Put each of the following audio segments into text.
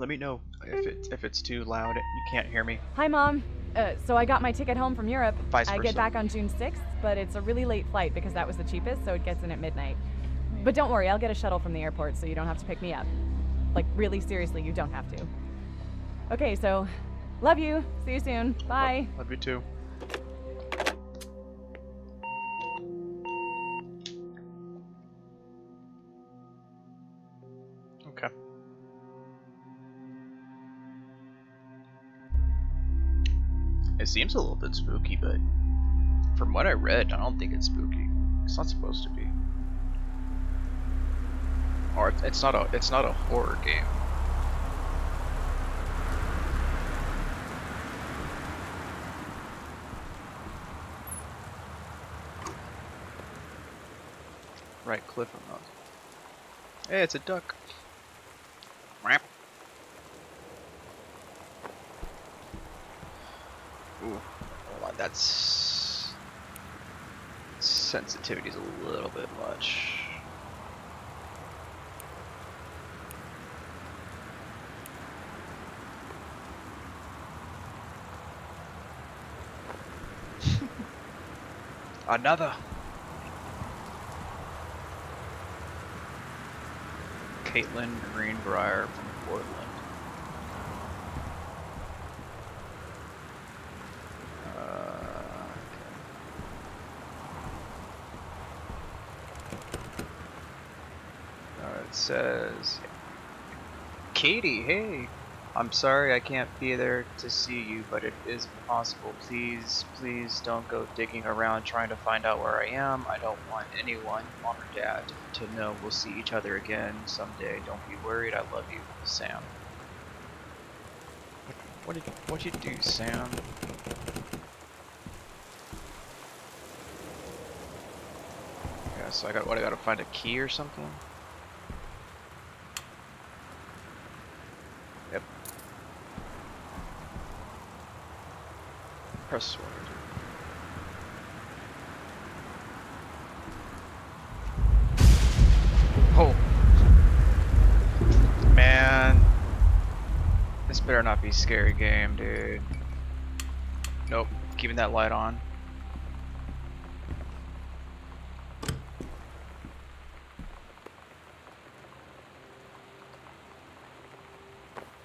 Let me know if it's too loud and you can't hear me. Hi, Mom. So I got my ticket home from Europe. Vice I versa. get back on June 6th, but it's a really late flight because that was the cheapest, so it gets in at midnight. But don't worry, I'll get a shuttle from the airport so you don't have to pick me up. Like, really seriously, you don't have to. Okay, so, love you. See you soon. Bye. Love you too. Okay. It seems a little bit spooky, but from what I read, I don't think it's spooky. It's not supposed to be. Or it's not a horror game. Right cliff or not. Hey, it's a duck. Whap. Ooh, hold on, that's sensitivity's a little bit much. Another. Caitlin Greenbrier from Portland. It says, Katie, hey, I'm sorry I can't be there to see you, but it is possible. Please don't go digging around trying to find out where I am. I don't want anyone, mom or dad, to know we'll see each other again someday. Don't be worried. I love you, Sam. What'd you do, Sam? Yeah, so I gotta find a key or something. Yep. Press sword. Oh. Man. This better not be a scary game, dude. Nope. Keeping that light on.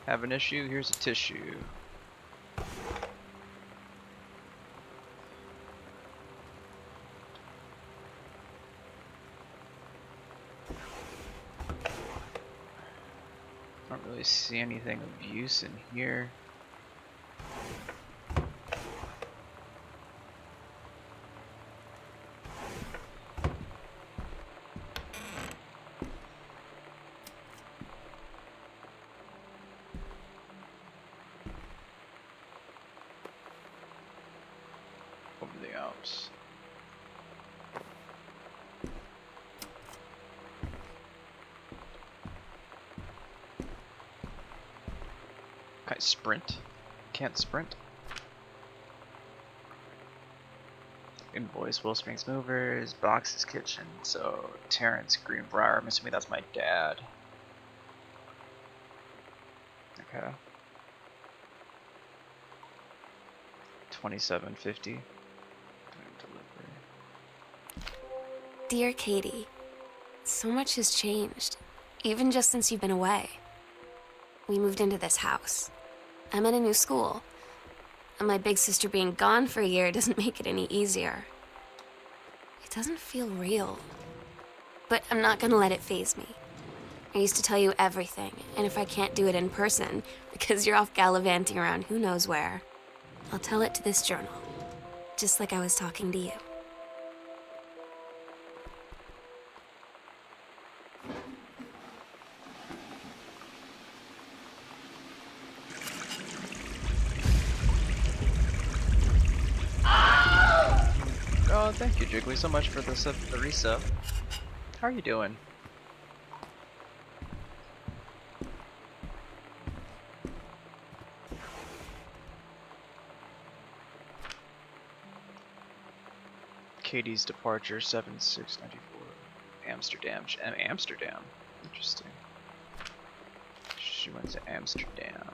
Have an issue? Here's a tissue. I don't really see anything of use in here. Over the Alps. Can I sprint? Can't sprint. Invoice, Will Springs Movers, Box's Kitchen. So Terrence Greenbrier. I'm assuming that's my dad. Okay. 2750. Dear Katie, so much has changed, even just since you've been away. We moved into this house. I'm at a new school, and my big sister being gone for a year doesn't make it any easier. It doesn't feel real, but I'm not gonna let it faze me. I used to tell you everything, and if I can't do it in person, because you're off gallivanting around who knows where, I'll tell it to this journal, just like I was talking to you. Oh, thank you, Jiggly, so much for the resub. How are you doing? Katie's departure 7694. Amsterdam. Amsterdam. Interesting. She went to Amsterdam.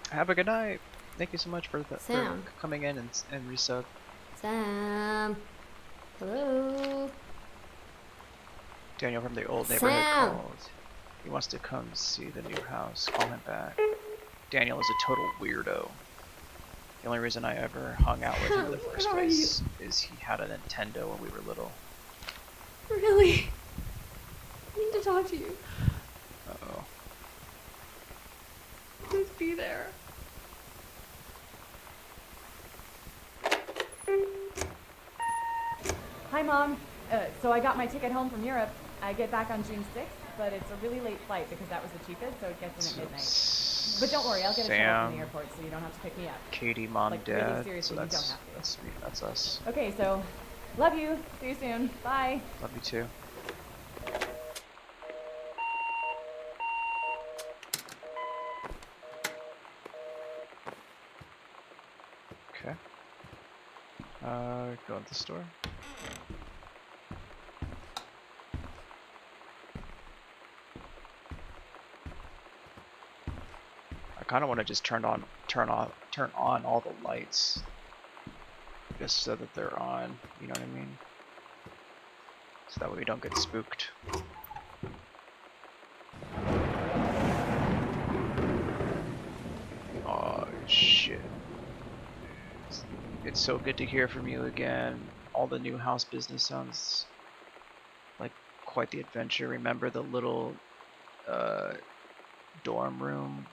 Have a good night. Thank you so much for Sam. coming in and resub. Sam. Hello. Daniel from the old neighborhood Sam. called. He wants to come see the new house. Call him back. Daniel is a total weirdo. The only reason I ever hung out with him in the first place is he had a Nintendo when we were little. Really? I need to talk to you. Uh-oh. Please be there. Hi, Mom. So I got my ticket home from Europe. I get back on June 6th, but it's a really late flight because that was the cheapest, so it gets in at midnight. But don't worry, I'll get a shuttle from the airport so you don't have to pick me up. Katie, Mom, like, Dad. Really seriously, So you don't have to. that's me. That's us. Okay, so love you. See you soon. Bye. Love you too. Okay. Go to the store. I kind of want to just turn on all the lights, just so that they're on. You know what I mean? So that way we don't get spooked. Oh shit! It's so good to hear from you again. All the new house business sounds like quite the adventure. Remember the little dorm room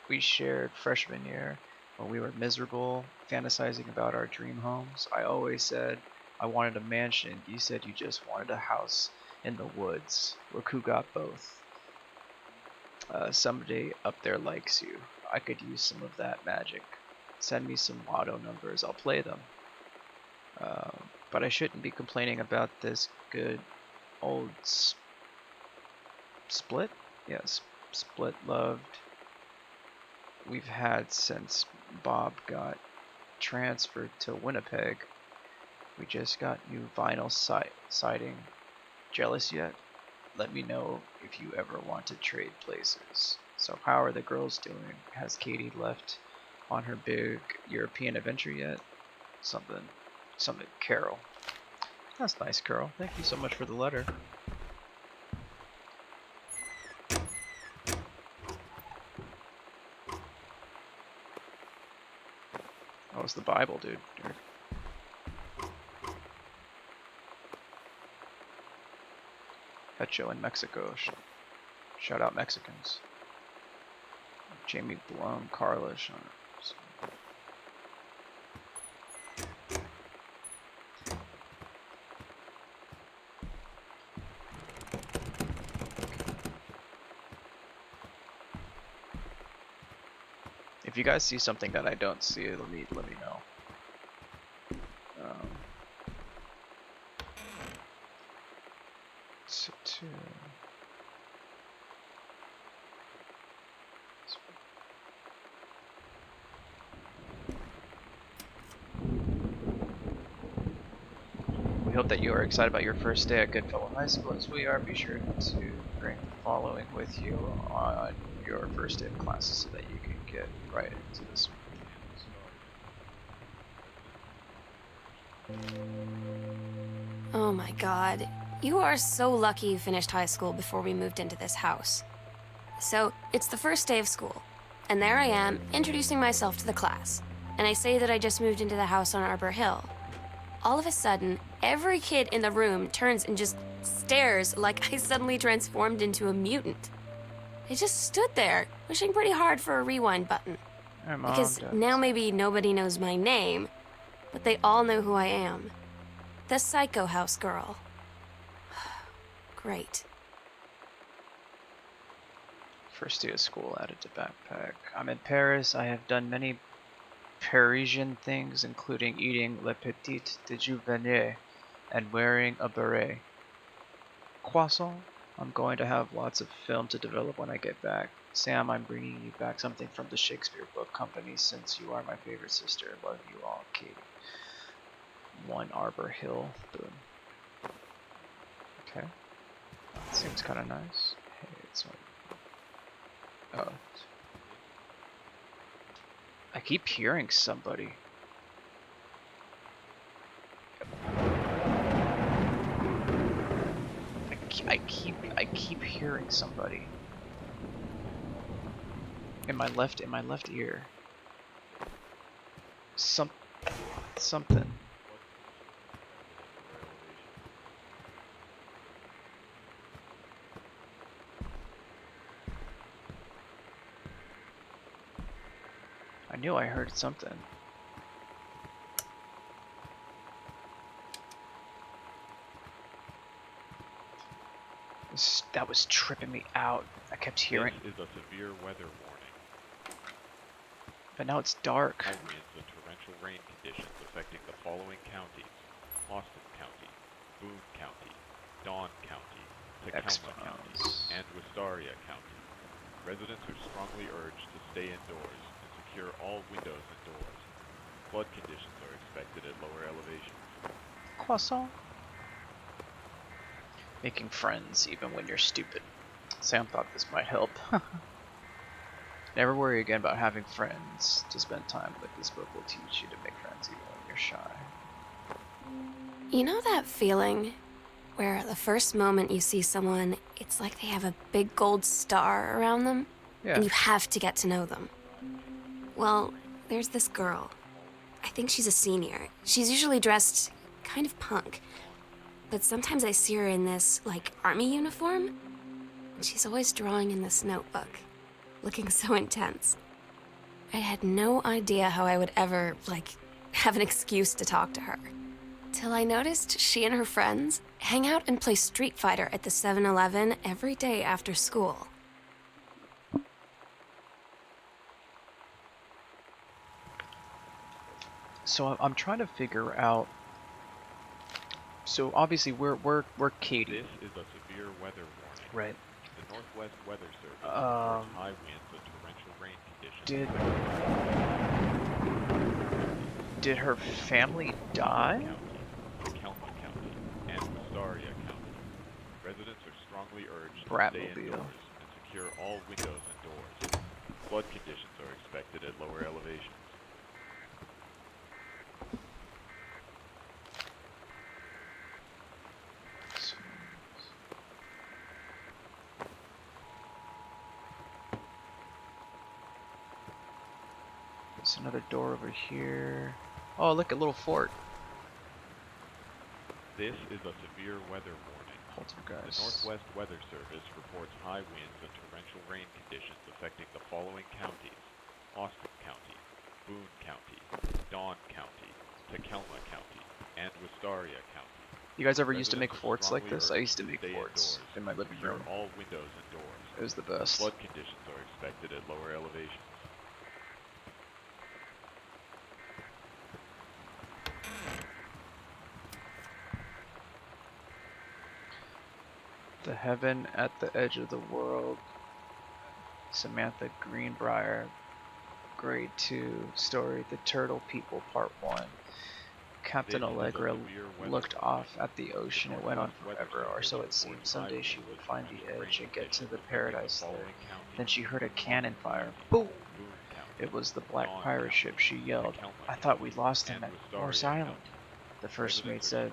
we shared freshman year when we were miserable, fantasizing about our dream homes? I always said I wanted a mansion. You said you just wanted a house in the woods. Look who got both. Somebody up there likes you. I could use some of that magic. Send me some lotto numbers. I'll play them. But I shouldn't be complaining about this good old split? Yes, split loved we've had since Bob got transferred to Winnipeg. We just got new vinyl siding. Jealous yet? Let me know if you ever want to trade places. So how are the girls doing? Has Katie left on her big European adventure yet? Something, Carol. That's nice, Carol. Thank you so much for the letter. Oh, it's the Bible, dude. Hecho in Mexico. Shout out Mexicans. Jamie Blum, Carla. If you guys see something that I don't see, let me know. We hope that you are excited about your first day at Goodfellow High School as we are. Be sure to bring the following with you on your first day of classes so that you can get right into this one. Oh my god. You are so lucky you finished high school before we moved into this house. So, it's the first day of school, and there I am, introducing myself to the class. And I say that I just moved into the house on Arbor Hill. All of a sudden, every kid in the room turns and just stares like I suddenly transformed into a mutant. I just stood there, wishing pretty hard for a rewind button. Because now maybe nobody knows my name, but they all know who I am. The Psycho House girl. Great. First day of school, added to backpack. I'm in Paris. I have done many Parisian things, including eating le petit déjeuner and wearing a beret. Croissant, I'm going to have lots of film to develop when I get back. Sam, I'm bringing you back something from the Shakespeare Book Company since you are my favorite sister. Love you all, Katie. 1 Arbor Hill. Boom. Okay. That seems kind of nice. Hey, it's one. Oh. I keep hearing somebody. I keep hearing somebody. In my left ear. Something. I knew I heard something. That was tripping me out. I kept hearing. This is a severe weather warning. But now it's dark. High winds and torrential rain conditions affecting the following counties: Austin County, Boone County, Dawn County, Tacoma County, and Wistaria County. Residents are strongly urged to stay indoors and secure all windows and doors. Flood conditions are expected at lower elevations. Croissant. Making friends even when you're stupid. Sam thought this might help. Never worry again about having friends. To spend time with this book will teach you to make friends even when you're shy. You know that feeling where the first moment you see someone, it's like they have a big gold star around them, Yeah. and you have to get to know them? Well, there's this girl. I think she's a senior. She's usually dressed kind of punk, but sometimes I see her in this, like, army uniform, and she's always drawing in this notebook, looking so intense. I had no idea how I would ever, like, have an excuse to talk to her. Till I noticed she and her friends hang out and play Street Fighter at the 7-Eleven every day after school. So I'm trying to figure out. So obviously we're Katie. This is a severe weather warning. Right. The Northwest Weather Service reports high winds and torrential rain conditions. Did her family die? Tacoma County, and Wistaria County. Residents are strongly urged to stay Bratmobile. indoors and secure all windows and doors. Flood conditions are expected at lower elevations. There's another door over here. Oh, look, a little fort. This is a severe weather warning. The Poltergeist. Northwest Weather Service reports high winds and torrential rain conditions affecting the following counties: Austin County, Boone County, Dawn County, Tacoma County, and Wistaria County. You guys ever used to make Residents are forts like strongly this? I urged used to to make stay forts indoors in my and living secure room. all windows and doors. It was the best. Flood conditions are expected at lower elevations. The Heaven at the Edge of the World. Samantha Greenbrier. Grade 2. Story The Turtle People Part 1. Captain This is a Allegra severe weather looked warning. off at the ocean. It went on forever, or so it seemed. Someday she would find the edge and get to the paradise there. Then she heard a cannon fire. Boom! It was the black pirate ship. She yelled, "I thought we lost him at Morse Island." The first mate said,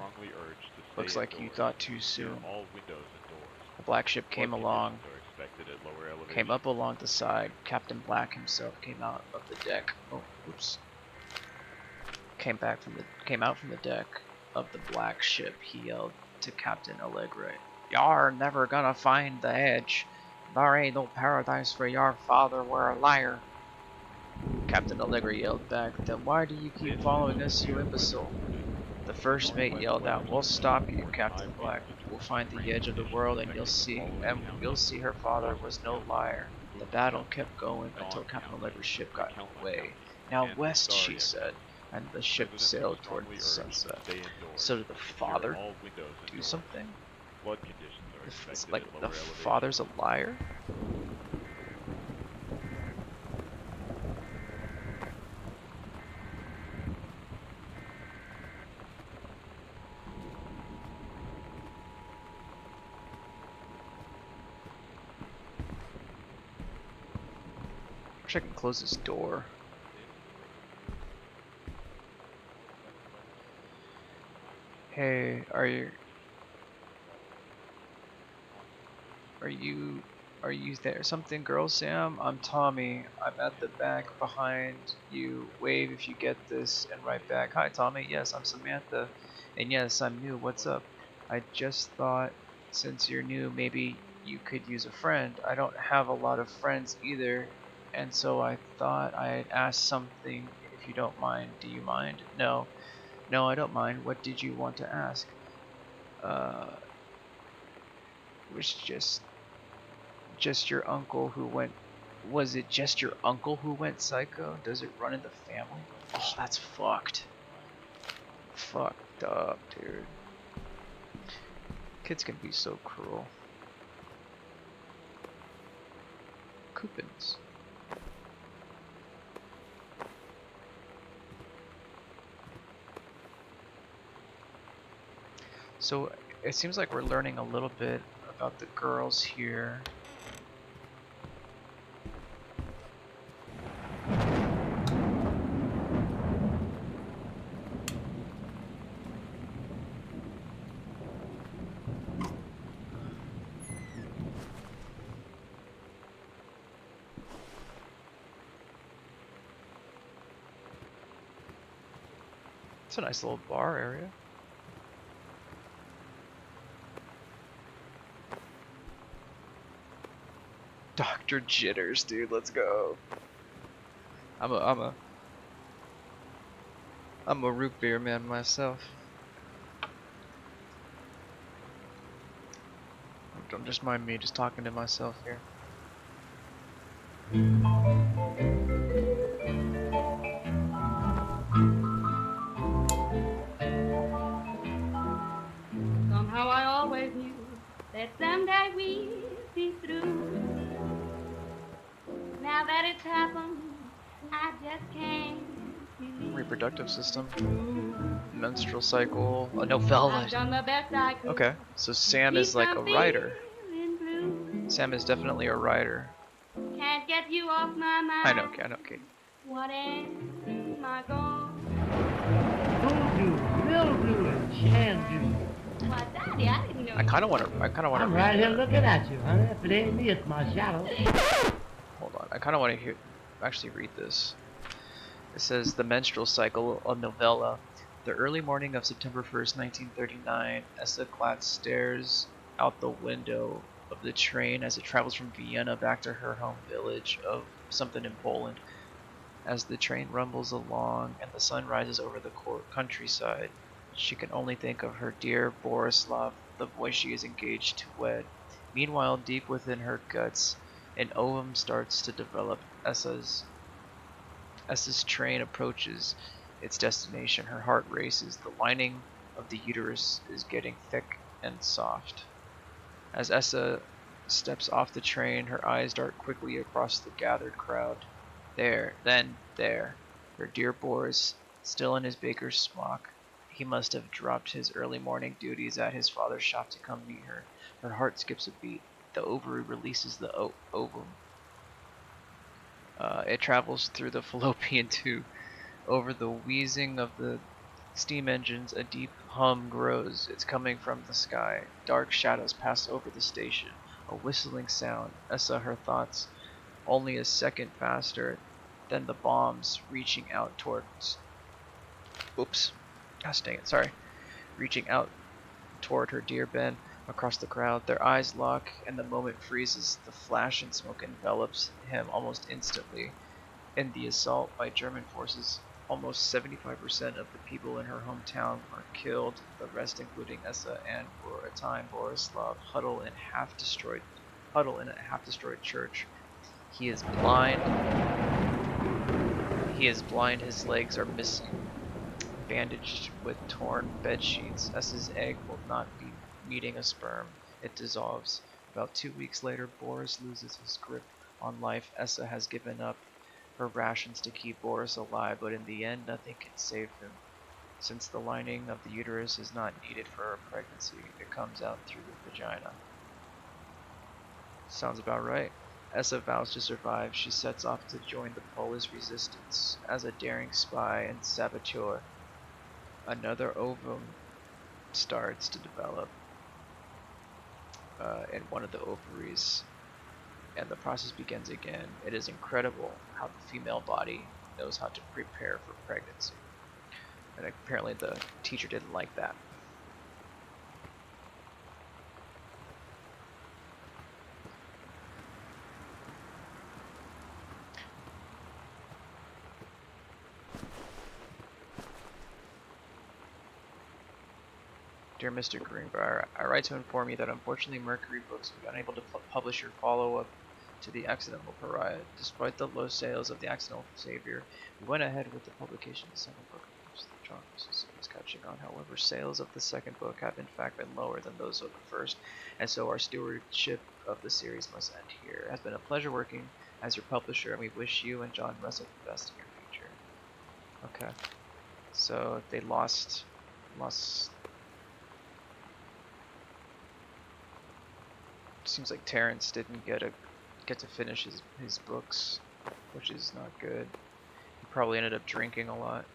"Looks like you thought too soon." The black ship came along, came up along the side. Captain Black himself came out of the deck. Oh, oops. Came out from the deck of the black ship. He yelled to Captain Allegra, "Y'are never gonna find the edge. There ain't no paradise for your father. We're a liar." Captain Allegra yelled back, "Then why do you keep following us, you imbecile?" The first mate yelled out, "We'll stop you, Captain Black. We'll find the edge of the world and you'll see her father was no liar." The battle kept going until Captain Allegra's ship got away. "Now west," she said, and the ship sailed toward the sunset. So did the father do something? Flood conditions It's expected like at the lower elevation. father's a liar? Wish I could close this door. Hey, are you there? Something, girl Sam? I'm Tommy. I'm at the back behind you. Wave if you get this and write back. Hi Tommy. Yes, I'm Samantha. And yes, I'm new. What's up? I just thought since you're new, maybe you could use a friend. I don't have a lot of friends either, and so I thought I'd ask something if you don't mind. Do you mind? No. No, I don't mind. What did you want to ask? Uh, was just your uncle who went. Was it just your uncle who went psycho? Does it run in the family? Oh, that's fucked. Fucked up, dude. Kids can be so cruel. Coupons. So it seems like we're learning a little bit about the girls here. It's a nice little bar area. Dr. Jitters, dude, let's go. I'm a root beer man myself. Don't just mind me just talking to myself here. Somehow I always knew that someday we'd be through. Now that it's happened, I just can't believe. Reproductive system, menstrual cycle, a novella. I've done the best I could. Okay, so Sam Keep is like a from writer. feeling blue. Sam is definitely a writer. Can't get you off my mind. I know, Kate. What am I gonna Voodoo, mildew, and shandu. do? Why, Daddy, I didn't know. I kind of want to. I'm right here looking at you, honey. If it ain't me, it's my shadow. Hold on, I kind of want to actually read this. It says the menstrual cycle, a novella. The early morning of September 1st, 1939, Essa Glatz stares out the window of the train as it travels from Vienna back to her home village of something in Poland. As the train rumbles along and the sun rises over the countryside, she can only think of her dear Borislav, the boy she is engaged to wed. Meanwhile, deep within her guts, an ovum starts to develop. Essa's train approaches its destination. Her heart races. The lining of the uterus is getting thick and soft. As Essa steps off the train, her eyes dart quickly across the gathered crowd. There, her dear Boris, still in his baker's smock. He must have dropped his early morning duties at his father's shop to come meet her. Her heart skips a beat. The ovary releases the ovum. It travels through the fallopian tube. Over the wheezing of the steam engines, a deep hum grows. It's coming from the sky. Dark shadows pass over the station. A whistling sound. Essa, her thoughts only a second faster than the bombs reaching out towards. Oops. Gosh dang it, sorry. Reaching out toward her dear Ben across the crowd. Their eyes lock and the moment freezes. The flash and smoke envelops him almost instantly. In the assault by German forces, almost 75% of the people in her hometown are killed, the rest including Essa and, for a time, Borislav, huddle in a half-destroyed church. He is blind, his legs are missing, bandaged with torn bed sheets. Essa's egg will not be meeting a sperm. it dissolves. About 2 weeks later, Boris loses his grip on life. Essa has given up her rations to keep Boris alive, but in the end, nothing can save him. Since the lining of the uterus is not needed for a pregnancy, it comes out through the vagina. Sounds about right. Essa vows to survive. She sets off to join the Polish resistance as a daring spy and saboteur. Another ovum starts to develop in one of the ovaries, and the process begins again. It is incredible how the female body knows how to prepare for pregnancy. And apparently the teacher didn't like that. Dear Mr. Greenbrier, I write to inform you that unfortunately Mercury Books will be unable to publish your follow-up to The Accidental Pariah. Despite the low sales of The Accidental Savior, we went ahead with the publication of the second book, of which the Chronicles is catching on. However, sales of the second book have in fact been lower than those of the first, and so our stewardship of the series must end here. It has been a pleasure working as your publisher, and we wish you and John Russell the best in your future. Okay, so they lost. Seems like Terrence didn't get to finish his books, which is not good. He probably ended up drinking a lot.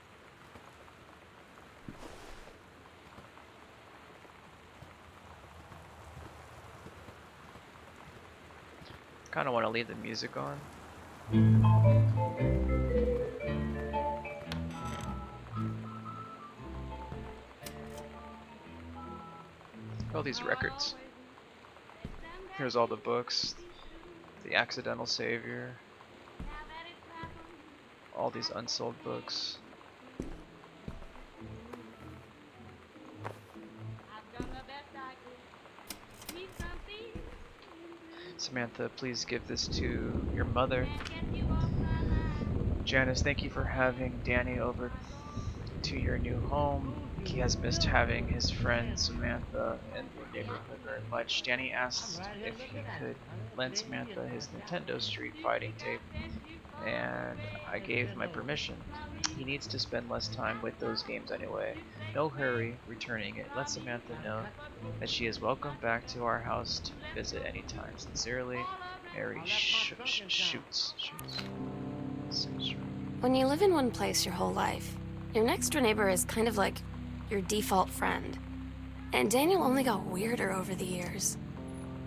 Kind of want to leave the music on. All these records. Here's all the books. The Accidental Savior. All these unsold books. Samantha, please give this to your mother. Janice, thank you for having Danny over to your new home. He has missed having his friend Samantha in the neighborhood very much. Danny asked if he could lend Samantha his Nintendo Street Fighting tape, and I gave my permission. He needs to spend less time with those games anyway. No hurry returning it. Let Samantha know that she is welcome back to our house to visit anytime. Sincerely, Mary Shoots. When you live in one place your whole life, your next door neighbor is kind of like your default friend. And Daniel only got weirder over the years.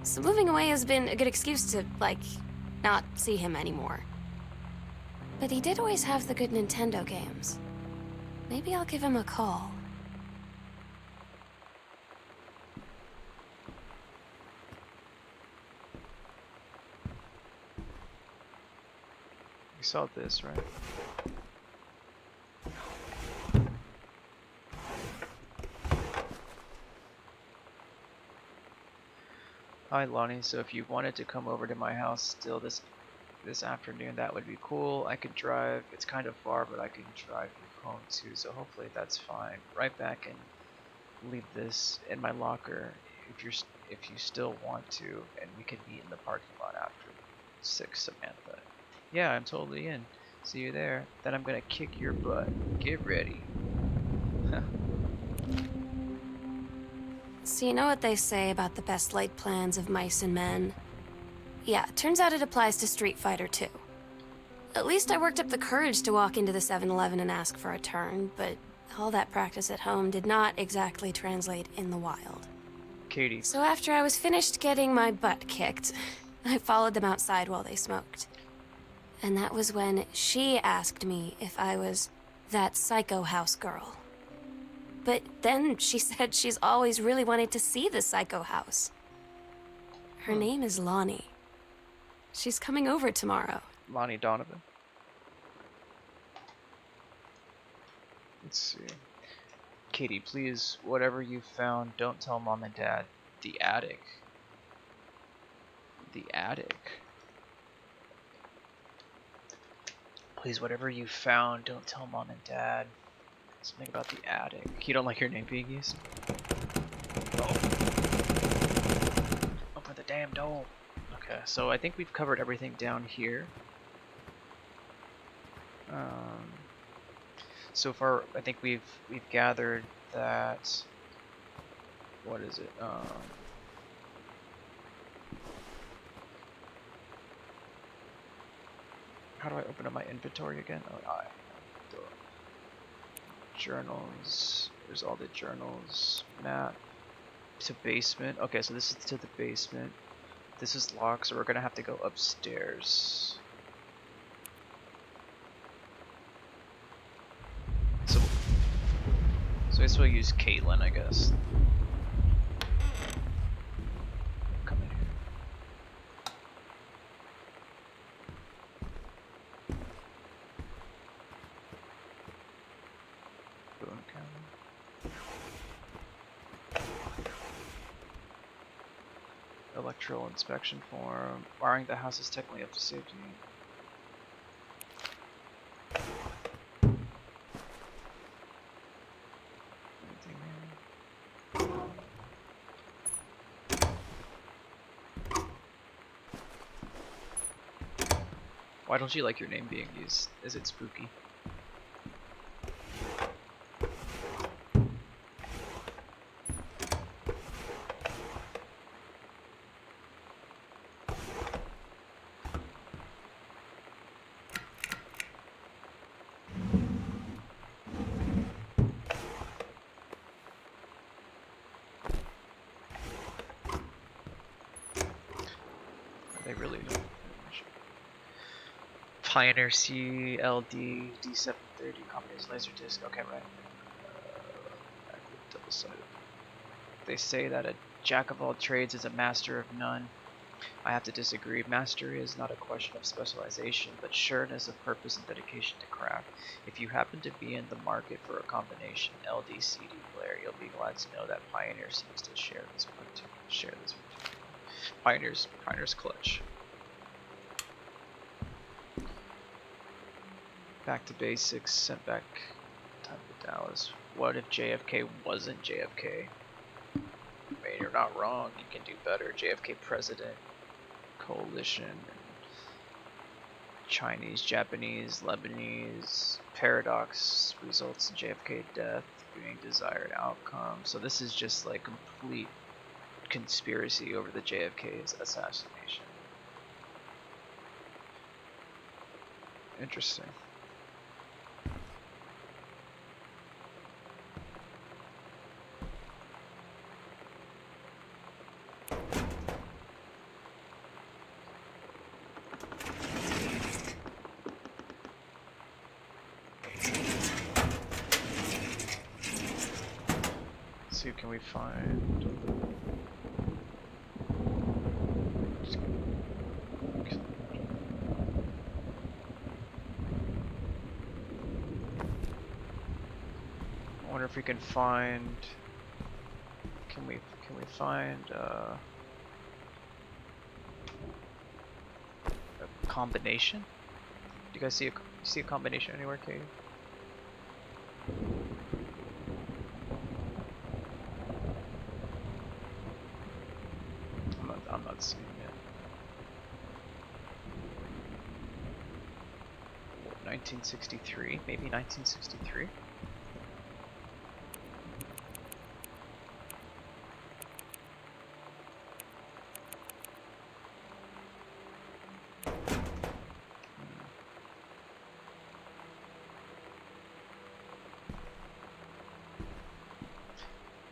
So moving away has been a good excuse to, not see him anymore. But he did always have the good Nintendo games. Maybe I'll give him a call. You saw this, right? Hi Lonnie, so if you wanted to come over to my house still this afternoon, that would be cool. I could drive. It's kind of far, but I can drive you home too, so hopefully that's fine. Right back and leave this in my locker if you still want to, and we can meet in the parking lot after 6, Samantha. Yeah, I'm totally in. See you there. Then I'm gonna kick your butt. Get ready. So you know what they say about the best laid plans of mice and men? Yeah, turns out it applies to Street Fighter too. At least I worked up the courage to walk into the 7-Eleven and ask for a turn, but all that practice at home did not exactly translate in the wild. Katie. So after I was finished getting my butt kicked, I followed them outside while they smoked. And that was when she asked me if I was that psycho house girl. But then she said she's always really wanted to see the psycho house. Her name is Lonnie. She's coming over tomorrow. Lonnie Donovan. Let's see. Katie, please, whatever you found, don't tell Mom and Dad. The attic. The attic. Please, whatever you found, don't tell Mom and Dad. Something about the attic. You don't like your name being used? Oh. damn dome. Okay, so I think we've covered everything down here. So far, I think we've gathered that. What is it? How do I open up my inventory again? Oh, the journals. There's all the journals. Map to basement. Okay, so this is to the basement. This is locked, so we're gonna have to go upstairs. So I guess we'll use Caitlin, I guess. Come in here. Boom, County. Electrical inspection form. Wiring the house is technically up to safety. Anything here? Why don't you like your name being used? Is it spooky? They really don't. Pioneer CLD D730 combination laser disc. Okay, right. Double-sided. They say that a jack of all trades is a master of none. I have to disagree. Mastery is not a question of specialization, but sureness of purpose and dedication to craft. If you happen to be in the market for a combination LD-CD player, you'll be glad to know that Pioneer seems to share this particular. Pioneer's clutch. Back to basics. Sent back time to Dallas. What if JFK wasn't JFK? I mean, you're not wrong. You can do better. JFK president, coalition, Chinese, Japanese, Lebanese paradox results in JFK death being desired outcome. So this is just like complete conspiracy over the JFK's assassination. Interesting. Let's see, can we find? I wonder if we can find. Can we find a combination? Do you guys see a combination anywhere, Katie? I'm not seeing it. What, 1963? Maybe 1963?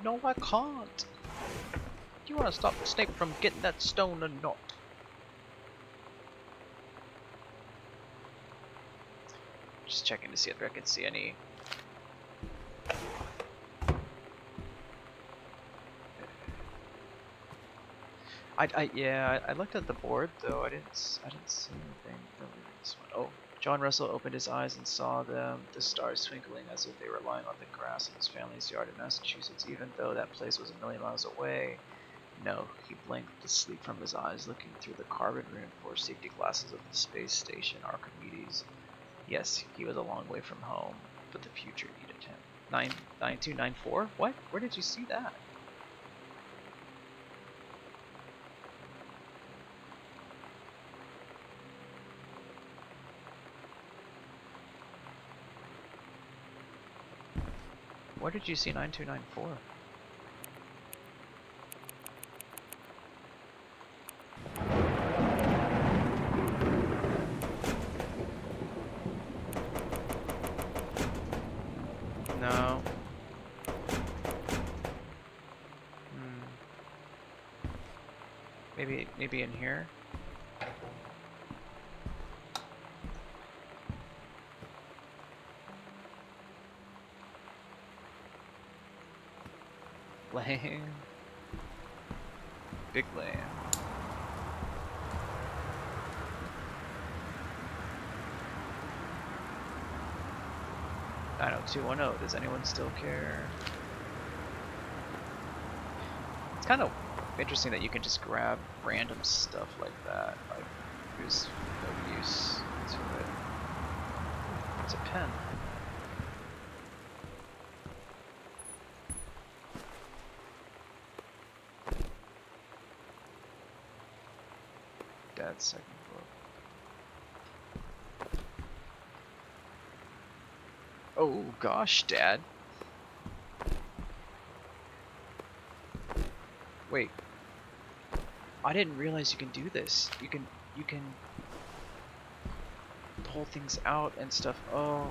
No, I can't. Do you want to stop Snape from getting that stone or not? Just checking to see if I can see any. I looked at the board though. I didn't see anything really in this one. Oh, John Russell opened his eyes and saw them, the stars twinkling as if they were lying on the grass in his family's yard in Massachusetts, even though that place was a million miles away. No, he blinked the sleep from his eyes, looking through the carbon-reinforced safety glasses of the space station Archimedes. Yes, he was a long way from home, but the future needed him. 9294? What? Where did you see that? Where did you see 9294? No. Maybe in here? Lame. Big lame. I know, 210. Does anyone still care? It's kind of interesting that you can just grab random stuff like that. Like, there's no use to it. It's a pen. Dad's second book. Oh gosh, Dad. Wait. I didn't realize you can do this. You can pull things out and stuff. Oh.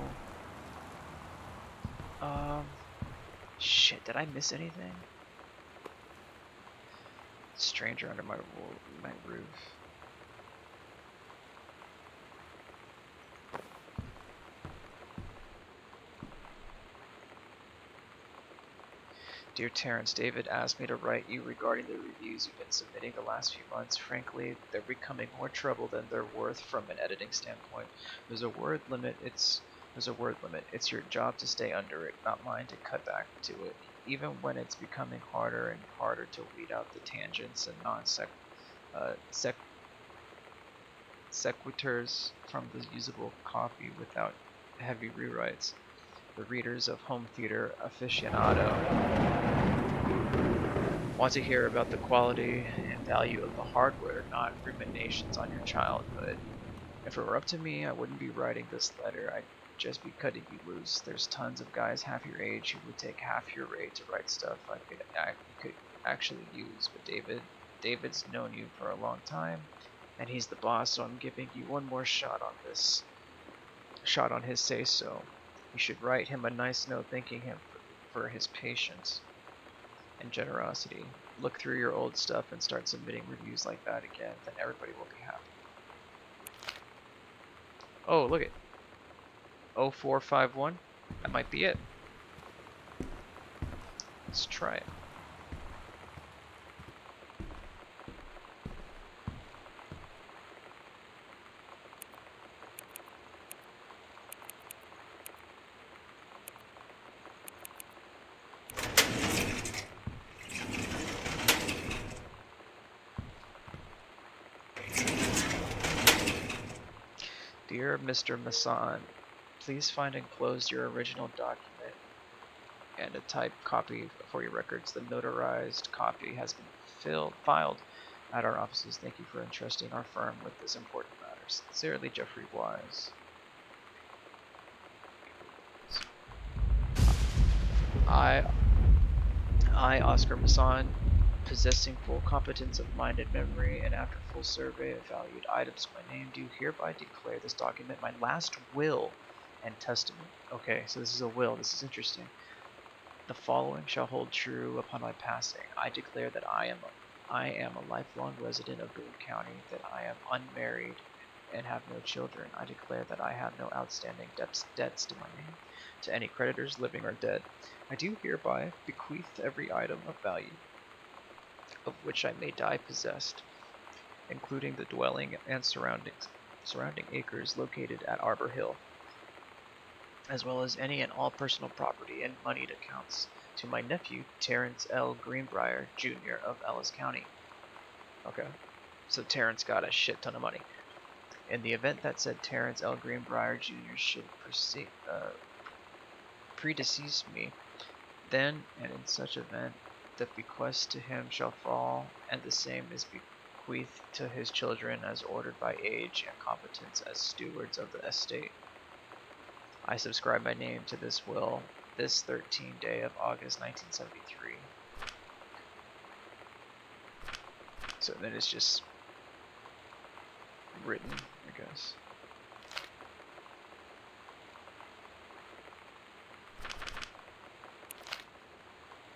Shit, did I miss anything? Stranger under my roof. Dear Terrence, David asked me to write you regarding the reviews you've been submitting the last few months. Frankly, they're becoming more trouble than they're worth from an editing standpoint. There's a word limit. It's your job to stay under it, not mine to cut back to it. Even when it's becoming harder and harder to weed out the tangents and sequiturs from the usable copy without heavy rewrites. The readers of Home Theater Aficionado want to hear about the quality and value of the hardware, not ruminations on your childhood. If it were up to me, I wouldn't be writing this letter. I'd just be cutting you loose. There's tons of guys half your age who would take half your rate to write stuff I could actually use. But David's known you for a long time, and he's the boss, so I'm giving you one more shot on his say-so. You should write him a nice note thanking him for his patience and generosity. Look through your old stuff and start submitting reviews like that again, then everybody will be happy. Oh, look it. 0451. That might be it. Let's try it. Dear Mr. Masson, please find enclosed your original document and a typed copy for your records. The notarized copy has been filed at our offices. Thank you for entrusting our firm with this important matter. Sincerely, Jeffrey Wise. I, Oscar Masson, possessing full competence of mind and memory, and after full survey of valued items in my name, do hereby declare this document my last will and testament. Okay, so this is a will. This is interesting. The following shall hold true upon my passing. I declare that I am a lifelong resident of Boone County, that I am unmarried and have no children. I declare that I have no outstanding debts to my name, to any creditors living or dead. I do hereby bequeath every item of value of which I may die possessed, including the dwelling and surrounding acres located at Arbor Hill, as well as any and all personal property and moneyed accounts, to my nephew, Terrence L. Greenbrier, Jr. of Ellis County. Okay, so Terrence got a shit ton of money. In the event that said Terrence L. Greenbrier, Jr. should predecease me, then and in such event, the bequest to him shall fall, and the same is bequeathed to his children as ordered by age and competence as stewards of the estate. I subscribe my name to this will this 13th day of August 1973. So then it's just written, I guess.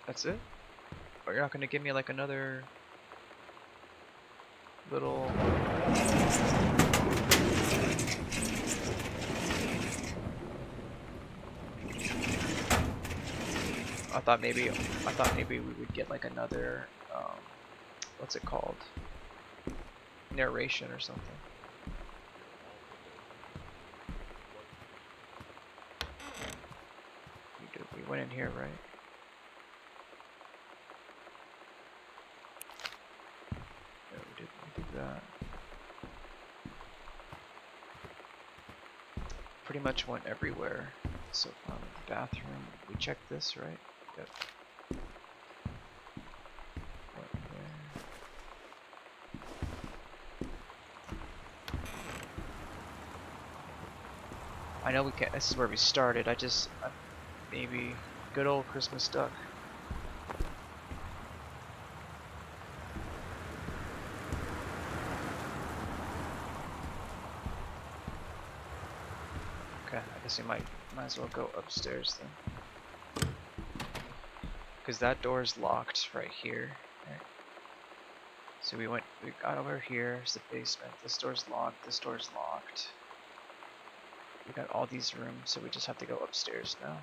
That's it? Or you're not gonna give me like another little... I thought maybe we would get like another, what's it called? Narration or something. We went in here, right? Yeah, we did that. Pretty much went everywhere. So the bathroom, we checked this, right? Yep. Went there. I know we can't, this is where we started, maybe good old Christmas duck. Okay, I guess we might as well go upstairs then. Because that door is locked right here. Right? So we got over here, here's the basement. This door's locked, this door's locked. We got all these rooms, so we just have to go upstairs now.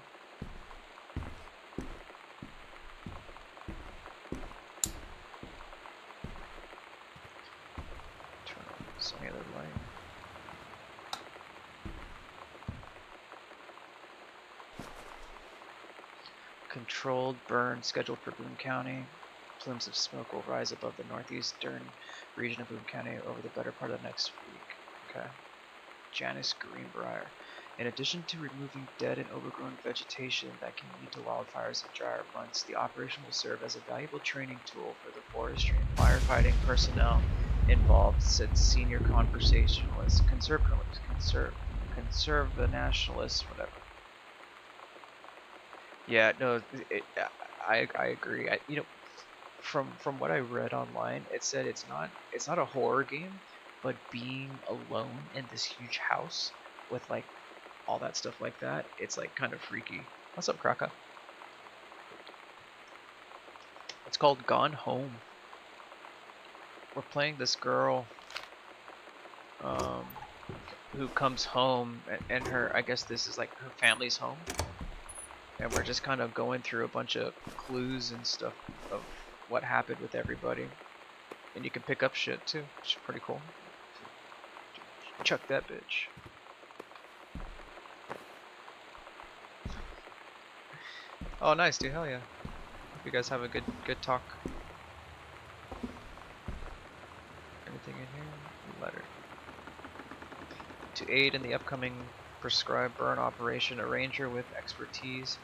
Turn on some other light. Controlled burn scheduled for Boone County. Plumes of smoke will rise above the northeastern region of Boone County over the better part of the next week. Okay. Janice Greenbrier. In addition to removing dead and overgrown vegetation that can lead to wildfires in drier months, the operation will serve as a valuable training tool for the forestry and firefighting personnel involved, said senior conversationalist, conservationalist, whatever. Yeah, no, I agree. From what I read online, it said it's not a horror game, but being alone in this huge house with like all that stuff like that, it's like kind of freaky. What's up, Kraka? It's called Gone Home. We're playing this girl who comes home, and her, I guess this is like her family's home, and we're just kind of going through a bunch of clues and stuff of what happened with everybody, and you can pick up shit too, which is pretty cool. Chuck that bitch. Oh, nice, dude. Hell yeah. Hope you guys have a good talk. Anything in here? Letter. To aid in the upcoming prescribed burn operation, a ranger with expertise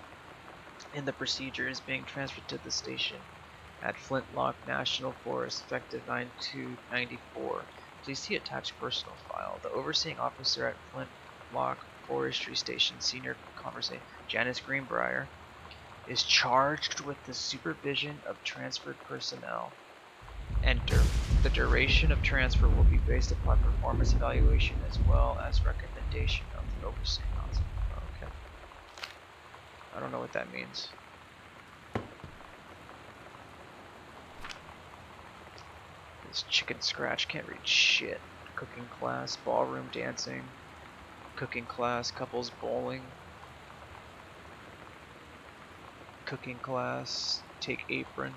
in the procedure is being transferred to the station at Flintlock National Forest, effective 9/2/94. Please see attached personal file. The overseeing officer at Flintlock Forestry Station, Senior Conversation, Janice Greenbrier, is charged with the supervision of transferred personnel, and the duration of transfer will be based upon performance evaluation as well as recommendation of the overseeing officer. Okay. I don't know what that means. This chicken scratch can't read shit. Cooking class, ballroom dancing, cooking class, couples bowling, cooking class, take apron,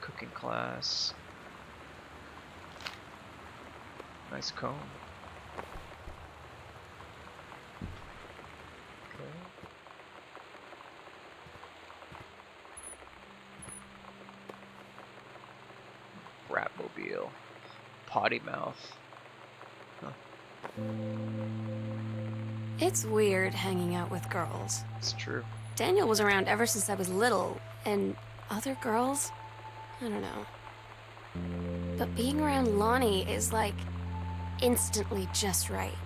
cooking class, nice comb. Okay. Bratmobile, potty mouth. Huh. It's weird hanging out with girls. It's true. Daniel was around ever since I was little, and other girls? I don't know. But being around Lonnie is like instantly just right.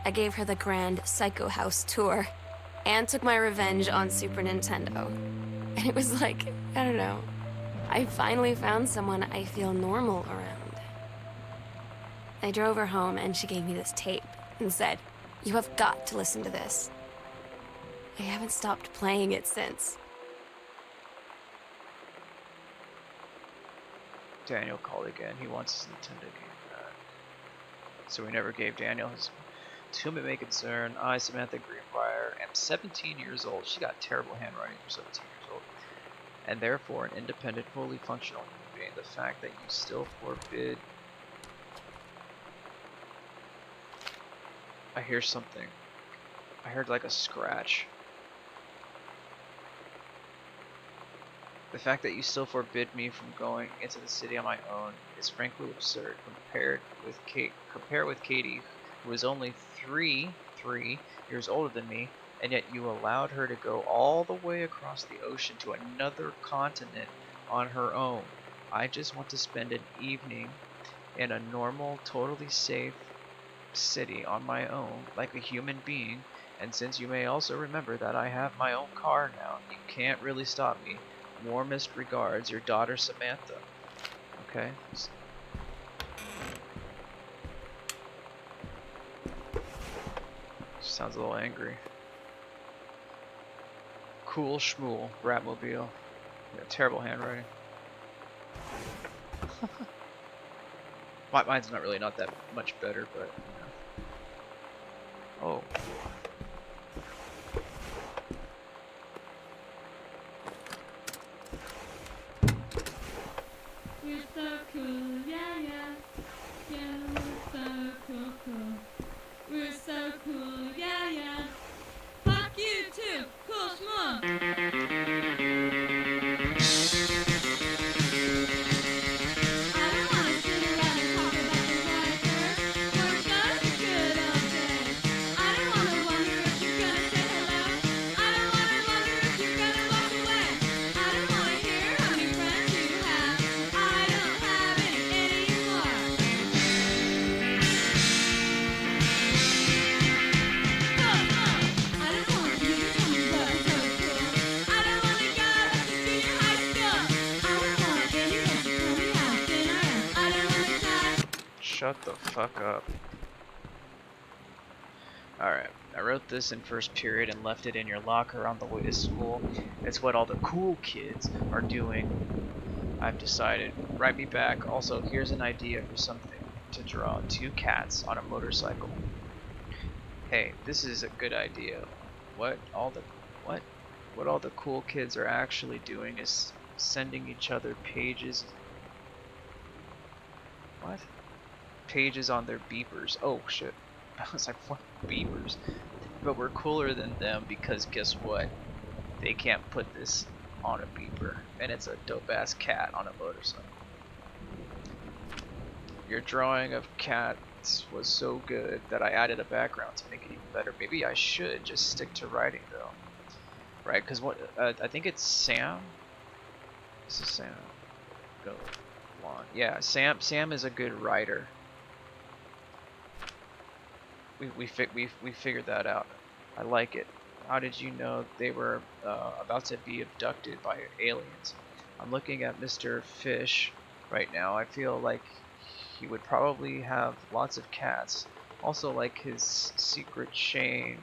I gave her the grand Psycho House tour, and took my revenge on Super Nintendo. And it was like, I don't know, I finally found someone I feel normal around. I drove her home and she gave me this tape and said, "You have got to listen to this." I haven't stopped playing it since. Daniel called again. He wants his Nintendo game back. So we never gave Daniel his. To whom it may concern, I, Samantha Greenbrier, am 17 years old. She got terrible handwriting for 17 years old. And therefore an independent, fully functional human being. The fact that you still forbid... I hear something. I heard like a scratch. The fact that you still forbid me from going into the city on my own is frankly absurd. Compare with Katie, who is only three years older than me, and yet you allowed her to go all the way across the ocean to another continent on her own. I just want to spend an evening in a normal, totally safe city on my own, like a human being, and since you may also remember that I have my own car now, you can't really stop me. Warmest regards, your daughter Samantha. Okay. Sounds a little angry. Cool Schmool, Bratmobile. Yeah, terrible handwriting. Mine's not really not that much better, but you know. Oh. We're so cool, yeah, yeah. Yeah, we're so cool, cool. We're so cool, yeah, yeah. Fuck you too, cool schmuck. I don't wanna sit around and talk about the writers. Weren't those good old days? I don't wanna wonder if you're gonna say hello. I don't wanna wonder if you're gonna walk away. I don't wanna hear how many friends you have. I don't have any anymore. Cool schmuck. I don't want you to tell me what is so cool. I don't wanna go back to junior high school. I don't want anyone to tell me how thin I am. I don't wanna die. Shut the fuck up. Alright, I wrote this in first period and left it in your locker on the way to school. It's what all the cool kids are doing. I've decided. Write me back. Also, here's an idea for something to draw. 2 cats on a motorcycle. Hey, this is a good idea. What all the cool kids are actually doing is sending each other pages. What? Pages on their beepers. Oh shit. I was like, what beepers? But we're cooler than them because guess what? They can't put this on a beeper. And it's a dope ass cat on a motorcycle. Your drawing of cats was so good that I added a background to make it even better. Maybe I should just stick to writing though. Right? Because what I think it's Sam. This is Sam. Go on. Yeah, Sam is a good writer. We figured that out. I like it. How did you know they were about to be abducted by aliens? I'm looking at Mr. Fish right now. I feel like he would probably have lots of cats. Also, like his secret shame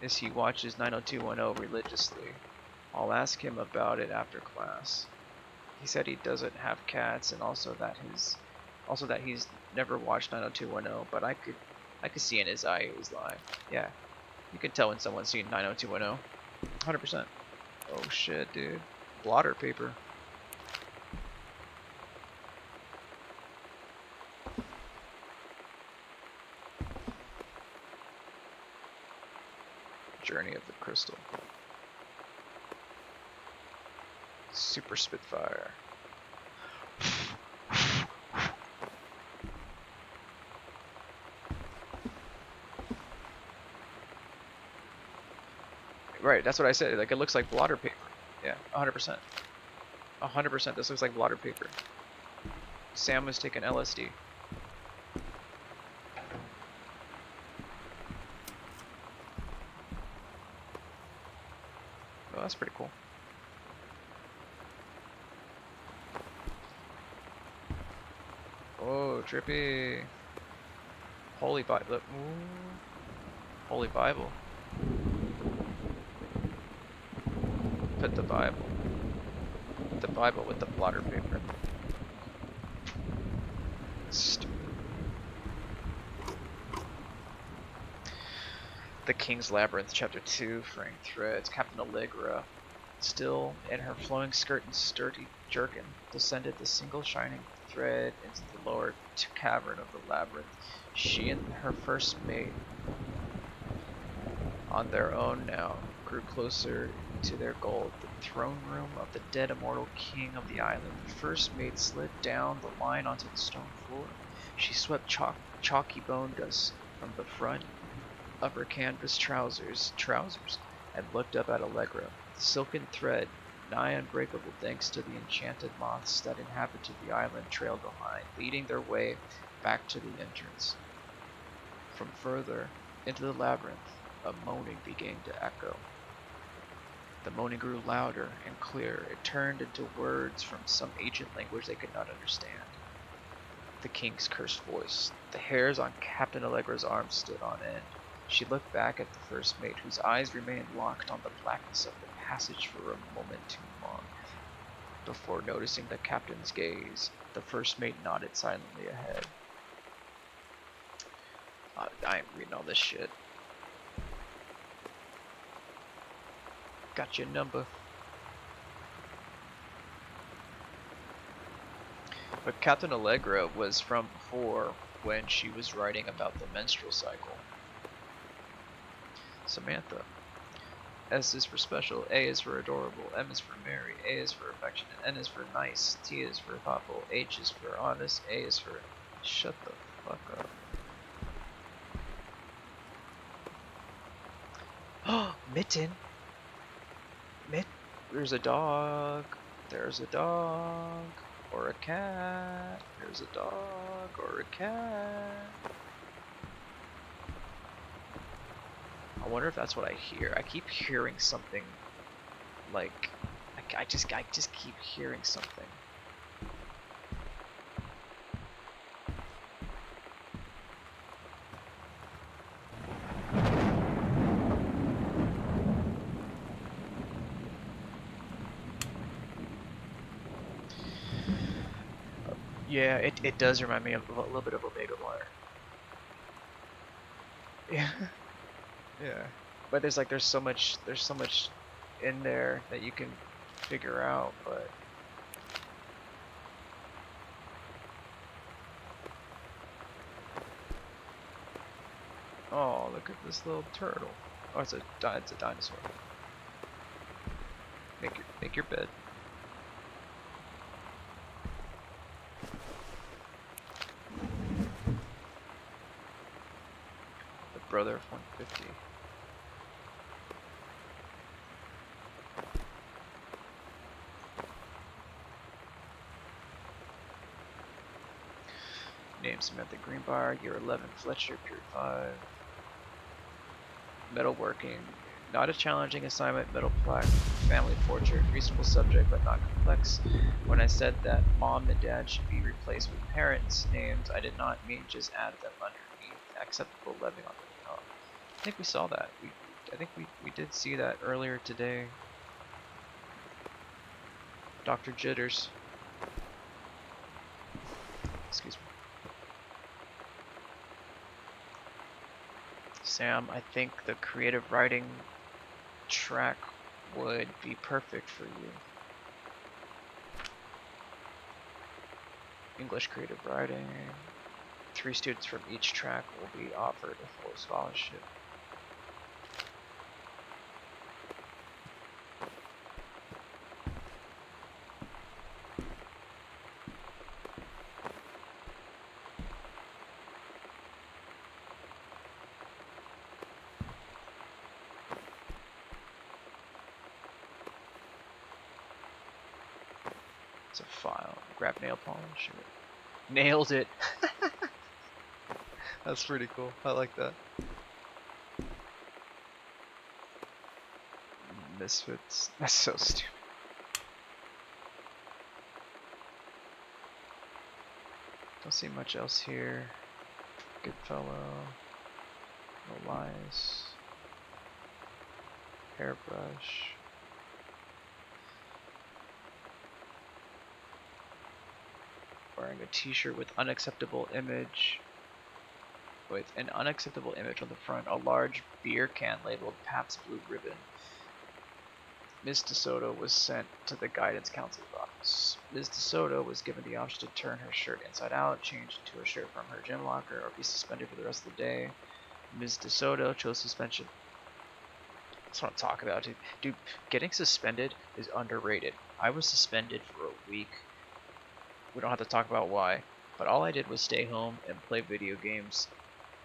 is he watches 90210 religiously. I'll ask him about it after class. He said he doesn't have cats, and also that he's never watched 90210. But I could see in his eye he was lying. Yeah, you can tell when someone's seen 90210. 100%. Oh shit, dude. Blotter paper. Journey of the Crystal. Super Spitfire. Right, that's what I said. Like, it looks like blotter paper. Yeah, 100%. 100%, this looks like blotter paper. Sam was taking LSD. Oh, that's pretty cool. Oh, trippy. Holy Bible. Look. Ooh. Holy Bible. Put the Bible. The Bible with the blotter paper. Stupid. The King's Labyrinth, Chapter 2, Fraying Threads. Captain Allegra, still in her flowing skirt and sturdy jerkin, descended the single shining thread into the lower cavern of the labyrinth. She and her first mate, on their own now, grew closer to their goal, the throne room of the dead immortal king of the island. The first mate slid down the line onto the stone floor. She swept chalky bone dust from the front of her canvas trousers, and looked up at Allegra. The silken thread, nigh unbreakable thanks to the enchanted moths that inhabited the island, trailed behind, leading their way back to the entrance. From further into the labyrinth, a moaning began to echo. The moaning grew louder and clearer. It turned into words from some ancient language they could not understand. The king's cursed voice. The hairs on Captain Allegra's arms stood on end. She looked back at the first mate, whose eyes remained locked on the blackness of the passage for a moment too long. Before noticing the captain's gaze, the first mate nodded silently ahead. I ain't reading all this shit. Got your number. But Captain Allegra was from before, when she was writing about the menstrual cycle. Samantha. S is for special, A is for adorable, M is for merry, A is for affectionate, N is for nice, T is for thoughtful, H is for honest, A is for... Shut the fuck up. Oh, Mitten! There's a dog. There's a dog. Or a cat. There's a dog or a cat. I wonder if that's what I hear. I keep hearing something like I just keep hearing something. Yeah, it does remind me of a little bit of Omega Water. Yeah. Yeah. But there's so much in there that you can figure out, but oh, look at this little turtle. Oh, it's a dinosaur. Make your bed. The brother of 150. Name Samantha Greenbar, year 11, Fletcher, period 5. Metalworking, not a challenging assignment, metal plaque, family portrait, reasonable subject but not complex. When I said that mom and dad should be replaced with parents' names, I did not mean just add them underneath acceptable living on the top. I think we saw that. I think we did see that earlier today. Dr. Jitters. Excuse me. Sam, I think the creative writing track would be perfect for you. English creative writing. 3 students from each track will be offered a full scholarship. It's a file. Grab nail polish. Nailed it. That's pretty cool. I like that. Misfits. That's so stupid. Don't see much else here. Goodfellow. Elias. Hairbrush. Wearing a t-shirt with unacceptable image. With an unacceptable image on the front. A large beer can labeled Pabst Blue Ribbon. Ms. DeSoto was sent to the guidance counselor's office. Ms. DeSoto was given the option to turn her shirt inside out, change into a shirt from her gym locker, or be suspended for the rest of the day. Ms. DeSoto chose suspension. That's what I'm talking about, dude. Dude, getting suspended is underrated. I was suspended for a week. We don't have to talk about why, but all I did was stay home and play video games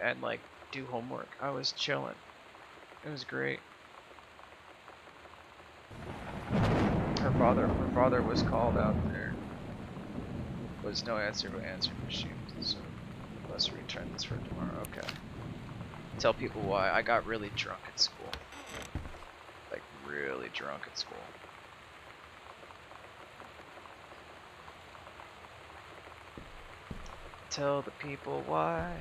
and like do homework. I was chilling. It was great. Her father was called out there. Was no answer but answering machine. So let's return this for tomorrow. Okay. Tell people why. I got really drunk at school. Like really drunk at school. Tell the people why.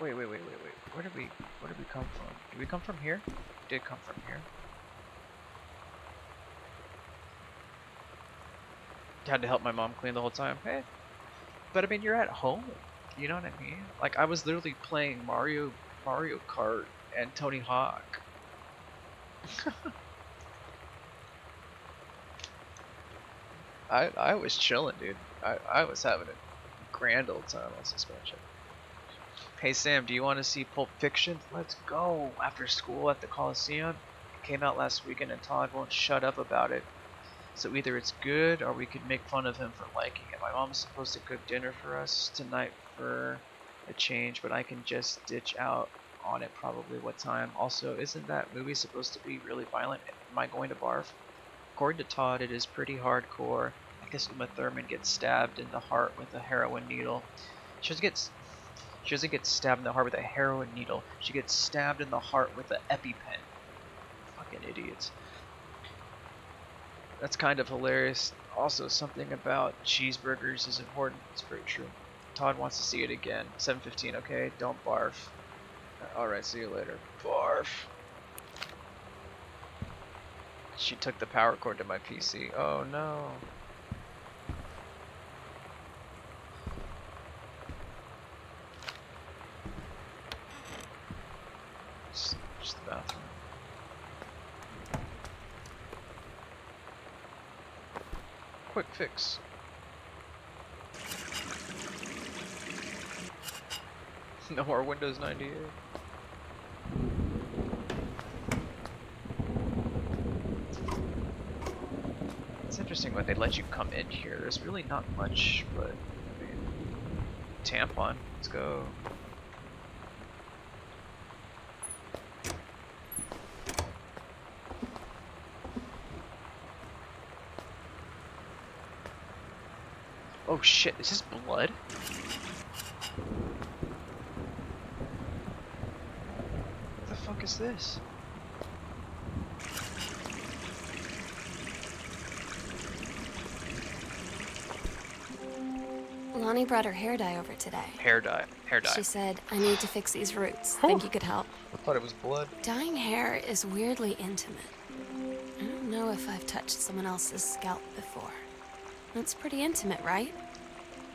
Wait. Where did we come from? Did we come from here? We did come from here. Had to help my mom clean the whole time. Hey. But I mean, you're at home. You know what I mean? Like I was literally playing Mario Kart and Tony Hawk. I was chilling, dude. I was having a grand old time on suspension. Hey Sam, do you want to see Pulp Fiction? Let's go. After school at the Coliseum. It came out last weekend and Todd won't shut up about it. So either it's good or we could make fun of him for liking it. My mom's supposed to cook dinner for us tonight for a change, but I can just ditch out on it probably. What time? Also, isn't that movie supposed to be really violent? Am I going to barf? According to Todd, it is pretty hardcore. I guess Uma Thurman gets stabbed in the heart with a heroin needle. She doesn't get stabbed in the heart with a heroin needle. She gets stabbed in the heart with an EpiPen. Fucking idiots. That's kind of hilarious. Also, something about cheeseburgers is important. It's very true. Todd wants to see it again. 7:15, okay? Don't barf. Alright, see you later. Barf. She took the power cord to my PC. Oh no. Just the bathroom. Quick fix. No more Windows 98. It's interesting when they let you come in here. There's really not much, but I mean, tampon. Let's go. Oh shit, is this blood? What the fuck is this? Lonnie brought her hair dye over today. Hair dye. Hair dye. She said, I need to fix these roots. Think you could help? I thought it was blood. Dyeing hair is weirdly intimate. I don't know if I've touched someone else's scalp before. That's pretty intimate, right?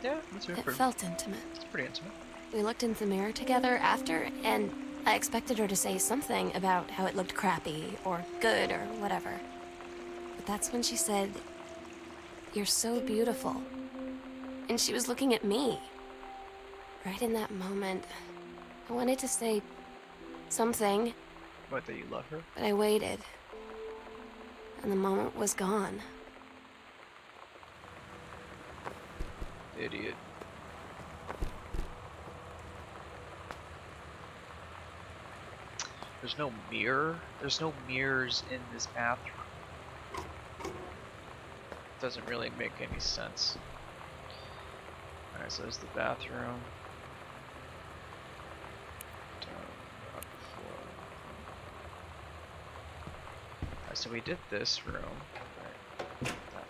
Yeah, it's It pretty, felt intimate. it's pretty intimate. We looked in the mirror together after, and I expected her to say something about how it looked crappy or good or whatever. But that's when she said, "You're so beautiful." And she was looking at me. Right in that moment, I wanted to say something, What, that you love her? but I waited. And the moment was gone. Idiot. There's no mirror. There's no mirrors in this bathroom. Doesn't really make any sense. Alright, so there's the bathroom. Down, up, floor. Alright, so we did this room. Right. That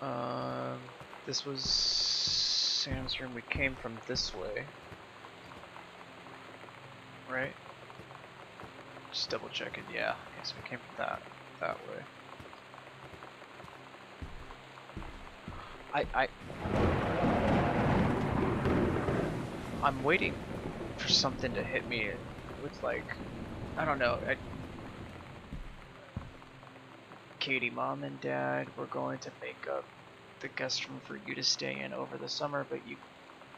one. This was Sam's room. We came from this way. Right? Just double checking. Yeah. Okay, so we came from that way. I'm waiting for something to hit me with, like, I don't know. Katie, mom and dad, we're going to make up the guest room for you to stay in over the summer, but you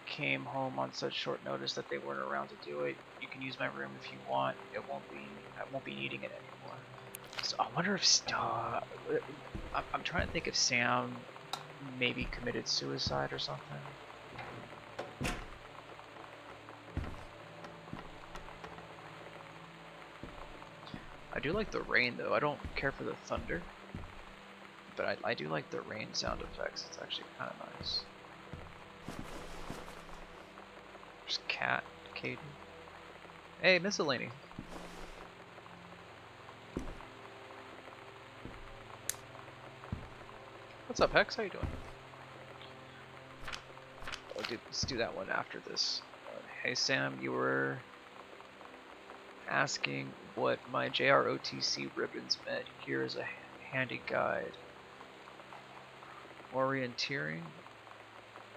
came home on such short notice that they weren't around to do it. You can use my room if you want. I won't be needing it anymore. So I wonder if I'm trying to think if Sam maybe committed suicide or something. I do like the rain though. I don't care for the thunder, but I do like the rain sound effects. It's actually kind of nice. There's Cat, Caden. Hey, Miscellany. What's up, Hex? How you doing? Oh, dude, let's do that one after this. Hey, Sam, you were asking what my JROTC ribbons meant. Here is a handy guide. Orienteering.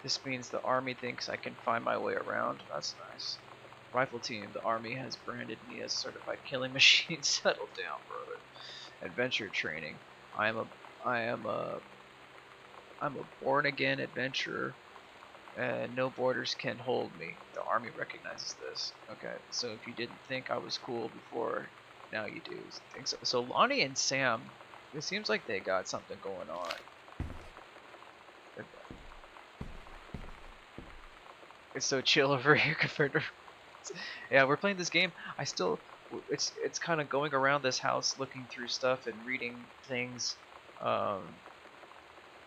This means the Army thinks I can find my way around. That's nice. Rifle team. The Army has branded me as certified killing machine. Settle down, brother. Adventure training. I am a born-again adventurer, and no borders can hold me. The Army recognizes this. Okay, so if you didn't think I was cool before, now you do. Think so. So Lonnie and Sam, it seems like they got something going on. It's so chill over here compared to. Yeah, we're playing this game. It's kind of going around this house, looking through stuff and reading things.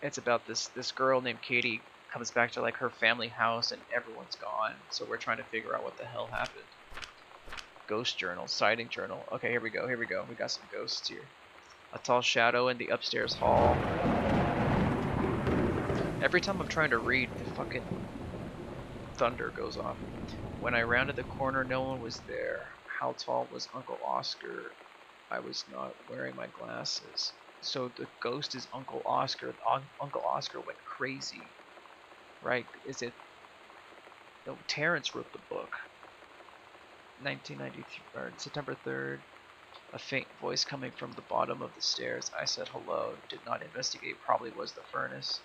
It's about this girl named Katie comes back to like her family house and everyone's gone. So we're trying to figure out what the hell happened. Ghost journal, sighting journal. Okay, here we go. Here we go. We got some ghosts here. A tall shadow in the upstairs hall. Every time I'm trying to read, the fucking thunder goes off. When I rounded the corner, no one was there. How tall was Uncle Oscar? I was not wearing my glasses. So the ghost is Uncle Oscar. Uncle Oscar went crazy. Right? Is it? No, Terrence wrote the book. 1993, or September 3rd. A faint voice coming from the bottom of the stairs. I said hello. Did not investigate. Probably was the furnace.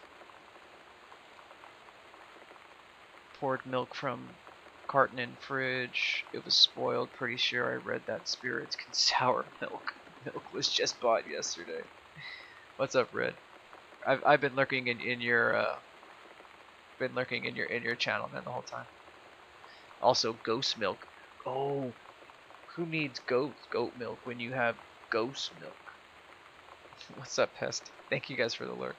Poured milk from carton in fridge. It was spoiled. Pretty sure I read that spirits can sour milk. Milk was just bought yesterday. What's up, Red? I've been lurking in your channel, man, the whole time. Also, ghost milk. Oh, who needs goat milk when you have ghost milk? What's up, Pest? Thank you guys for the lurk.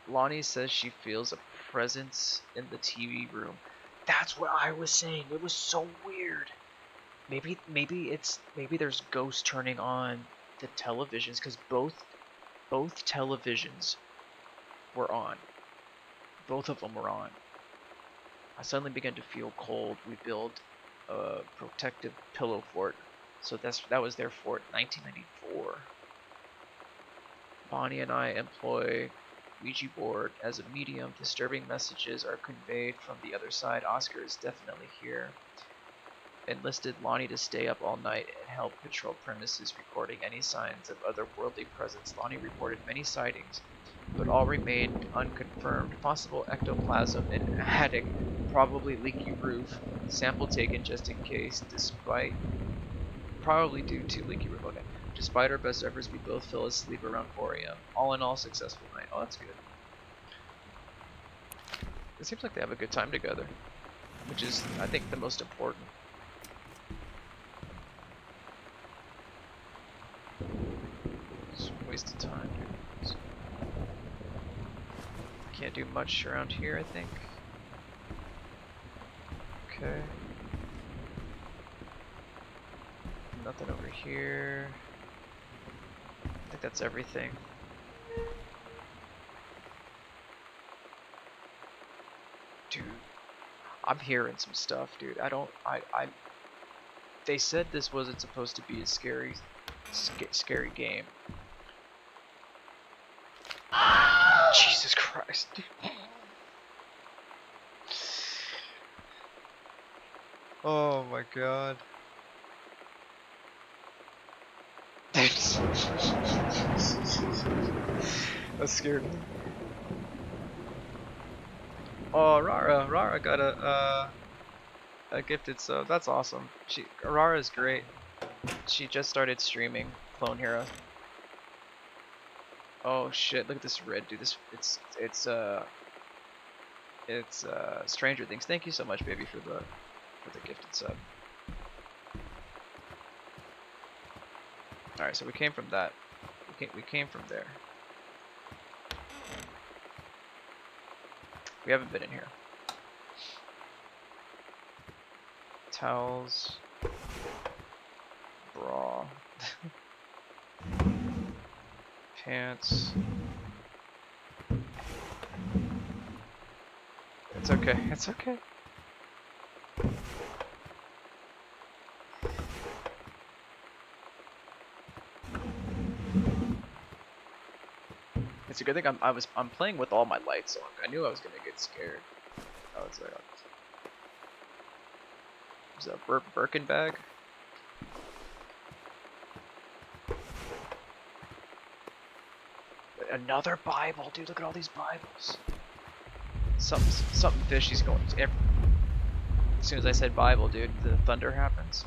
Lonnie says she feels a presence in the TV room. That's what I was saying. It was so weird. Maybe there's ghosts turning on the televisions because both televisions were on. Both of them were on. I suddenly began to feel cold. We built a protective pillow fort. So that was their fort, 1994. Bonnie and I employ Ouija board as a medium. Disturbing messages are conveyed from the other side. Oscar is definitely here. Enlisted Lonnie to stay up all night and help patrol premises, recording any signs of otherworldly presence. Lonnie reported many sightings, but all remained unconfirmed. Possible ectoplasm in attic, probably leaky roof. Sample taken just in case, probably due to leaky roof. Okay. Despite our best efforts, we both fell asleep around 4 a.m. All in all, successful night. Oh, that's good. It seems like they have a good time together, which is, I think, the most important. It's a waste of time, dude. Can't do much around here, I think. Okay. Nothing over here. I think that's everything. Dude, I'm hearing some stuff, dude. They said this wasn't supposed to be a scary game. Jesus Christ, dude. Oh my god. That scared me. Oh, Rara got a gifted sub. That's awesome. Rara's great. She just started streaming Clone Hero. Oh shit! Look at this red, dude. It's Stranger Things. Thank you so much, baby, for the gifted sub. All right, so we came from that. We came from there. We haven't been in here. Towels. Bra. Pants. It's okay. It's okay. It's a good thing I'm playing with all my lights on. I knew I was gonna get scared. I was like, is that a Birkin bag? Another Bible, dude. Look at all these Bibles. Something fishy's going. As soon as I said Bible, dude, the thunder happens.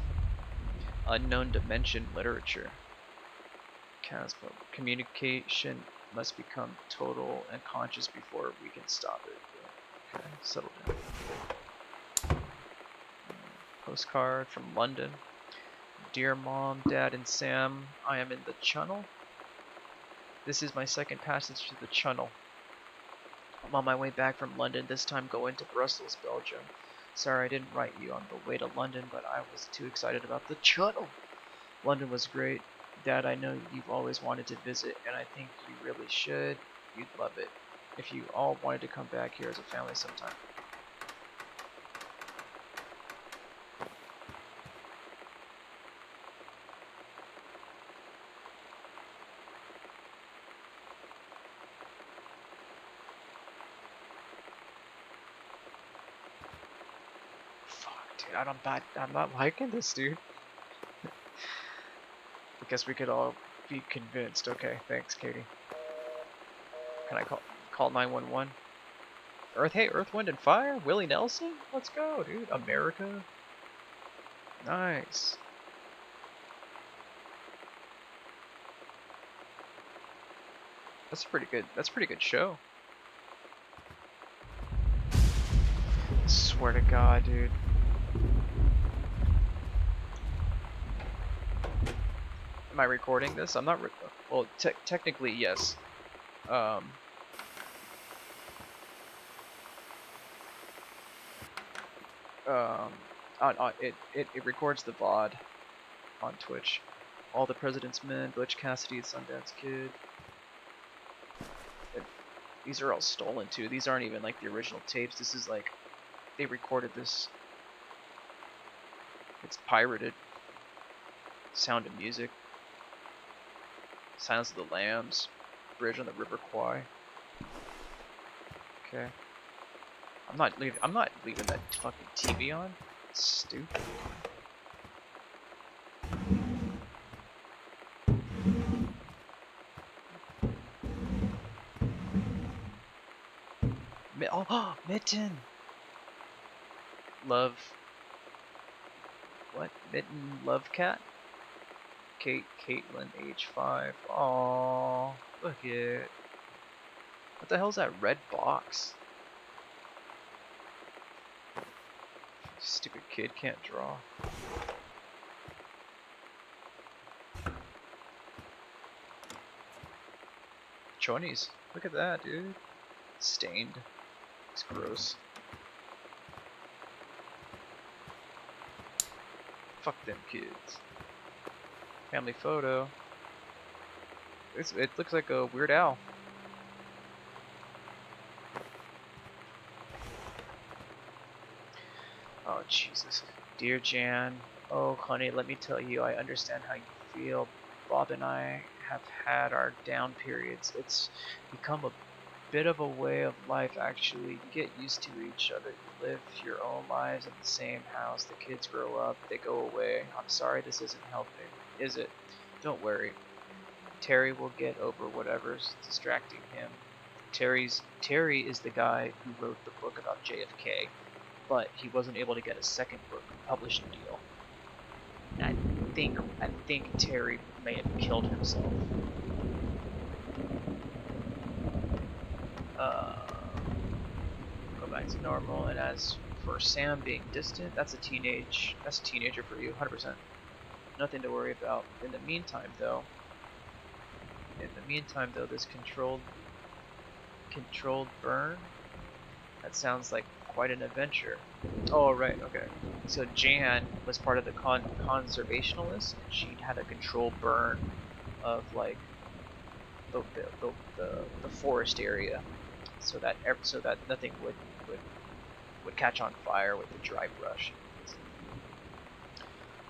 Unknown dimension literature. Casper. Communication must become total and conscious before we can stop it. Okay, settle down. Postcard from London. Dear Mom, Dad, and Sam, I am in the Channel. This is my second passage to the Channel. I'm on my way back from London, this time going to Brussels, Belgium. Sorry I didn't write you on the way to London, but I was too excited about the Channel. London was great. Dad, I know you've always wanted to visit, and I think you really should. You'd love it. If you all wanted to come back here as a family sometime. I'm not liking this, dude. I guess we could all be convinced. Okay, thanks, Katie. Can I call 911? Hey, Earth, Wind, and Fire? Willie Nelson? Let's go, dude. America. Nice. That's a pretty good show. Swear to God, dude. Am I recording this? I'm not. Well, technically, yes. It records the VOD on Twitch. All the President's Men, Butch Cassidy, Sundance Kid. These are all stolen too. These aren't even like the original tapes. This is like they recorded this. It's pirated. Sound of Music. Silence of the Lambs, Bridge on the River Kwai. Okay. I'm not leaving that fucking TV on. It's stupid. Oh, Mitten. Love. What? Mitten Love Cat? Caitlin, age 5. Aww, look it. What the hell's that red box? Stupid kid can't draw. Chonies, look at that, dude. Stained. It's gross. Fuck them kids. Family photo. It looks like a Weird Al. Oh Jesus. Dear Jan, oh honey, let me tell you, I understand how you feel. Bob and I have had our down periods. It's become a bit of a way of life actually. You get used to each other. You live your own lives in the same house. The kids grow up, they go away. I'm sorry this isn't helping. Is it? Don't worry. Terry will get over whatever's distracting him. Terry is the guy who wrote the book about JFK, but he wasn't able to get a second book publishing deal. And I think Terry may have killed himself. Go back to normal. And as for Sam being distant, that's a teenager for you, 100%. Nothing to worry about. In the meantime, though, this controlled burn. That sounds like quite an adventure. Oh, right, okay. So Jan was part of the conservationalists, and she'd had a controlled burn of like the forest area, so that nothing would catch on fire with the dry brush.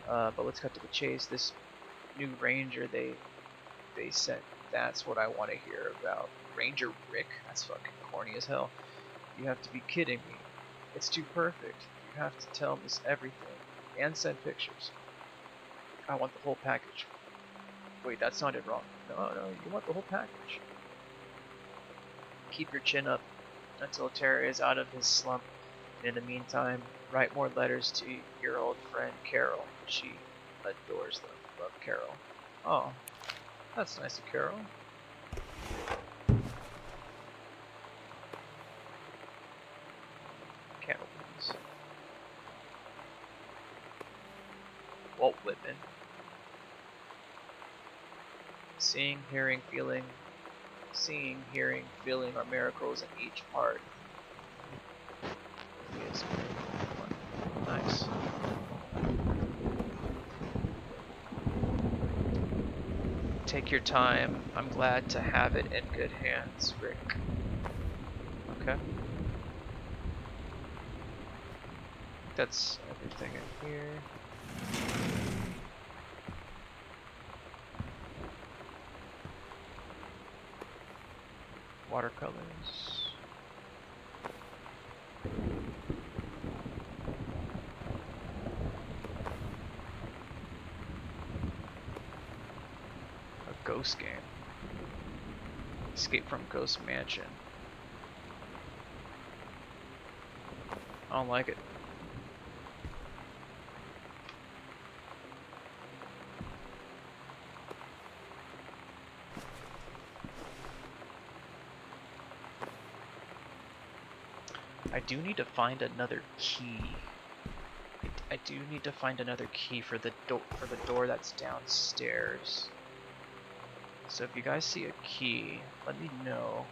But let's cut to the chase. This new ranger they sent. That's what I want to hear about. Ranger Rick? That's fucking corny as hell. You have to be kidding me. It's too perfect. You have to tell me everything. And send pictures. I want the whole package. Wait, that sounded wrong. No, you want the whole package. Keep your chin up until Terry is out of his slump. And in the meantime, write more letters to your old friend Carol. She adores them. Love, Carol. Oh, that's nice of Carol. Candle, please. Walt Whitman. Seeing, hearing, feeling are miracles in each part. Yes. Nice. Take your time. I'm glad to have it in good hands, Rick. Okay. That's everything in here. Watercolors. A ghost game. Escape from Ghost Mansion. I don't like it. I do need to find another key. I do need to find another key for the door that's downstairs. So if you guys see a key, let me know.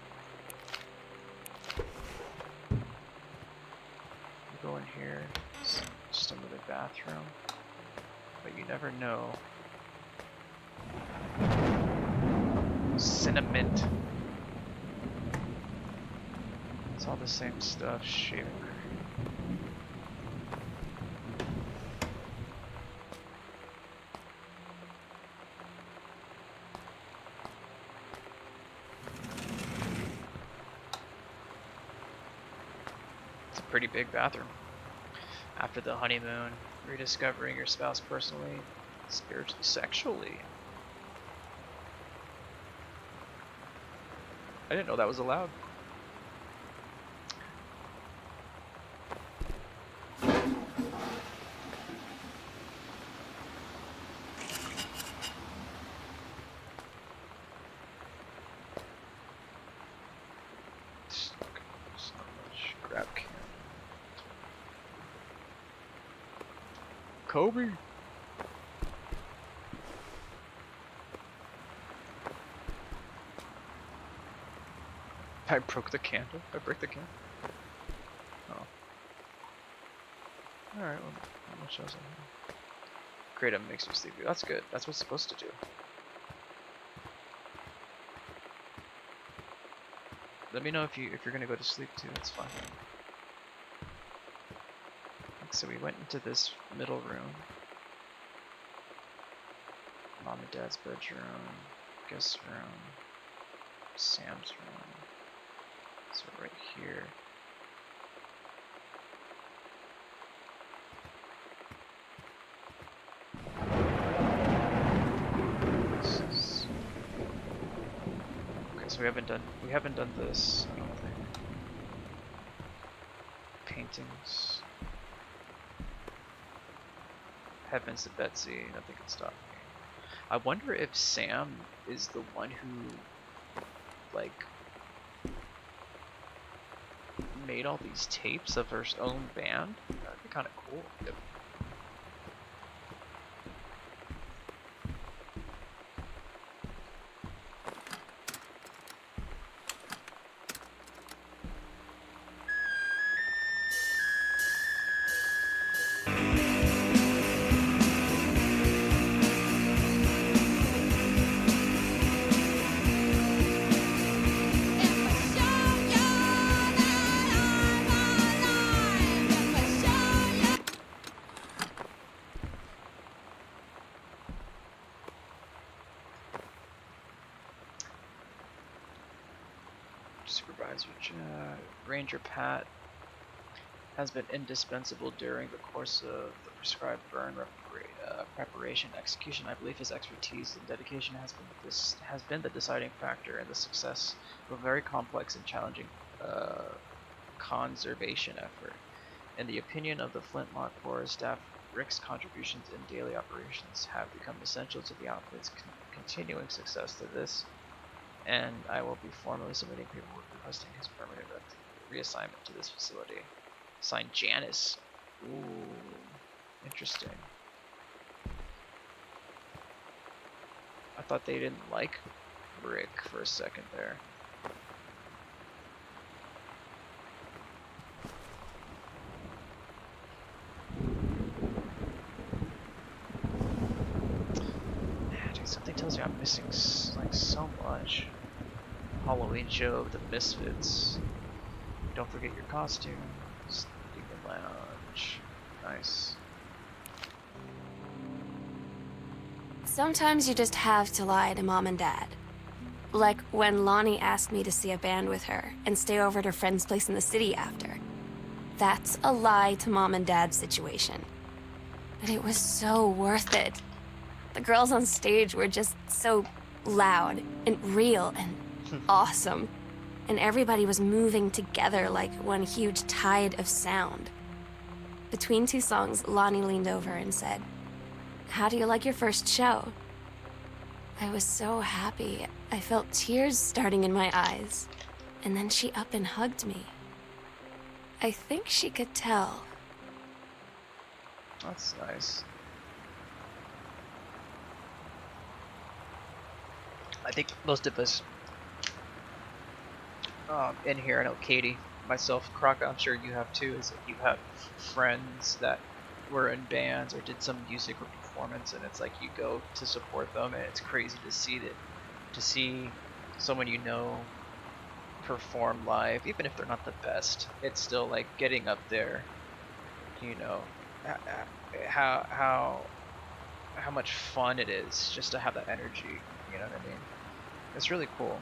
Go in here, just another bathroom, but you never know. Cinnamon. It's all the same stuff. Shaving cream. It's a pretty big bathroom. After the honeymoon, rediscovering your spouse personally, spiritually, sexually. I didn't know that was allowed. Kobe. I broke the candle. I break the candle. Oh. Alright, well, how much else I have? Kratom makes you sleepy. That's good. That's what it's supposed to do. Let me know if you're gonna go to sleep too. That's fine. So we went into this middle room. Mom and Dad's bedroom, guest room, Sam's room. So right here. This is... Okay, so we haven't done this, I don't think. Paintings. Heavens to Betsy, nothing can stop me. I wonder if Sam is the one who, like, made all these tapes of her own band. That'd be kind of cool. Yep. Supervisor Ranger Pat has been indispensable during the course of the prescribed burn preparation execution. I believe his expertise and dedication has been the deciding factor in the success of a very complex and challenging conservation effort. In the opinion of the Flintlock Forest staff, Rick's contributions in daily operations have become essential to the outfit's continuing success to this, and I will be formally submitting paperwork requesting his permanent reassignment to this facility. Signed, Janice. Ooh, interesting. I thought they didn't like Rick for a second there. Dude, something tells me I'm missing like so much. Halloween show of the Misfits. Don't forget your costumes. Demon Lounge. Nice. Sometimes you just have to lie to Mom and Dad. Like when Lonnie asked me to see a band with her and stay over at her friend's place in the city after. That's a lie to Mom and Dad's situation. But it was so worth it. The girls on stage were just so loud and real and awesome. And everybody was moving together like one huge tide of sound. Between two songs, Lonnie leaned over and said, "How do you like your first show?" I was so happy. I felt tears starting in my eyes. And then she up and hugged me. I think she could tell. That's nice. I think most of us in here, I know Katie, myself, Croc, I'm sure you have too, is that you have friends that were in bands or did some music or performance, and it's like you go to support them, and it's crazy to see someone you know perform live, even if they're not the best. It's still like getting up there, you know, how much fun it is just to have that energy, you know what I mean? It's really cool.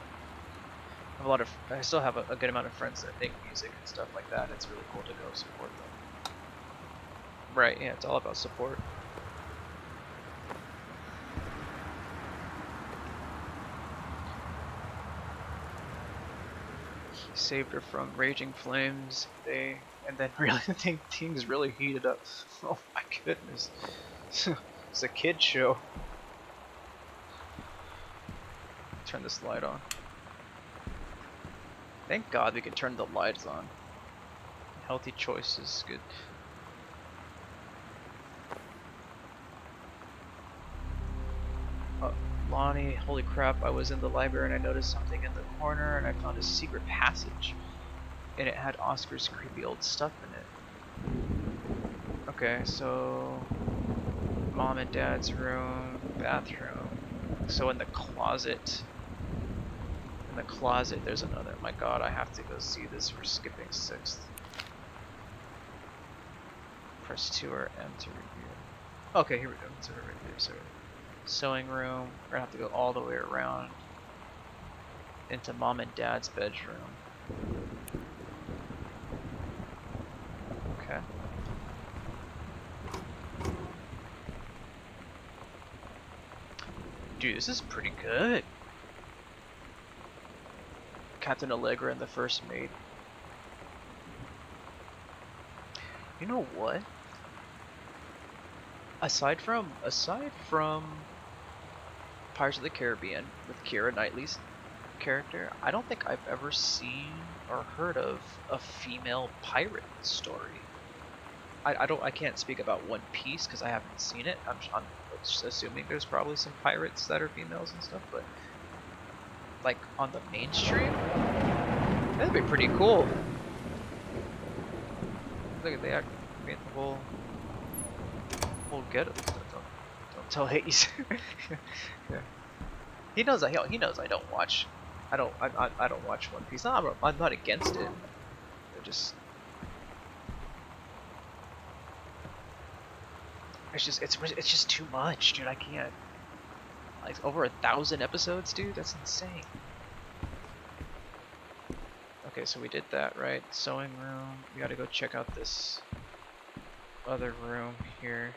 I still have a good amount of friends that make music and stuff like that. It's really cool to go support them. Right, yeah, it's all about support. He saved her from raging flames. And then really things really heated up. Oh my goodness. It's a kid show. Turn this light on. Thank God we can turn the lights on. Healthy choices, good. Lonnie, holy crap, I was in the library and I noticed something in the corner and I found a secret passage. And it had Oscar's creepy old stuff in it. Okay, so... mom and dad's room, bathroom. So in the closet. In the closet, there's another. My God, I have to go see this. We're skipping 6th. Press 2 or M to review. Okay, here we go. So right there. So sewing room. We're gonna have to go all the way around into mom and dad's bedroom. Okay. Dude, this is pretty good. Captain Allegra and the First Mate. You know what? Aside from Pirates of the Caribbean with Keira Knightley's character, I don't think I've ever seen or heard of a female pirate story. I can't speak about One Piece because I haven't seen it. I'm just assuming there's probably some pirates that are females and stuff, but like on the mainstream, that'd be pretty cool. Look at the whole get it. Don't tell Hayes. Yeah. He knows I don't watch. I don't watch One Piece. No, I'm not against it. They're just. It's just too much, dude. I can't. Like over 1,000 episodes, dude. That's insane. Okay, so we did that, right? Sewing room. We gotta go check out this other room here.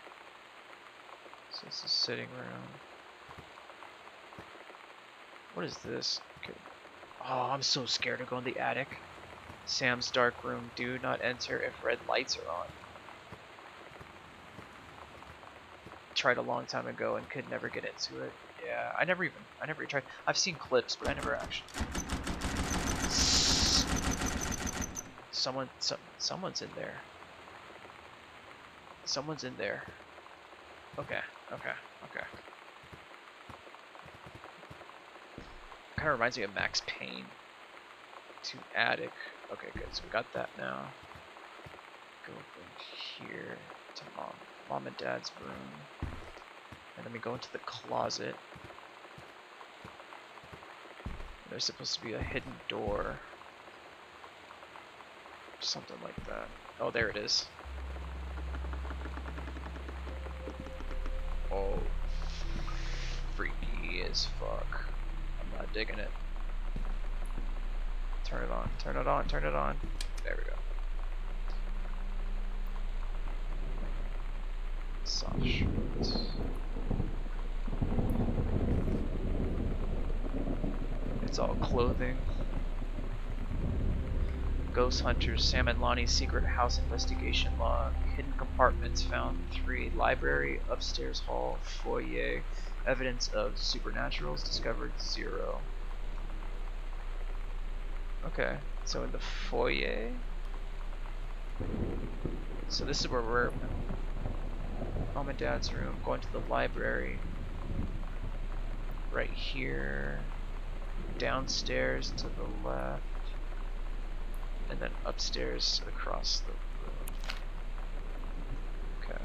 So this is sitting room. What is this? Okay. Oh, I'm so scared to go in the attic. Sam's dark room. Do not enter if red lights are on. Tried a long time ago and could never get into it. Yeah, I never tried. I've seen clips, but I never actually. Someone's in there. Someone's in there. Okay. Kind of reminds me of Max Payne. To attic. Okay, good. So we got that now. Go over here to mom and dad's room, and then we go into the closet. There's supposed to be a hidden door. Something like that. Oh, there it is. Oh, freaky as fuck. I'm not digging it. Turn it on, turn it on, turn it on. There we go. Massage shorts. It's all clothing. Ghost Hunters, Sam and Lonnie's secret house investigation log. Hidden compartments found 3. Library, upstairs hall, foyer. Evidence of supernaturals discovered 0. Okay, so in the foyer. So this is where we're. Mom and dad's room. Going to the library. Right here. Downstairs to the left. And then upstairs across the room. Okay.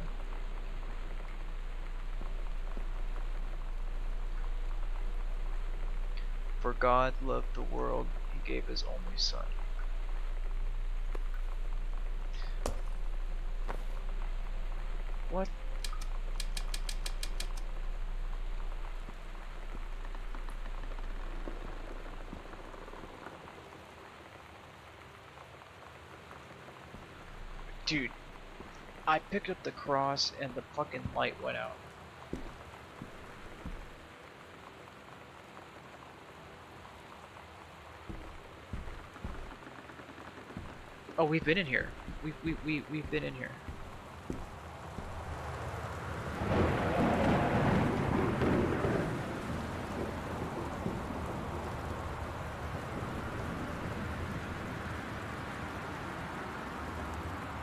For God loved the world, he gave his only son. What? Dude, I picked up the cross and the fucking light went out. Oh, we've been in here. We've been in here.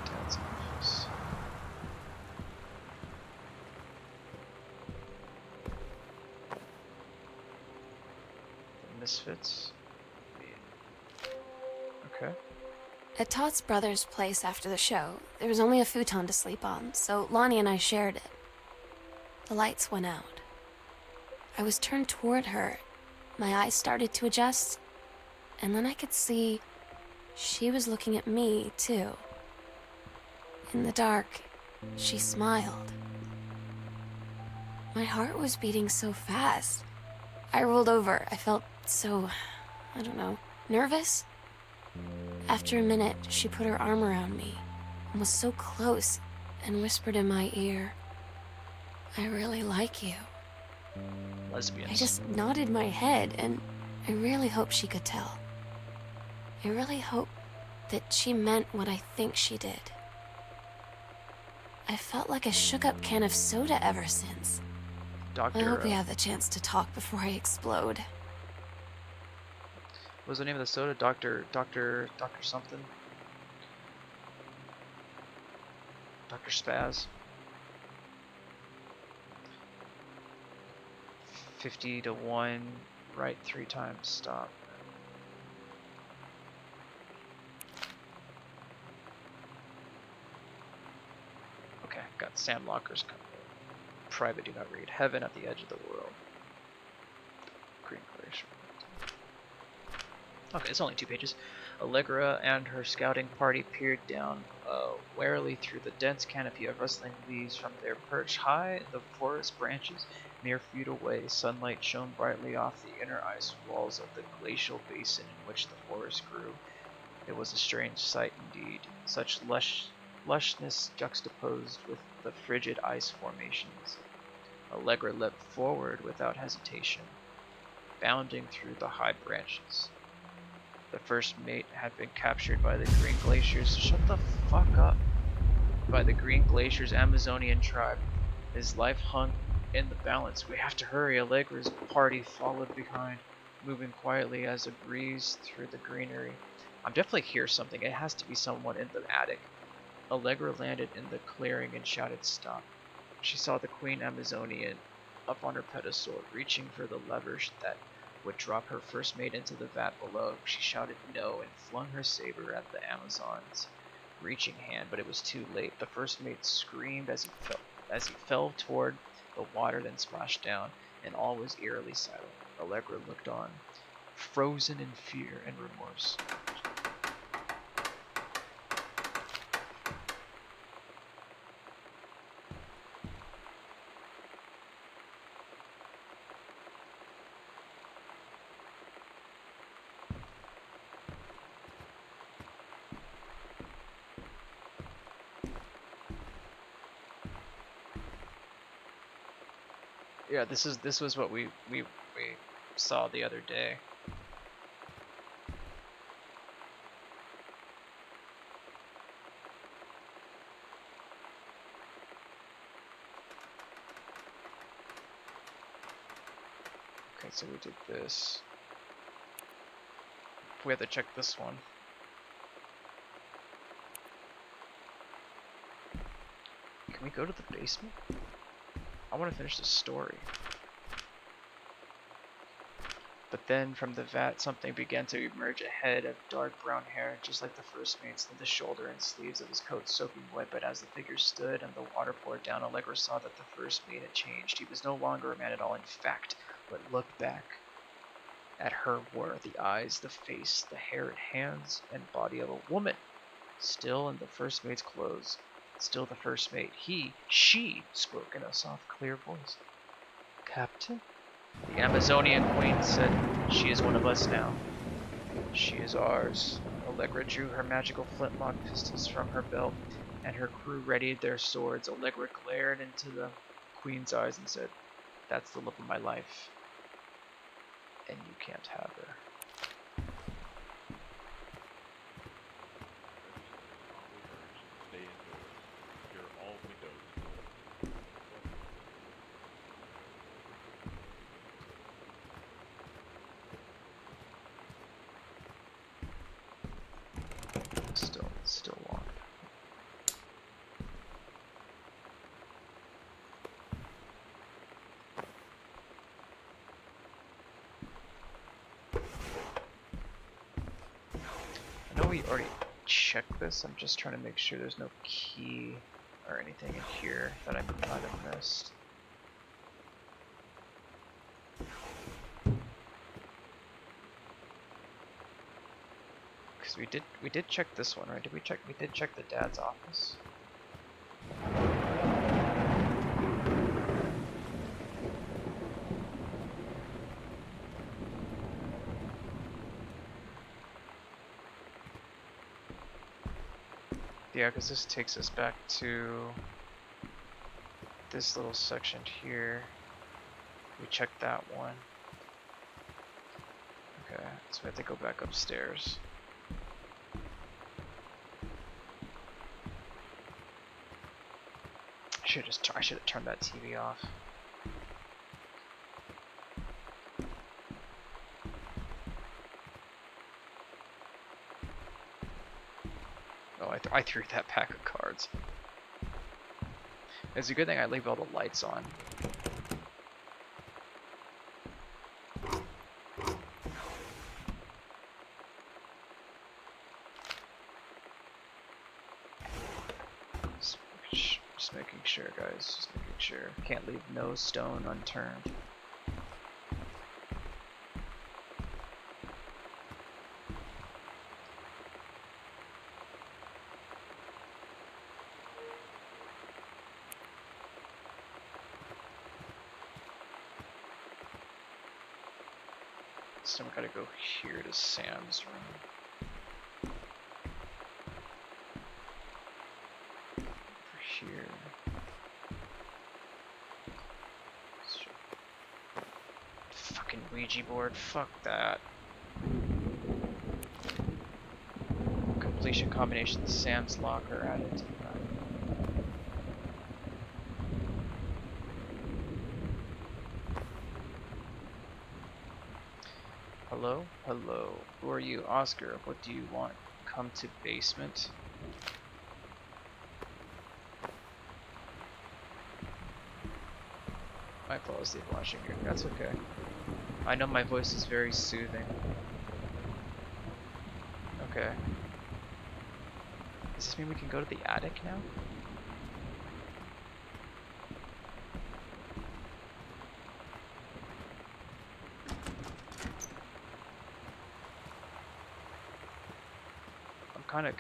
Dad's office. The Misfits. Okay. At Todd's brother's place after the show, there was only a futon to sleep on, so Lonnie and I shared it. The lights went out. I was turned toward her. My eyes started to adjust, and then I could see she was looking at me, too. In the dark, she smiled. My heart was beating so fast. I rolled over. I felt so, I don't know, nervous. After a minute, she put her arm around me and was so close and whispered in my ear, "I really like you." Lesbians. I just nodded my head, and I really hope she could tell. I really hope that she meant what I think she did. I felt like a shook-up can of soda ever since. I hope we have the chance to talk before I explode. What was the name of the soda? Doctor something? Dr. Spaz? 50 to 1, right 3 times, stop. Okay, got Sam Locker's private, do not read. Heaven at the edge of the world. Green Glacier. Okay, it's only 2 pages. Allegra and her scouting party peered down warily through the dense canopy of rustling leaves from their perch high in the forest branches. Mere feet away, sunlight shone brightly off the inner ice walls of the glacial basin in which the forest grew. It was a strange sight indeed, such lushness juxtaposed with the frigid ice formations. Allegra leapt forward without hesitation, bounding through the high branches. The first mate had been captured by the Green Glaciers. Shut the fuck up. By the Green Glaciers Amazonian tribe. His life hung in the balance. We have to hurry. Allegra's party followed behind, moving quietly as a breeze through the greenery. I'm definitely hear something. It has to be someone in the attic. Allegra landed in the clearing and shouted stop. She saw the Queen Amazonian up on her pedestal, reaching for the levers that would drop her first mate into the vat below. She shouted no and flung her saber at the Amazon's reaching hand, but it was too late. The first mate screamed as he fell toward the water, then splashed down, and all was eerily silent. Allegra looked on, frozen in fear and remorse. Yeah, this was what we saw the other day. Okay, so we did this. We have to check this one. Can we go to the basement? I want to finish the story. But then from the vat, something began to emerge, a head of dark brown hair, just like the first mate's, and the shoulder and sleeves of his coat soaking wet. But as the figure stood and the water poured down, Allegra saw that the first mate had changed. He was no longer a man at all, in fact. What looked back at her were the eyes, the face, the hair and hands and body of a woman, still in the first mate's clothes. Still the first mate. She spoke in a soft, clear voice. Captain? The Amazonian queen said, she is one of us now. She is ours. Allegra drew her magical flintlock pistols from her belt, and her crew readied their swords. Allegra glared into the queen's eyes and said, that's the love of my life, and you can't have her. Stay indoors. Secure all windows. Still locked. I know we already checked this. I'm just trying to make sure there's no key or anything in here that I might have missed. 'Cause we did check this one, right? Did we check? We did check the dad's office. Yeah, because this takes us back to this little section here. We checked that one. Okay, so we have to go back upstairs. I should have turned that TV off. Oh, I threw that pack of cards. It's a good thing I leave all the lights on. Just making sure, guys. Just making sure. Can't leave no stone unturned. So we gotta go here to Sam's room. Over here. Fucking Ouija board, fuck that. Completion combination Sam's locker added to that. Hello? Hello. Who are you? Oscar. What do you want? Come to basement? I fall asleep watching you. That's okay. I know my voice is very soothing. Okay. Does this mean we can go to the attic now? I'm kind of...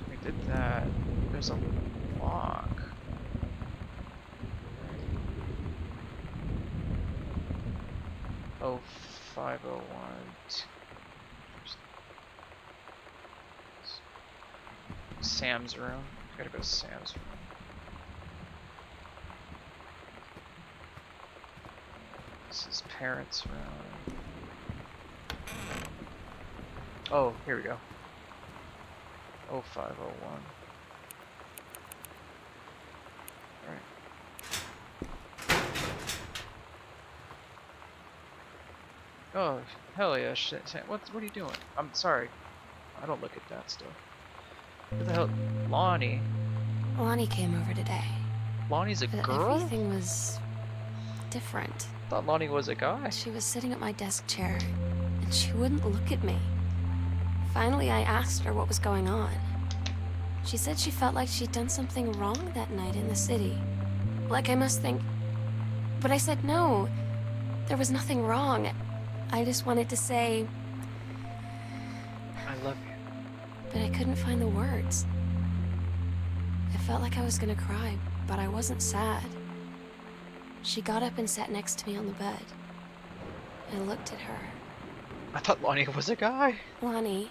we did that. There's a lock. Oh, 501. Sam's room. Gotta go to Sam's room. This is parents' room. Oh, here we go. 0501. Alright. Oh, hell yeah, shit. What are you doing? I'm sorry. I don't look at that stuff. What the hell? Lonnie? Lonnie came over today. Lonnie's a But girl? everything was different. I thought Lonnie was a guy. She was sitting at my desk chair, and she wouldn't look at me. Finally, I asked her what was going on. She said she felt like she'd done something wrong that night in the city. Like I must think... But I said no. There was nothing wrong. I just wanted to say... I love you. But I couldn't find the words. I felt like I was gonna cry, but I wasn't sad. She got up and sat next to me on the bed. I looked at her. I thought Lonnie was a guy. Lonnie,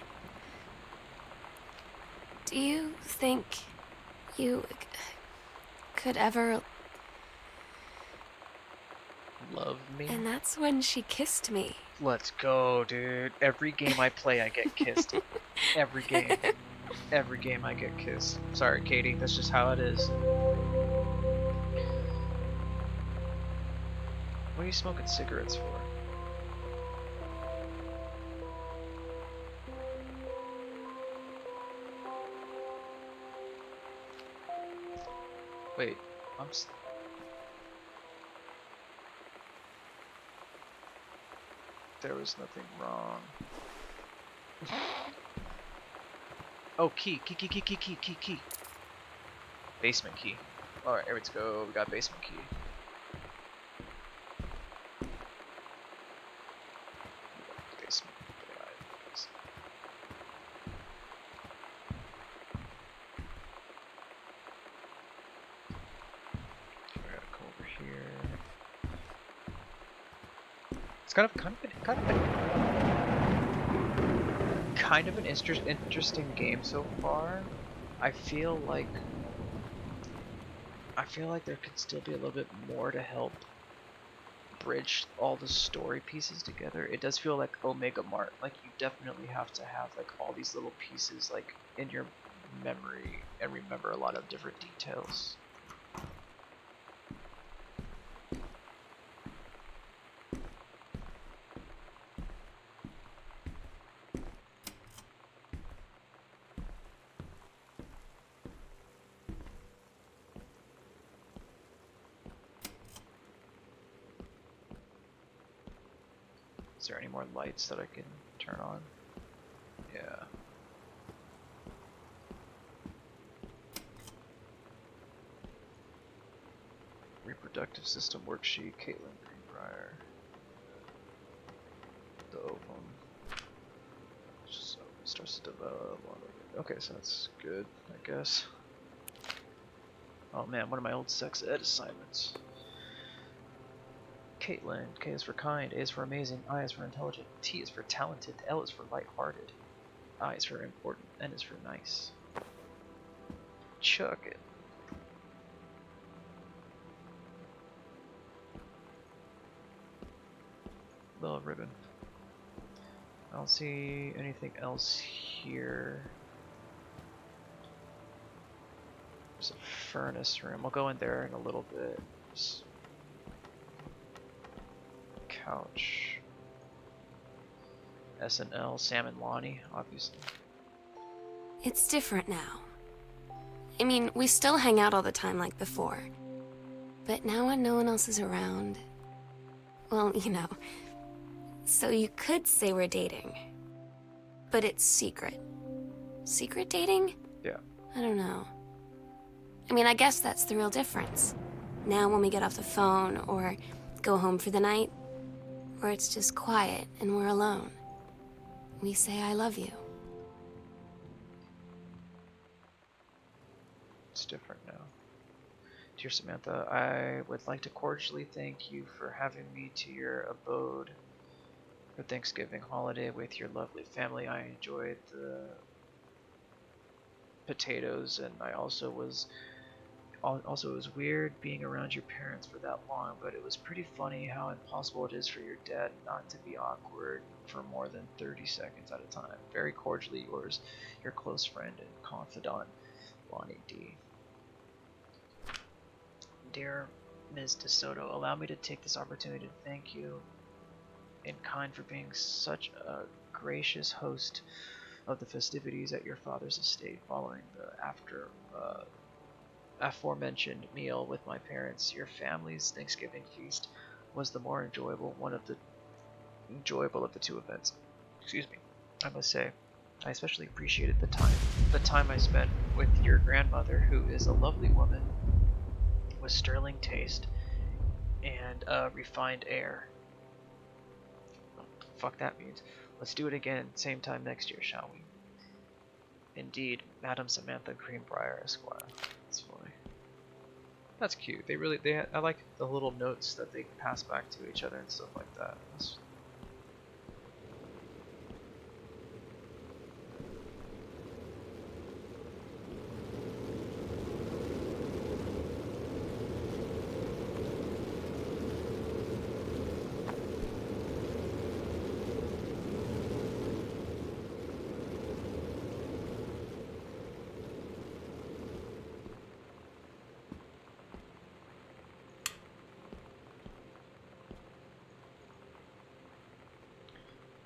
do you think you could ever... Love me. And that's when she kissed me. Let's go, dude. Every game I play, I get kissed. Every game. Every game I get kissed. Sorry, Katie. That's just how it is. What are you smoking cigarettes for? Wait, there was nothing wrong. Oh, key. Basement key. Alright, here we go. We got basement key. Basement. We gotta go over here. It's kind of an interesting game so far. I feel like there could still be a little bit more to help bridge all the story pieces together. It does feel like Omega Mart. Like you definitely have to have like all these little pieces like in your memory and remember a lot of different details. Is there any more lights that I can turn on? Yeah. Reproductive system worksheet, Caitlin Greenbrier. The ovum. So it starts to develop. Okay, so that's good, I guess. Oh man, one of my old sex ed assignments. Caitlin, K is for kind, A is for amazing, I is for intelligent, T is for talented, L is for light-hearted, I is for important, N is for nice. Chuck it. Little ribbon. I don't see anything else here. There's a furnace room. I'll go in there in a little bit. Just couch. SNL, Sam and Lonnie, obviously. It's different now. I mean, we still hang out all the time like before. But now when no one else is around, well, you know. So you could say we're dating. But it's secret. Secret dating? Yeah. I don't know. I mean, I guess that's the real difference. Now when we get off the phone or go home for the night, where it's just quiet and we're alone, we say I love you. It's different now. Dear Samantha, I would like to cordially thank you for having me to your abode for Thanksgiving holiday with your lovely family. I enjoyed the potatoes, and I also was it was weird being around your parents for that long, but it was pretty funny how impossible it is for your dad not to be awkward for more than 30 seconds at a time. Very cordially yours, your close friend and confidant, Lonnie D. Dear Ms. DeSoto, allow me to take this opportunity to thank you in kind for being such a gracious host of the festivities at your father's estate following the aforementioned meal with my parents. Your family's Thanksgiving feast was the more enjoyable of the two events. Excuse me. I must say, I especially appreciated the time I spent with your grandmother, who is a lovely woman with sterling taste and a refined air. What the fuck that means? Let's do it again, same time next year, shall we? Indeed, Madam Samantha Greenbrier, Esquire. That's funny. That's cute. I like the little notes that they pass back to each other and stuff like that.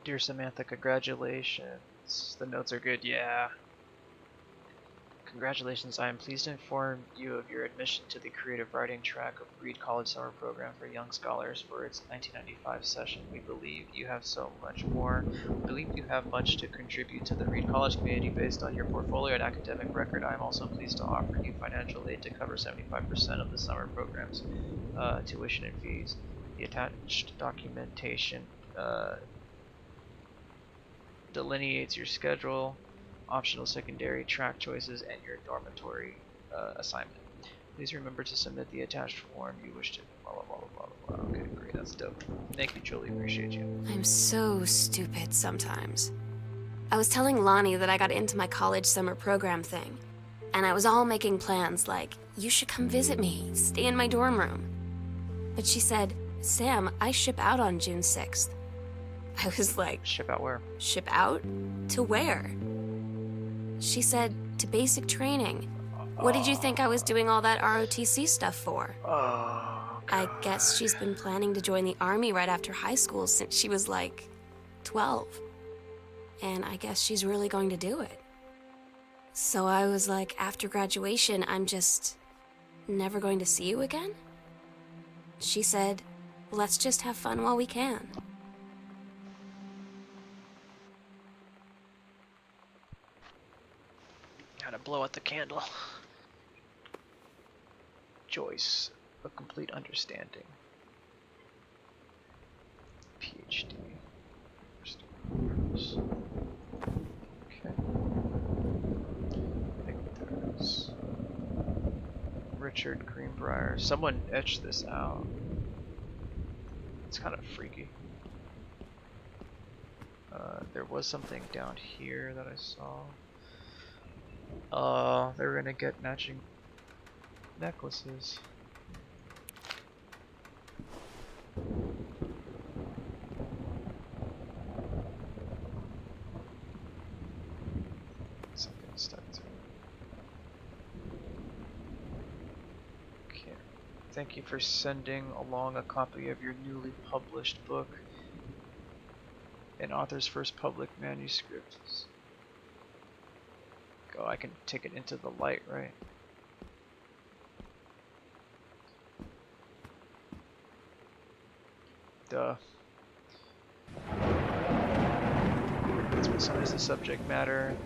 Dear Samantha, congratulations. The notes are good, yeah. Congratulations, I am pleased to inform you of your admission to the creative writing track of Reed College Summer Program for Young Scholars for its 1995 session. We believe you have much to contribute to the Reed College community based on your portfolio and academic record. I am also pleased to offer you financial aid to cover 75% of the summer program's tuition and fees. The attached documentation delineates your schedule, optional secondary track choices, and your dormitory assignment. Please remember to submit the attached form you wish to. Blah, blah, blah, blah, blah, blah. Okay, great, that's dope. Thank you, Julie. Appreciate you. I'm so stupid sometimes. I was telling Lonnie that I got into my college summer program thing, and I was all making plans like, you should come visit me, stay in my dorm room. But she said, Sam, I ship out on June 6th. I was like, Ship out where? ship out? To where? She said, to basic training. What did you think I was doing all that ROTC stuff for? Oh, I guess she's been planning to join the army right after high school since she was like 12. And I guess she's really going to do it. So I was like, after graduation, I'm just never going to see you again? She said, let's just have fun while we can. Gotta blow out the candle. Joyce, a complete understanding. PhD. Okay. I think there's Richard Greenbrier. Someone etched this out. It's kind of freaky. There was something down here that I saw. They're gonna get matching necklaces. Something stuck to it. Okay. Thank you for sending along a copy of your newly published book. An author's first public manuscript. Oh, I can take it into the light, right? Duh. Let's emphasize the subject matter.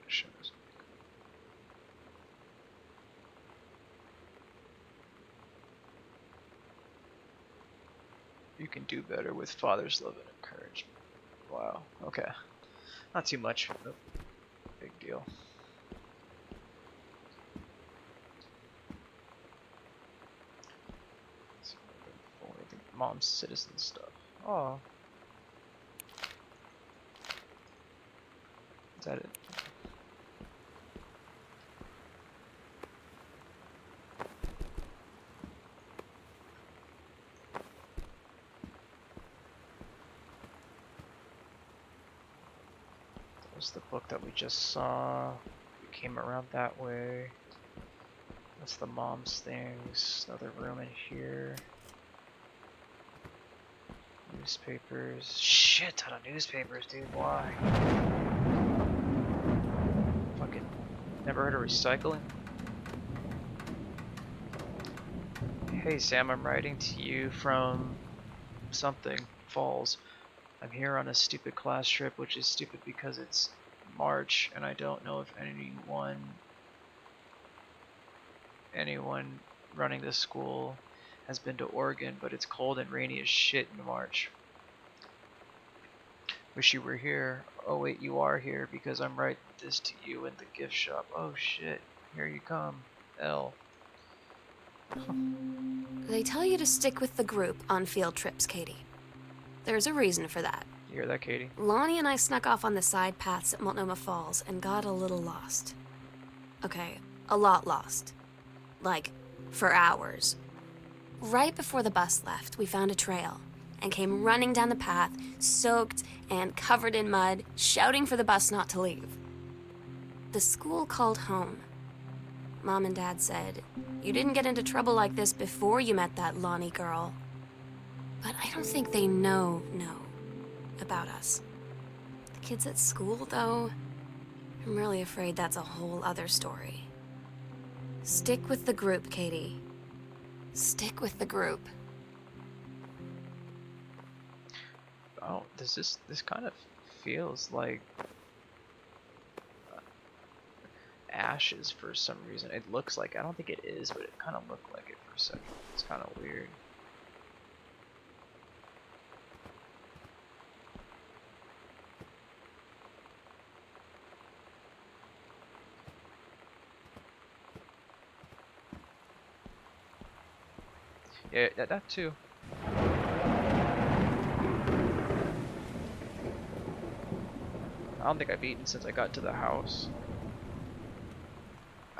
Shows. You can do better with father's love and encouragement. Wow, okay. Not too much, but big deal. Only the mom's citizen stuff. Oh. Is that it? Was the book that we just saw. We came around that way. That's the mom's things. Another room in here. Newspapers. Shit ton of newspapers, dude. Why? Fucking never heard of recycling? Hey Sam, I'm writing to you from something. Falls. I'm here on a stupid class trip, which is stupid because it's March and I don't know if anyone running this school has been to Oregon, but it's cold and rainy as shit in March. Wish you were here. Oh wait, you are here because I'm writing this to you in the gift shop. Oh shit, here you come. L. They tell you to stick with the group on field trips, Katie. There's a reason for that. You hear that, Katie? Lonnie and I snuck off on the side paths at Multnomah Falls and got a little lost. Okay, a lot lost. Like, for hours. Right before the bus left, we found a trail and came running down the path, soaked and covered in mud, shouting for the bus not to leave. The school called home. Mom and Dad said, you didn't get into trouble like this before you met that Lonnie girl. But I don't think they know about us. The kids at school, though, I'm really afraid that's a whole other story. Stick with the group, Katie. Stick with the group. Oh, this kind of feels like ashes for some reason. It looks like, I don't think it is, but it kind of looked like it for a second. It's kind of weird. Yeah, that too. I don't think I've eaten since I got to the house.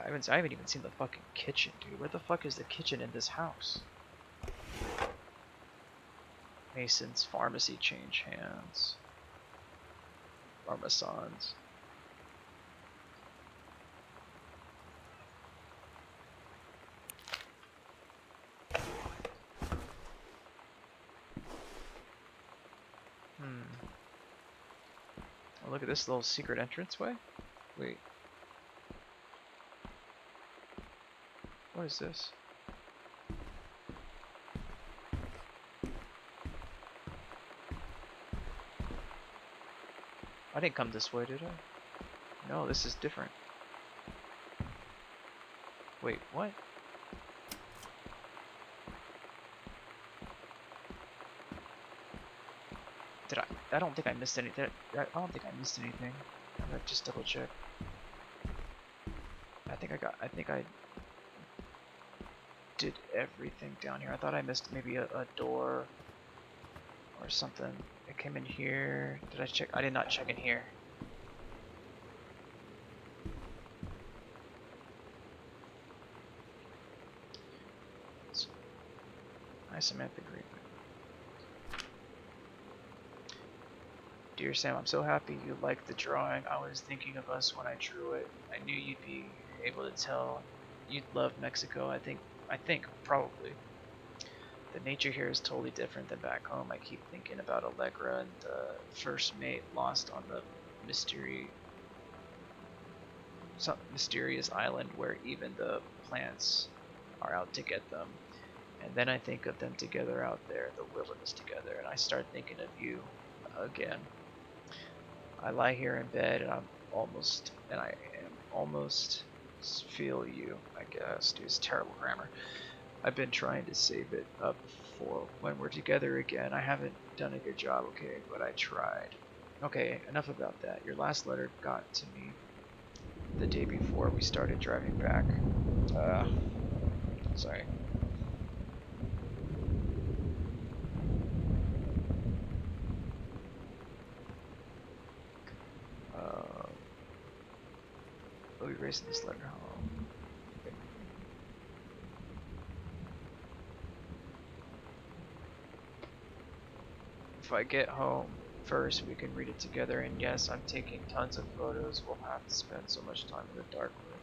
I haven't even seen the fucking kitchen, dude. Where the fuck is the kitchen in this house? Mason's pharmacy change hands. Pharmasons. Oh, look at this little secret entranceway. Wait. What is this? I didn't come this way, did I? No, this is different. Wait, what? Did I don't think I missed anything. I don't think I missed anything. I'm gonna just double check. I think I did everything down here. I thought I missed maybe a door or something. It came in here. Did I check? I did not check in here. Hi, Samantha Green. Dear Sam, I'm so happy you liked the drawing. I was thinking of us when I drew it. I knew you'd be able to tell you'd love Mexico. I think probably. The nature here is totally different than back home. I keep thinking about Allegra and the first mate lost on the mysterious island where even the plants are out to get them. And then I think of them together out there, the wilderness together, and I start thinking of you again. I lie here in bed and I am almost feel you, I guess. Dude, it's terrible grammar. I've been trying to save it up for when we're together again. I haven't done a good job, okay, but I tried. Okay, enough about that. Your last letter got to me the day before we started driving back. Sorry. We'll be racing this letter home. Okay. If I get home first, we can read it together. And yes, I'm taking tons of photos. We'll have to spend so much time in the dark room.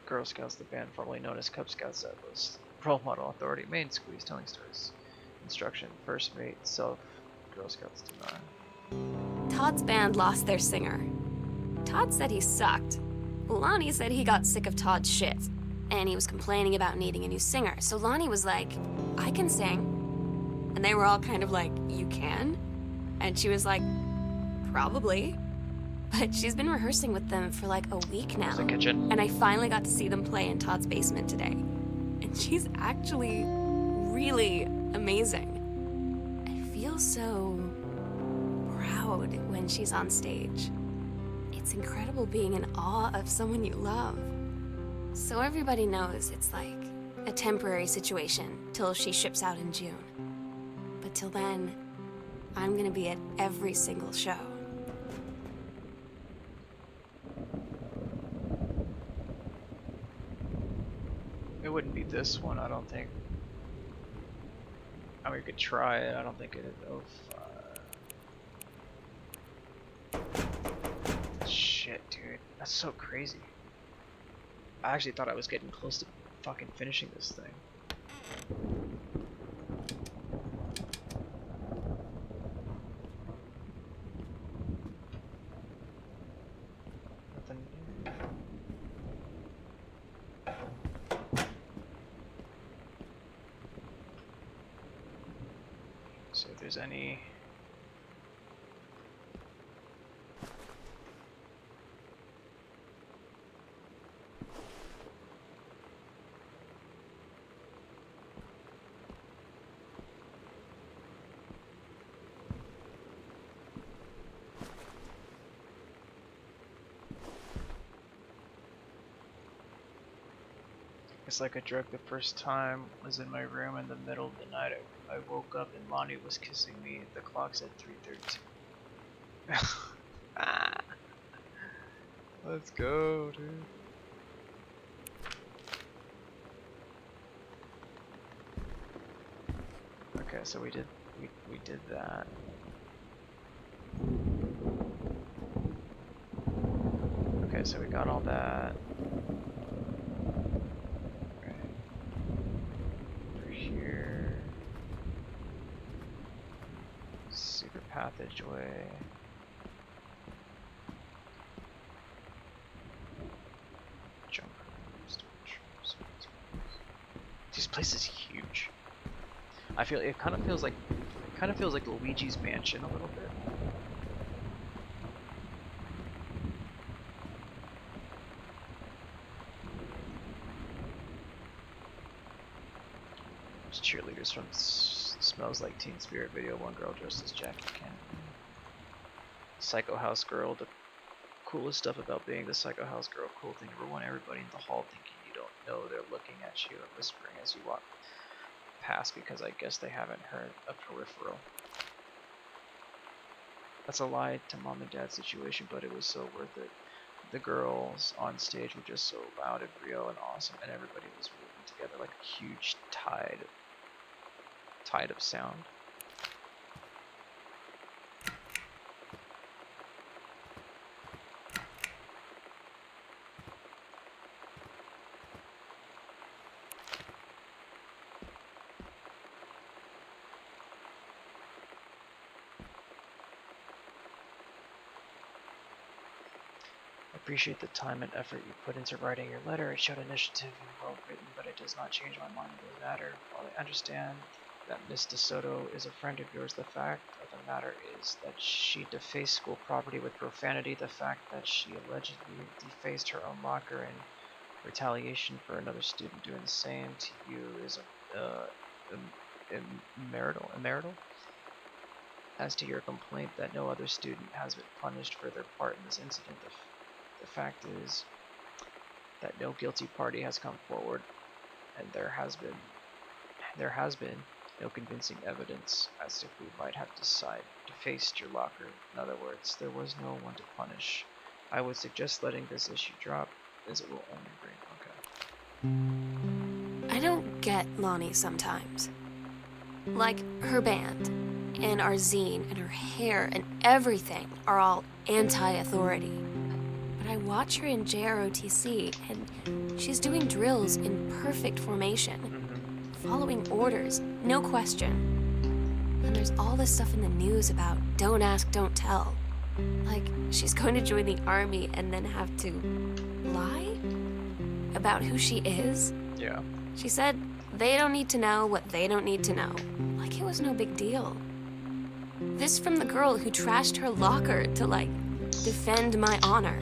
Girl Scouts, the band formerly known as Cub Scouts, that list. Role model, authority, main squeeze, telling stories, instruction, first mate, self, Girl Scouts deny. Todd's band lost their singer. Todd said he sucked. Lonnie said he got sick of Todd's shit, and he was complaining about needing a new singer. So Lonnie was like, I can sing. And they were all kind of like, you can? And she was like, probably. But she's been rehearsing with them for like a week now. The kitchen. And I finally got to see them play in Todd's basement today. And she's actually really amazing. I feel so proud when she's on stage. It's incredible being in awe of someone you love. So everybody knows it's like a temporary situation till she ships out in June. But till then, I'm gonna be at every single show. It wouldn't be this one, I don't think. I mean, we could try it. I don't think it. Oh, shit, dude. That's so crazy. I actually thought I was getting close to fucking finishing this thing. Nothing. So if there's any. It's like a drug. The first time was in my room in the middle of the night. I woke up and Lonnie was kissing me. The clock said 3:13. Ah, let's go, dude. Okay, so we did that. Okay, so we got all that. Here, secret passageway. Jump. This place is huge. I feel it kind of feels like Luigi's Mansion a little bit. Cheerleaders from Smells Like Teen Spirit video. One girl dressed as Jackie Kennedy. Psycho House Girl. The coolest stuff about being the Psycho House Girl. Cool thing number one, everybody in the hall thinking you don't know they're looking at you and whispering as you walk past because I guess they haven't heard a peripheral. That's a lie to mom and dad's situation, but it was so worth it. The girls on stage were just so loud and real and awesome, and everybody was moving together like a huge tide of sound. I appreciate the time and effort you put into writing your letter. It showed initiative and well written, but it does not change my mind in the matter. While I understand that Miss DeSoto is a friend of yours, the fact of the matter is that she defaced school property with profanity. The fact that she allegedly defaced her own locker in retaliation for another student doing the same to you is immerital. As to your complaint that no other student has been punished for their part in this incident, the fact is that no guilty party has come forward, and there has been no convincing evidence as to who might have defaced your locker. In other words, there was no one to punish. I would suggest letting this issue drop, as it will only bring. Okay. I don't get Lonnie sometimes. Like, her band, and our zine, and her hair, and everything are all anti-authority. But I watch her in JROTC, and she's doing drills in perfect formation. Following orders, no question. And there's all this stuff in the news about don't ask, don't tell. Like, she's going to join the army and then have to lie about who she is? Yeah. She said they don't need to know what they don't need to know. Like it was no big deal. This from the girl who trashed her locker to, like, defend my honor.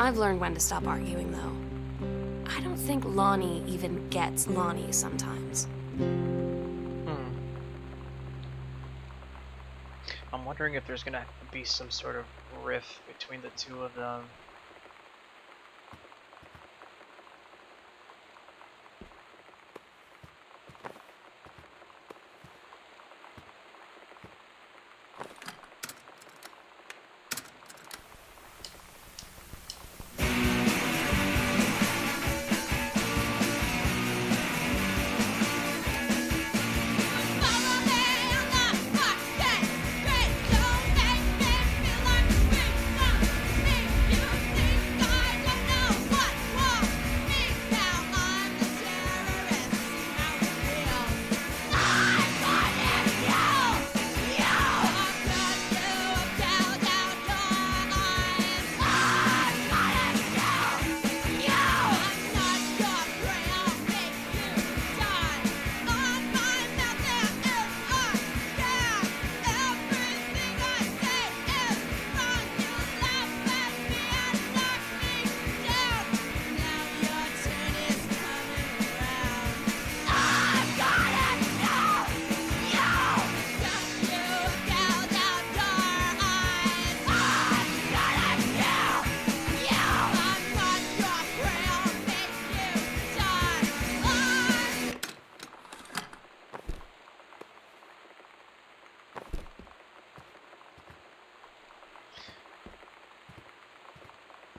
I've learned when to stop arguing, though. I don't think Lonnie even gets Lonnie sometimes. I'm wondering if there's gonna be some sort of rift between the two of them.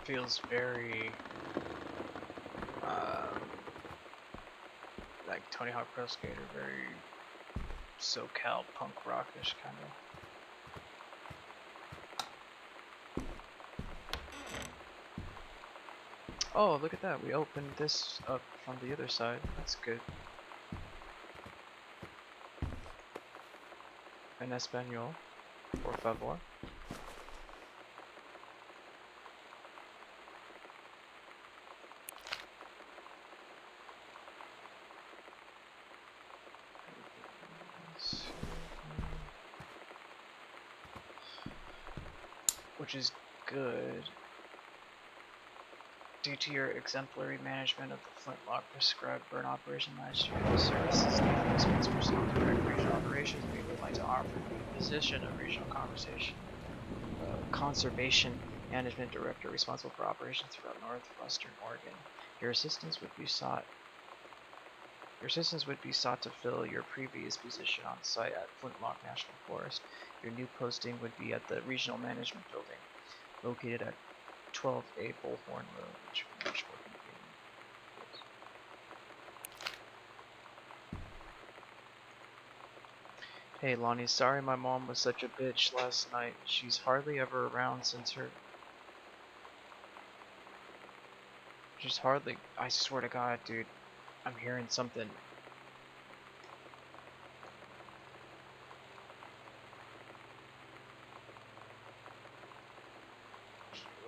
feels very like Tony Hawk Pro Skater, very SoCal punk rockish kind of. Oh, look at that. We opened this up from the other side. That's good. En español, por favor. Which is good. Due to your exemplary management of the Flintlock prescribed burn operation last year, the services needed responsible for direct regional operations, we would like to offer you the position of regional conservation management director responsible for operations throughout northwestern Oregon. Your assistance would be sought to fill your previous position on site at Flintlock National Forest. Your new posting would be at the Regional Management Building, located at 12A Bullhorn Road, which would be much more convenient. Hey Lonnie, sorry my mom was such a bitch last night. She's hardly ever around since her... She's hardly... I swear to God, dude. I'm hearing something.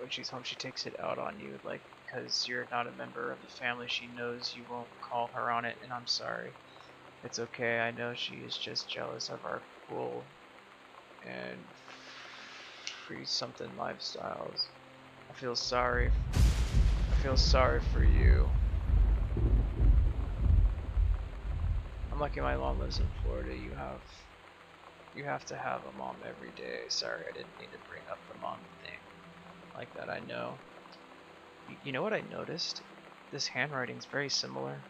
When she's home, she takes it out on you, like, because you're not a member of the family. She knows you won't call her on it, and I'm sorry. It's okay, I know she is just jealous of our cool and free something lifestyles. I feel sorry for you. I'm lucky my mom lives in Florida. You have to have a mom every day. Sorry, I didn't mean to bring up the mom thing like that. I know. You know what I noticed? This handwriting's very similar.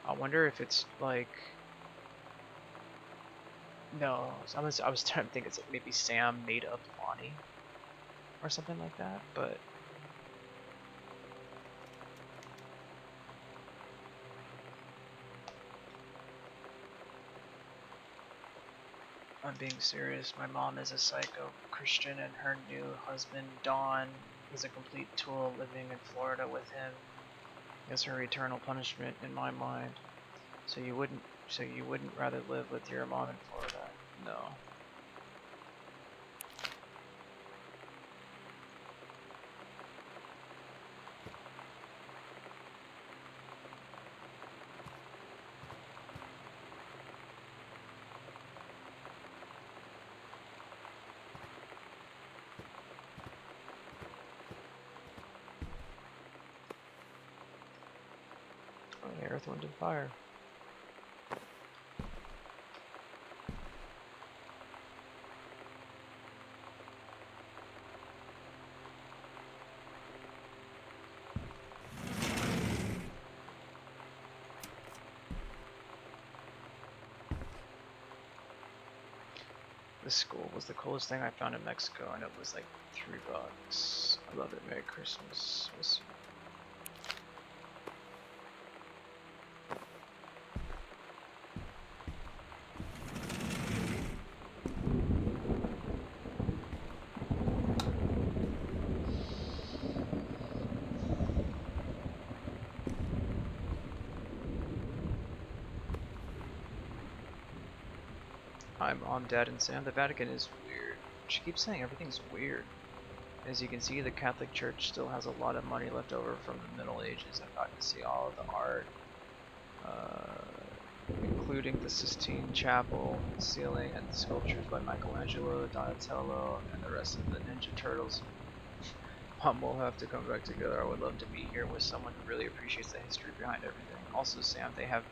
I wonder if it's like... No, I was trying to think it's like maybe Sam made up Lonnie or something like that, but I'm being serious. My mom is a psycho Christian and her new husband Don is a complete tool living in Florida with him. Is her eternal punishment in my mind. So you wouldn't rather live with your mom in Florida? No. Oh, Earth, Wind, and Fire. This school was the coolest thing I found in Mexico, and it was like $3. I love it. Merry Christmas. We'll see. Hi Mom, Dad, and Sam. The Vatican is weird. She keeps saying everything's weird. As you can see, the Catholic Church still has a lot of money left over from the Middle Ages. I've gotten to see all of the art, including the Sistine Chapel, ceiling, and the sculptures by Michelangelo, Donatello, and the rest of the Ninja Turtles. Mom, we'll have to come back together. I would love to be here with someone who really appreciates the history behind everything. Also, Sam, they have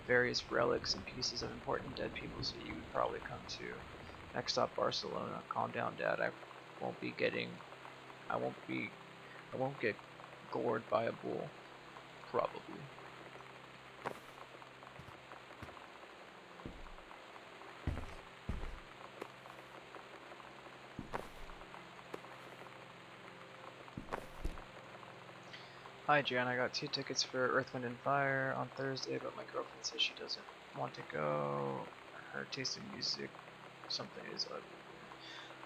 various relics and pieces of important dead people, so you would probably come too. Next stop, Barcelona. Calm down, Dad. I won't get gored by a bull. Probably. Hi Jan, I got 2 tickets for Earth, Wind and Fire on Thursday, but my girlfriend says she doesn't want to go. Her taste in music, something is up.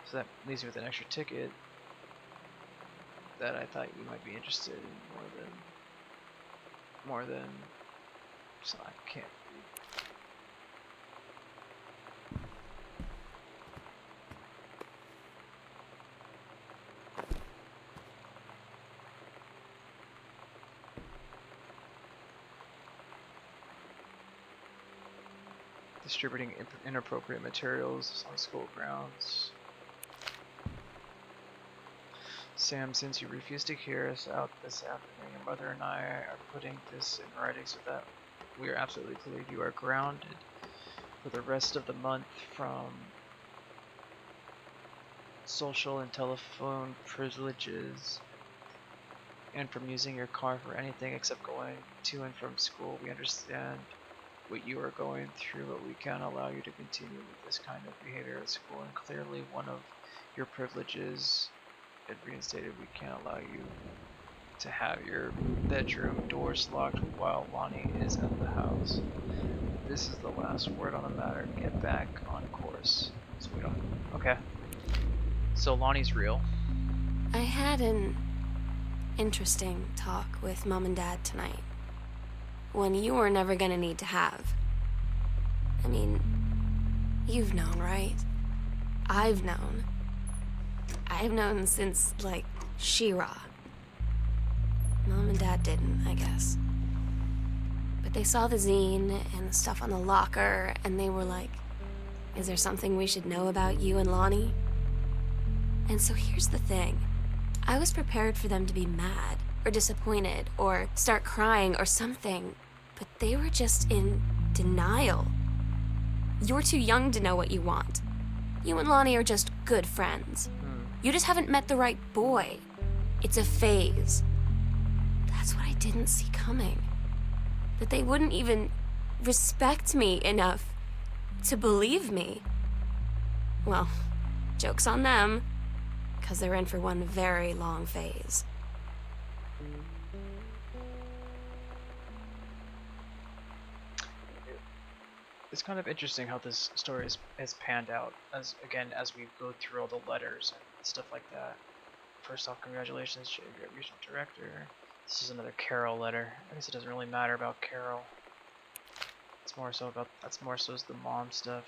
So that leaves me with an extra ticket that I thought you might be interested in more than. So I can't read. Distributing inappropriate materials on school grounds. Sam, since you refuse to hear us out this afternoon, your mother and I are putting this in writing so that we are absolutely clear. You are grounded for the rest of the month from social and telephone privileges and from using your car for anything except going to and from school. We understand what you are going through, but we can't allow you to continue with this kind of behavior at school, and clearly one of your privileges it reinstated. We can't allow you to have your bedroom doors locked while Lonnie is at the house. This is the last word on the matter. Get back on course. So we don't. Okay. So Lonnie's real. I had an interesting talk with Mom and Dad tonight. One you were never gonna need to have. I mean, you've known, right? I've known. I've known since, like, She-Ra. Mom and Dad didn't, I guess. But they saw the zine and the stuff on the locker, and they were like, is there something we should know about you and Lonnie? And so here's the thing. I was prepared for them to be mad, or disappointed, or start crying, or something. But they were just in denial. You're too young to know what you want. You and Lonnie are just good friends. You just haven't met the right boy. It's a phase. That's what I didn't see coming. That they wouldn't even respect me enough to believe me. Well, joke's on them, because they're in for one very long phase. It's kind of interesting how this story is panned out as we go through all the letters and stuff like that. First off, congratulations to your regional director. This is another Carol letter. I guess it doesn't really matter about Carol. It's more so about is the mom stuff.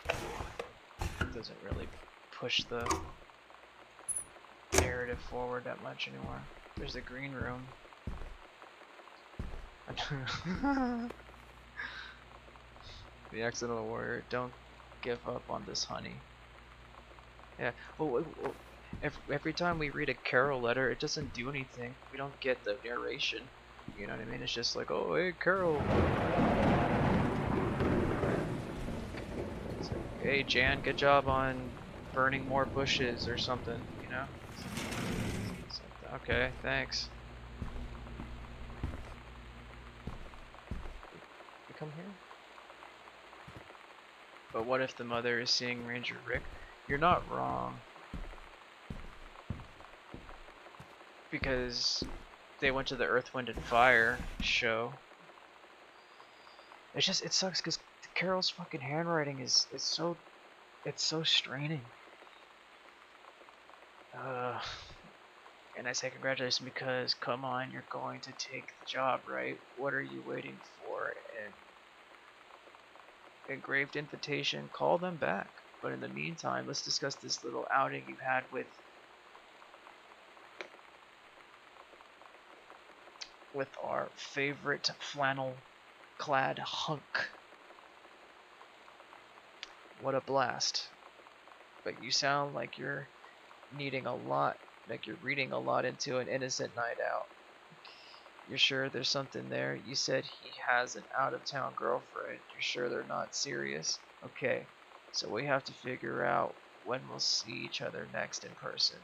It doesn't really push the narrative forward that much anymore. There's the green room. The accidental warrior, don't give up on this, honey. Yeah, well, every time we read a Carol letter, it doesn't do anything. We don't get the narration. You know what I mean? It's just like, oh, hey, Carol. It's like, hey, Jan, good job on burning more bushes or something, you know? It's like, okay, thanks. Come here. But what if the mother is seeing Ranger Rick? You're not wrong. Because they went to the Earth, Wind, and Fire show. It sucks because Carol's fucking handwriting is so straining. And I say congratulations because, come on, you're going to take the job, right? What are you waiting for? And engraved invitation, call them back. But in the meantime, let's discuss this little outing you had with our favorite flannel clad hunk. What a blast. But you sound like you're needing a lot, like you're reading a lot into an innocent night out. You're sure there's something there? You said he has an out-of-town girlfriend. You're sure they're not serious? Okay, so we have to figure out when we'll see each other next in person.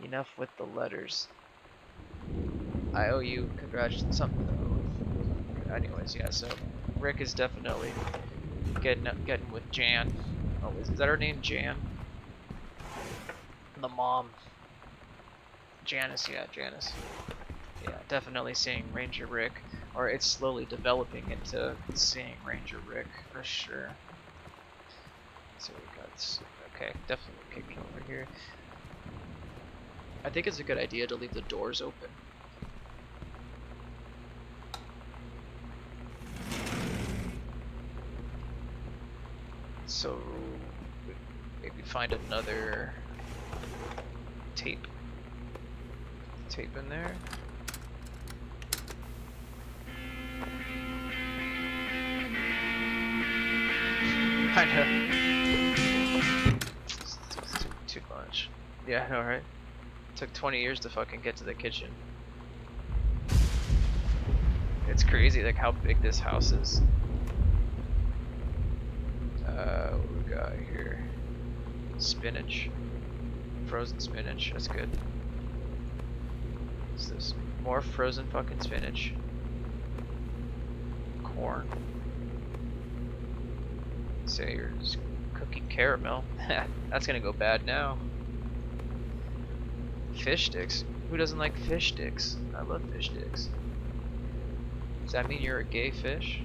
Enough with the letters. I owe you congratulations. Anyways, yeah, so Rick is definitely getting with Jan. Oh, is that her name, Jan? The mom. Janice, yeah, Janice. Yeah, definitely seeing Ranger Rick, or it's slowly developing into seeing Ranger Rick for sure. So we got this. Okay, definitely kicking over here. I think it's a good idea to leave the doors open. So maybe find another tape in there. Kinda. It's too much. Yeah, I know, right? Took 20 years to fucking get to the kitchen. It's crazy, like how big this house is. What we got here? Spinach. Frozen spinach, that's good. What's this? More frozen fucking spinach. Corn. Say you're just cooking caramel. That's gonna go bad now. Fish sticks. Who doesn't like fish sticks? I love fish sticks. Does that mean you're a gay fish?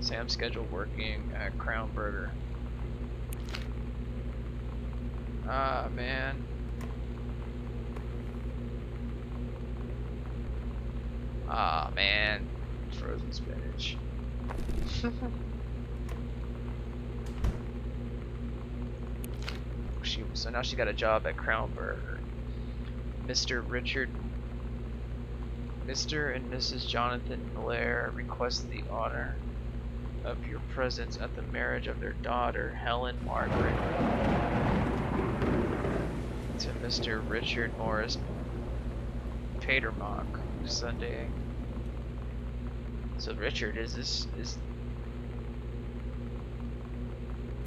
Sam scheduled working at Crown Burger. Ah, man. Ah, man. Frozen spinach. So now she got a job at Crown Burger. Mr. and Mrs. Jonathan Blair request the honor of your presence at the marriage of their daughter, Helen Margaret, to Mr. Richard Morris Patermock, Sunday. So Richard, is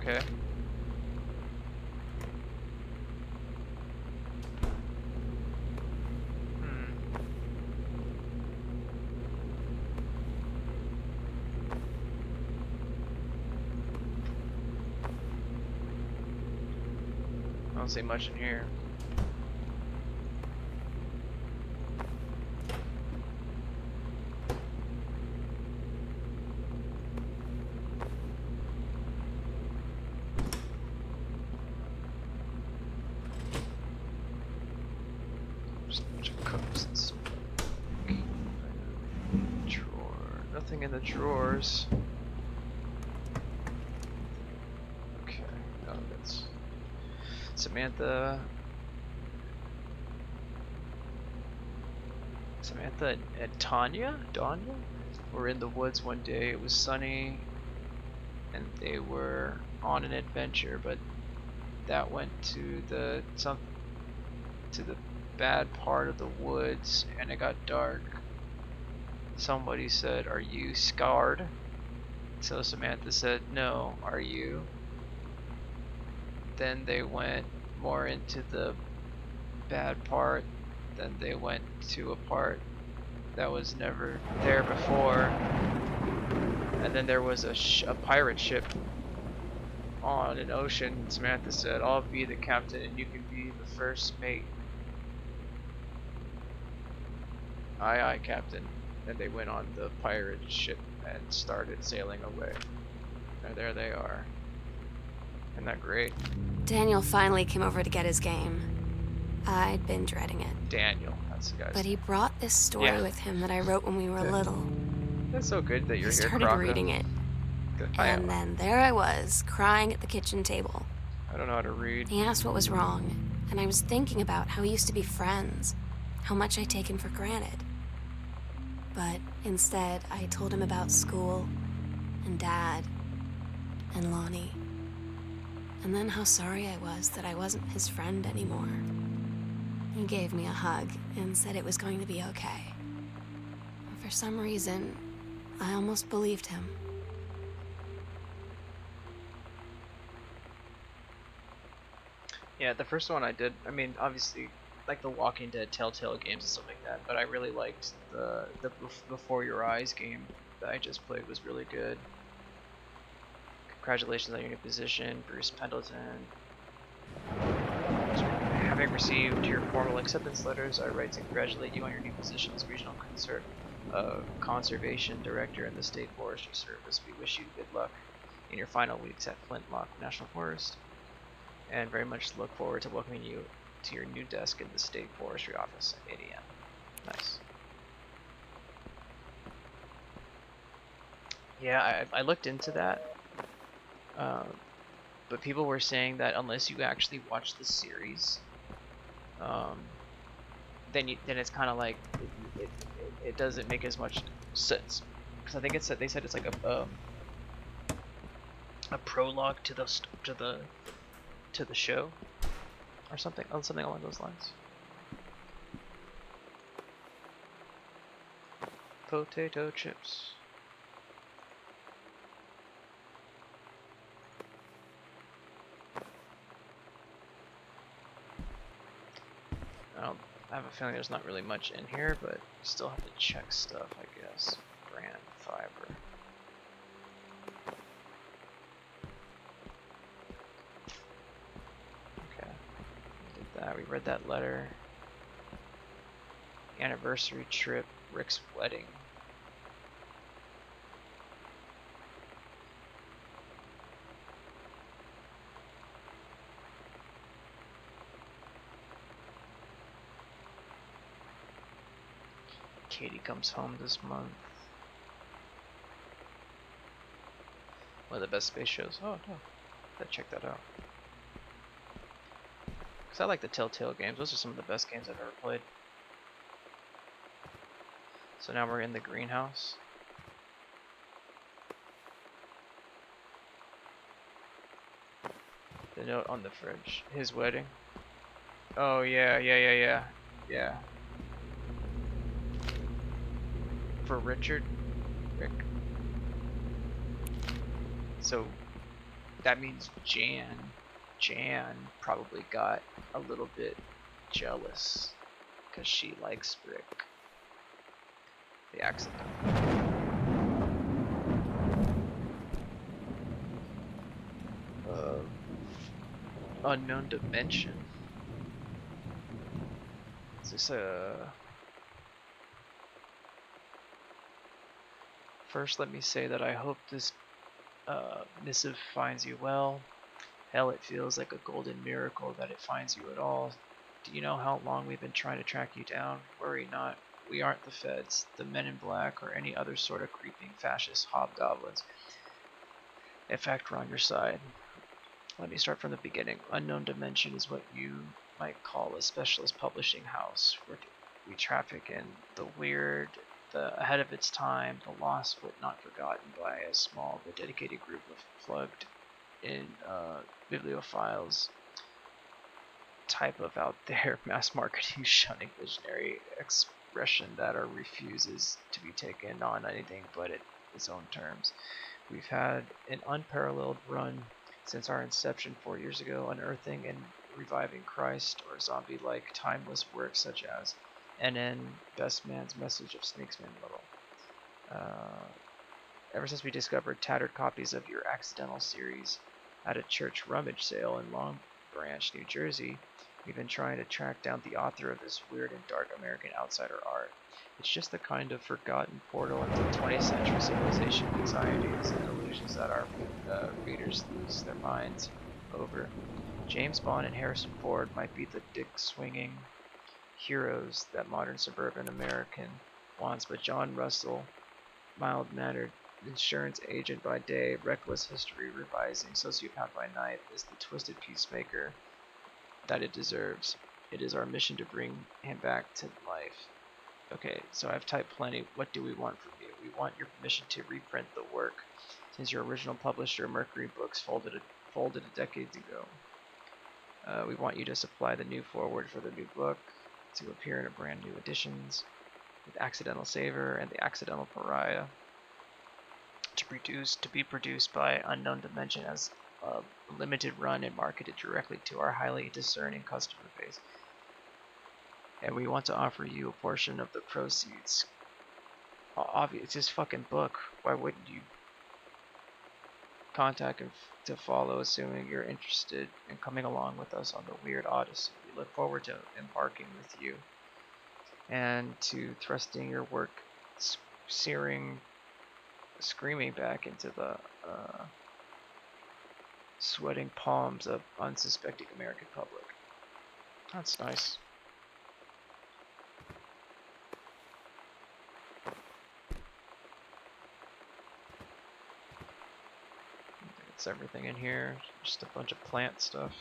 okay. I don't see much in here. Just a bunch of cups and stuff. Drawer. Nothing in the drawers. Okay. Oh, that's Samantha and Tanya were in the woods one day. It was sunny and they were on an adventure, but that went to the bad part of the woods and it got dark. Somebody said, "Are you scarred?" So Samantha said, "No, are you?" Then they went more into the bad part. Then they went to a part that was never there before. And then there was a pirate ship on an ocean. Samantha said, "I'll be the captain and you can be the first mate." Aye, aye, captain. Then they went on the pirate ship and started sailing away. And there they are. Isn't that great? Daniel finally came over to get his game. I'd been dreading it. Daniel, that's the guy's But he name. brought this story with him that I wrote when we were little. That's so good that you're I here, started Crocker. reading it. Good. And then there I was, crying at the kitchen table. I don't know how to read. He asked what was wrong, and I was thinking about how we used to be friends, how much I'd taken for granted. But instead, I told him about school, and Dad, and Lonnie. And then how sorry I was that I wasn't his friend anymore. He gave me a hug and said it was going to be okay. For some reason, I almost believed him. Yeah, the first one I did, I mean, obviously, like the Walking Dead Telltale games and stuff like that, but I really liked the Before Your Eyes game that I just played was really good. Congratulations on your new position, Bruce Pendleton. Having received your formal acceptance letters, I write to congratulate you on your new position as Regional Conservation Director in the State Forestry Service. We wish you good luck in your final weeks at Flintlock National Forest, and very much look forward to welcoming you to your new desk in the State Forestry Office at 8 a.m. Nice. Yeah, I looked into that, but people were saying that unless you actually watch the series, then it's kind of like it doesn't make as much sense, because I think they said it's like a prologue to the show or something along those lines. Potato chips. I have a feeling there's not really much in here, but you still have to check stuff, I guess. Brand fiber. Okay, we did that. We read that letter. Anniversary trip, Rick's wedding. Katie comes home this month. One of the best space shows. Oh no, gotta check that out. Cause I like the Telltale games. Those are some of the best games I've ever played. So now we're in the greenhouse. The note on the fridge. His wedding. Oh yeah. For Rick. So that means Jan probably got a little bit jealous because she likes Rick. The accident. Unknown dimension. Is this a... First, let me say that I hope this missive finds you well. Hell, it feels like a golden miracle that it finds you at all. Do you know how long we've been trying to track you down? Worry not. We aren't the feds, the men in black, or any other sort of creeping fascist hobgoblins. In fact, we're on your side. Let me start from the beginning. Unknown Dimension is what you might call a specialist publishing house. We traffic in the weird, the ahead of its time, the lost but not forgotten by a small but dedicated group of plugged in bibliophiles type of out there mass marketing shunning visionary expression that refuses to be taken on anything but its own terms. We've had an unparalleled run since our inception 4 years ago, unearthing and reviving Christ or zombie-like timeless works such as NN, Best Man's Message of Snakesman Little. Ever since we discovered tattered copies of your Accidental series at a church rummage sale in Long Branch, New Jersey, we've been trying to track down the author of this weird and dark American outsider art. It's just the kind of forgotten portal into 20th century civilization anxieties and illusions that our readers lose their minds over. James Bond and Harrison Ford might be the dick-swinging heroes that modern suburban American wants, but John Russell, mild-mannered insurance agent by day, reckless history revising sociopath by night, is the twisted peacemaker that it deserves. It is our mission to bring him back to life. Okay, so I've typed plenty. What do we want from you? We want your permission to reprint the work, since your original publisher, Mercury Books, folded a decade ago. We want you to supply the new foreword for the new book to appear in a brand new editions with Accidental Saver and the Accidental Pariah to be produced by Unknown Dimension as a limited run and marketed directly to our highly discerning customer base. And we want to offer you a portion of the proceeds. Obvious, it's his fucking book. Why wouldn't you? contact to follow, assuming you're interested in coming along with us on the Weird Odyssey. We look forward to embarking with you and to thrusting your work screaming back into the sweating palms of unsuspecting American public. That's nice. It's everything in here, just a bunch of plant stuff.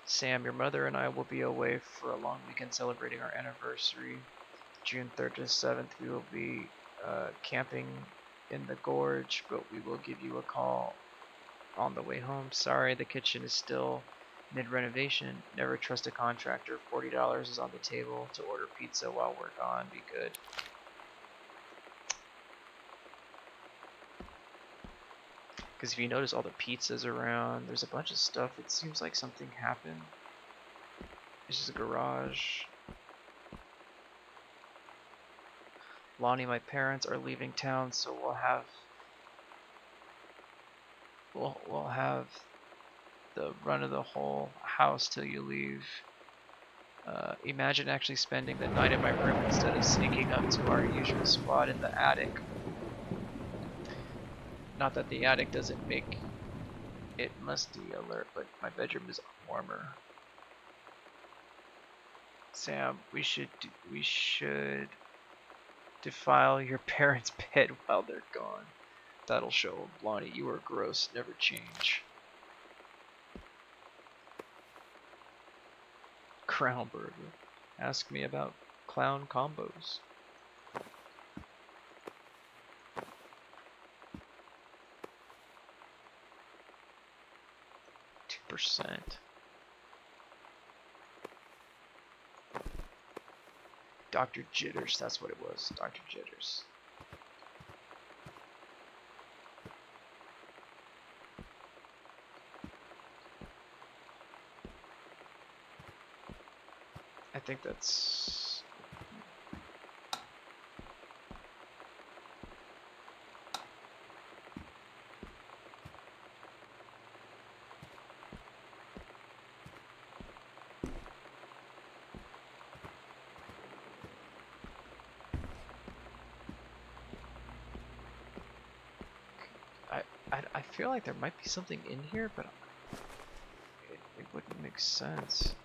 Sam, your mother and I will be away for a long weekend celebrating our anniversary. June 3rd to 7th, we will be camping in the gorge, but we will give you a call on the way home. Sorry, the kitchen is still mid-renovation. Never trust a contractor. $40 is on the table to order pizza while we're gone. Be good. Because if you notice all the pizzas around, there's a bunch of stuff. It seems like something happened. This is a garage. Lonnie, my parents are leaving town, so we'll have the run of the whole house till you leave. Imagine actually spending the night in my room instead of sneaking up to our usual spot in the attic. Not that the attic doesn't make it musty alert, but my bedroom is warmer. Sam, we should defile your parents' bed while they're gone. That'll show 'em. Lonnie, you are gross. Never change. Crown Burger. Ask me about clown combos. %. Dr. Jitters, that's what it was. Dr. Jitters. I think that's... I feel like there might be something in here, but it wouldn't make sense.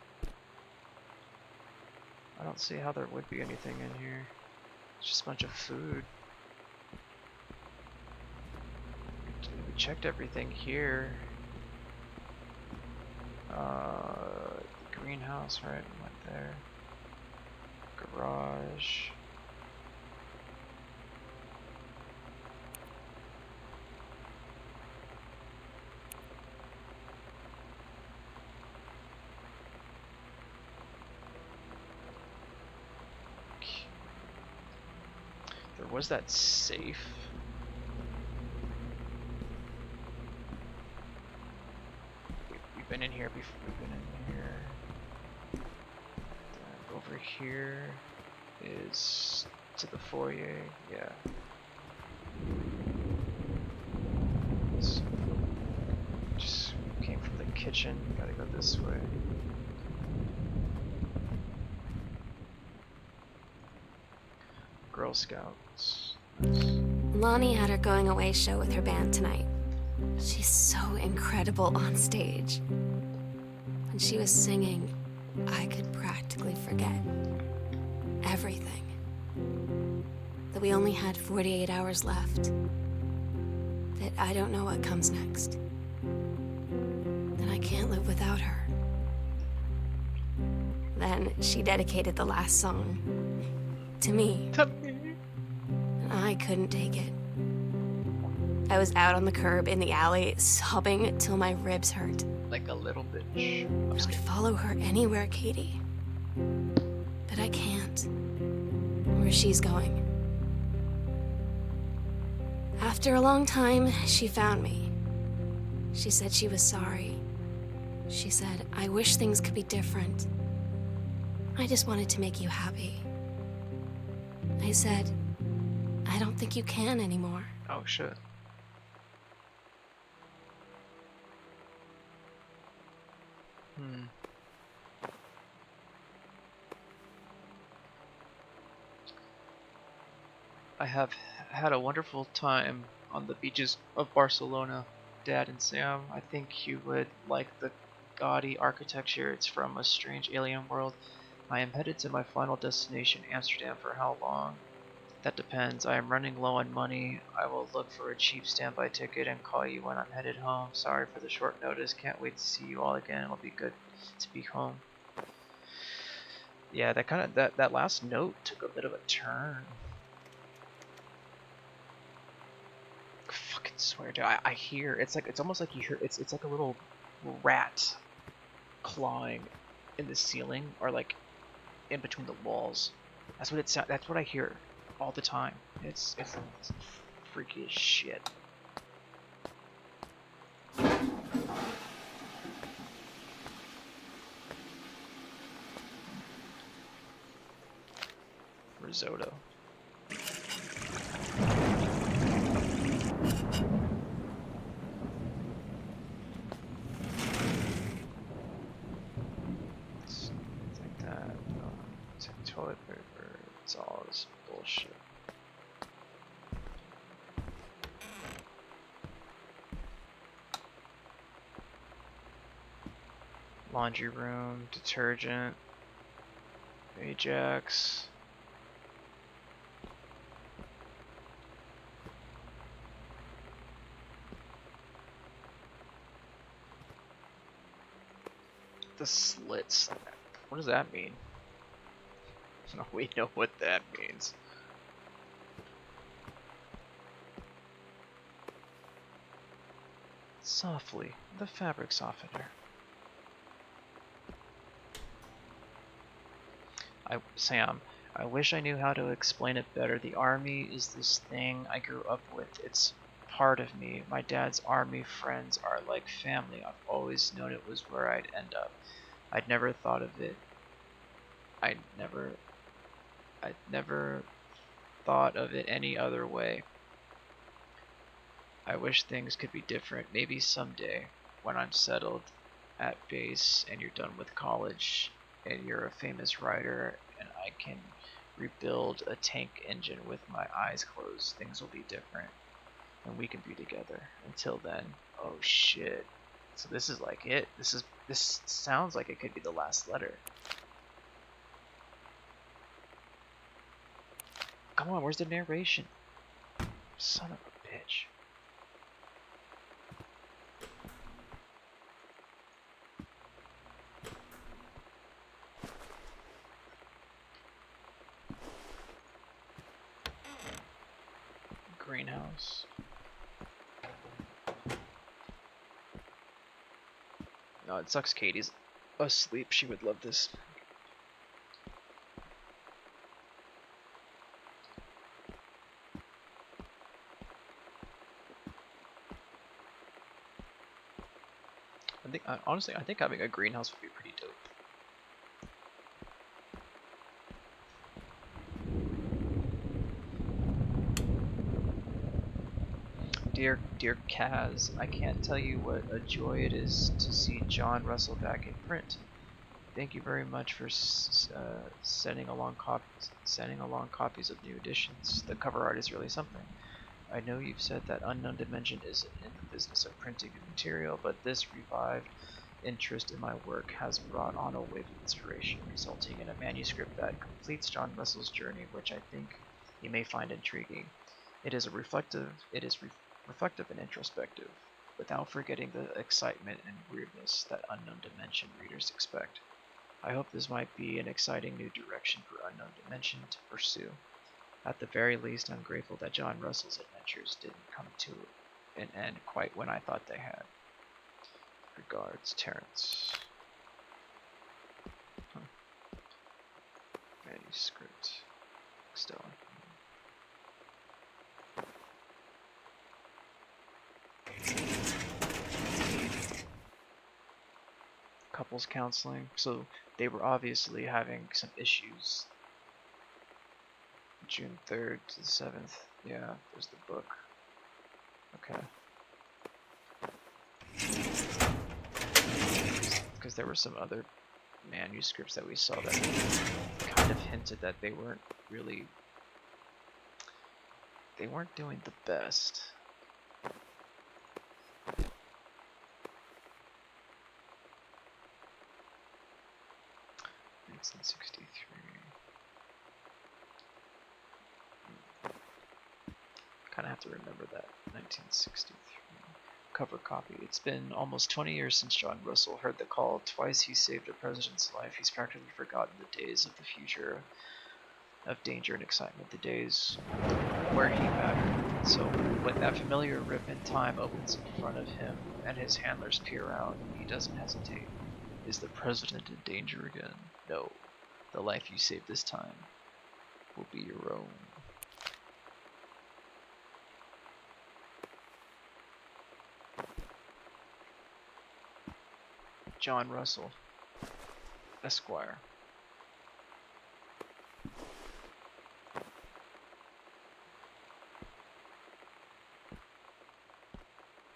I don't see how there would be anything in here. It's just a bunch of food. We checked everything here. The greenhouse, right? We went there. Garage. There was that safe. We've been in here before. We've been in here. Then over here is to the foyer. Yeah. So just came from the kitchen. Gotta go this way. Girl Scouts. Nice. Lonnie had her going away show with her band tonight. She's so incredible on stage. When she was singing, I could practically forget everything. That we only had 48 hours left. That I don't know what comes next. That I can't live without her. Then she dedicated the last song to me. And I couldn't take it. I was out on the curb in the alley, sobbing till my ribs hurt. Like a little bitch. I would follow her anywhere, Katie. But I can't. Where she's going. After a long time, she found me. She said she was sorry. She said, I wish things could be different. I just wanted to make you happy. I said, I don't think you can anymore. Oh shit. Hmm. I have had a wonderful time on the beaches of Barcelona, Dad and Sam. I think you would like the gaudy architecture. It's from a strange alien world. I am headed to my final destination, Amsterdam. For how long? That depends. I am running low on money. I will look for a cheap standby ticket and call you when I'm headed home. Sorry for the short notice. Can't wait to see you all again. It'll be good to be home. Yeah, that last note took a bit of a turn. Fucking swear to I hear it's almost like you hear it's like a little rat clawing in the ceiling or like in between the walls. That's what I hear all the time. It's freaky as shit. Risotto. It's like that. It's like toilet paper. It's all this bullshit. Laundry room, detergent, Ajax. The slits. What does that mean? No, we know what that means. Softly, the fabric softener. Sam, I wish I knew how to explain it better. The army is this thing I grew up with. It's part of me. My dad's army friends are like family. I've always known it was where I'd end up. I'd never thought of it. I'd never thought of it any other way. I wish things could be different. Maybe someday, when I'm settled at base and you're done with college and you're a famous writer and I can rebuild a tank engine with my eyes closed, things will be different and we can be together. Until then, oh shit. So this is like it. This sounds like it could be the last letter. Come on, where's the narration? Son of a bitch. Greenhouse. No, it sucks Katie's asleep. She would love this. Honestly, I think having a greenhouse would be pretty dope. Dear Kaz, I can't tell you what a joy it is to see John Russell back in print. Thank you very much for sending along copies of new editions. The cover art is really something. I know you've said that Unknown Dimension isn't in the business of printing new material, but this revived interest in my work has brought on a wave of inspiration, resulting in a manuscript that completes John Russell's journey, which I think you may find intriguing. It is reflective and introspective, without forgetting the excitement and weirdness that Unknown Dimension readers expect. I hope this might be an exciting new direction for Unknown Dimension to pursue. At the very least, I'm grateful that John Russell's adventures didn't come to an end quite when I thought they had. Regards, Terrence. Huh. Manuscript. Still. Couples counseling. So they were obviously having some issues. June 3rd to the 7th. Yeah, there's the book. Okay. because there were some other manuscripts that we saw that kind of hinted that they weren't doing the best. It's in 63. Kind of have to remember that. 1963. Cover copy. It's been almost 20 years since John Russell heard the call. Twice he saved a president's life. He's practically forgotten the days of the future of danger and excitement, the days where he mattered. So when that familiar rip in time opens in front of him and his handlers peer out, he doesn't hesitate. Is the president in danger again? No. The life you saved this time will be your own. John Russell, Esquire.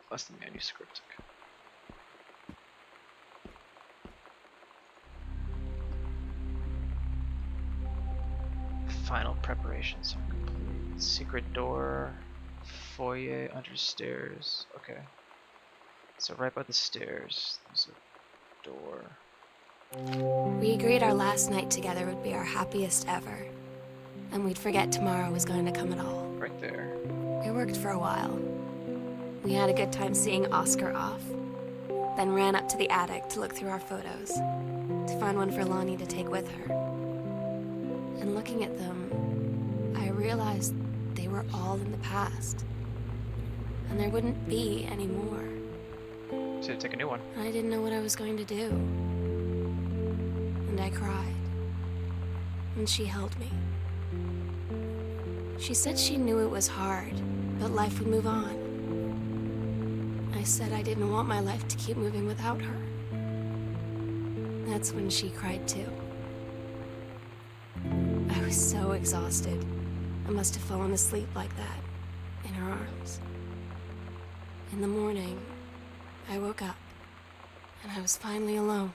Plus the manuscript. Final preparations are complete. Secret door, foyer under stairs. Okay. So right by the stairs, there's a door. We agreed our last night together would be our happiest ever, and we'd forget tomorrow was going to come at all. Right there. It worked for a while. We had a good time seeing Oscar off, then ran up to the attic to look through our photos, to find one for Lonnie to take with her. And looking at them, I realized they were all in the past, and there wouldn't be any more. So take a new one. And I didn't know what I was going to do. And I cried. And she held me. She said she knew it was hard, but life would move on. I said I didn't want my life to keep moving without her. That's when she cried too. I was so exhausted. I must have fallen asleep like that, in her arms. In the morning, I woke up, and I was finally alone.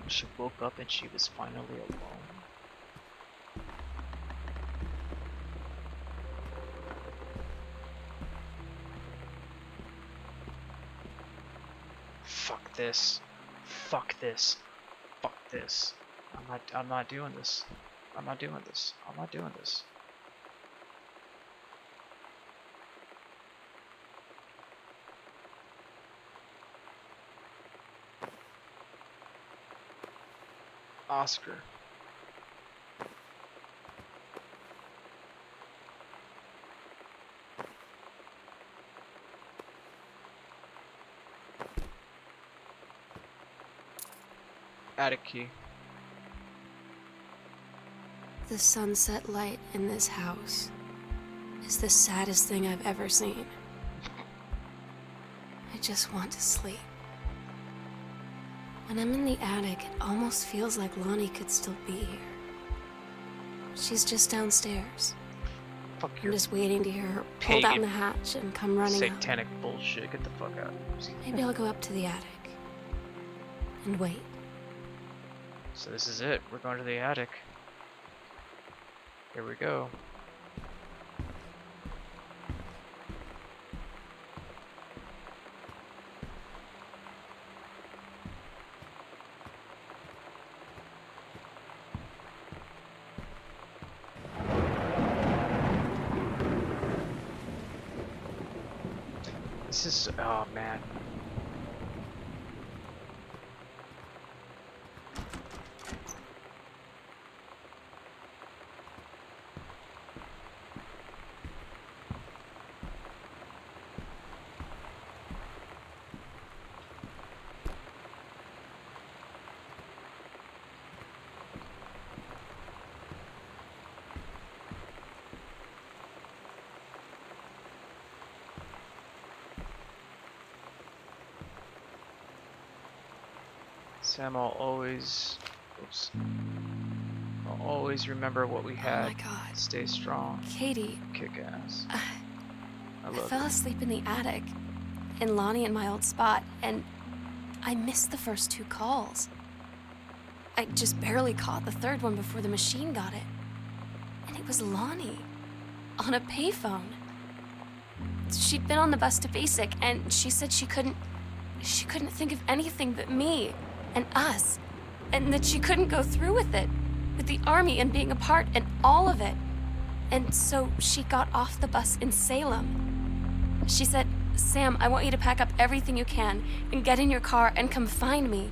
She woke up and she was finally alone. Fuck this. Fuck this. Fuck this. I'm not doing this. I'm not doing this. I'm not doing this. Oscar. Attic key. The sunset light in this house is the saddest thing I've ever seen. I just want to sleep. When I'm in the attic, it almost feels like Lonnie could still be here. She's just downstairs. Fuck I'm your just waiting to hear her pull down pagan the hatch and come running satanic bullshit. Get the fuck out. out. Maybe I'll go up to the attic and wait. So this is it. We're going to the attic. Here we go. This is, oh man. Sam, I'll always remember what we Oh had. my God. Stay strong. Katie, Kick ass. I I love fell it. asleep in the attic, in Lonnie and my old spot, and I missed the first 2 calls. I just barely caught the 3rd one before the machine got it. And it was Lonnie, on a payphone. She'd been on the bus to Basic, and she said she couldn't think of anything but me and us, and that she couldn't go through with it, with the Army and being a part and all of it. And so she got off the bus in Salem. She said, "Sam, I want you to pack up everything you can and get in your car and come find me.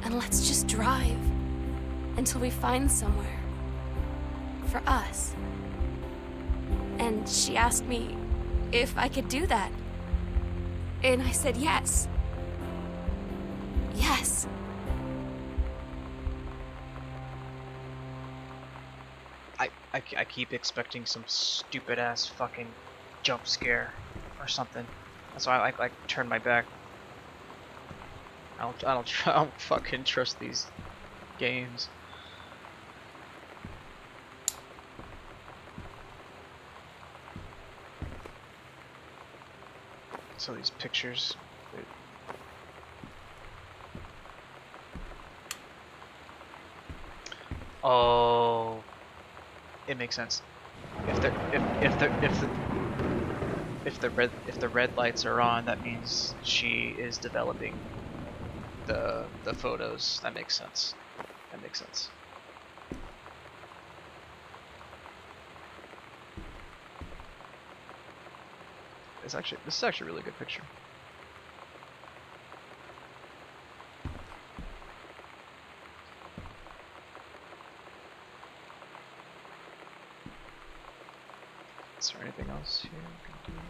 And let's just drive until we find somewhere for us." And she asked me if I could do that. And I said yes. Yes. I keep expecting some stupid ass fucking jump scare or something. That's why I like turn my back. I don't fucking trust these games. So these pictures. Oh, it makes sense. If the red lights are on, that means she is developing the photos. That makes sense. That makes sense. This is actually a really good picture. Is there anything else here we can do?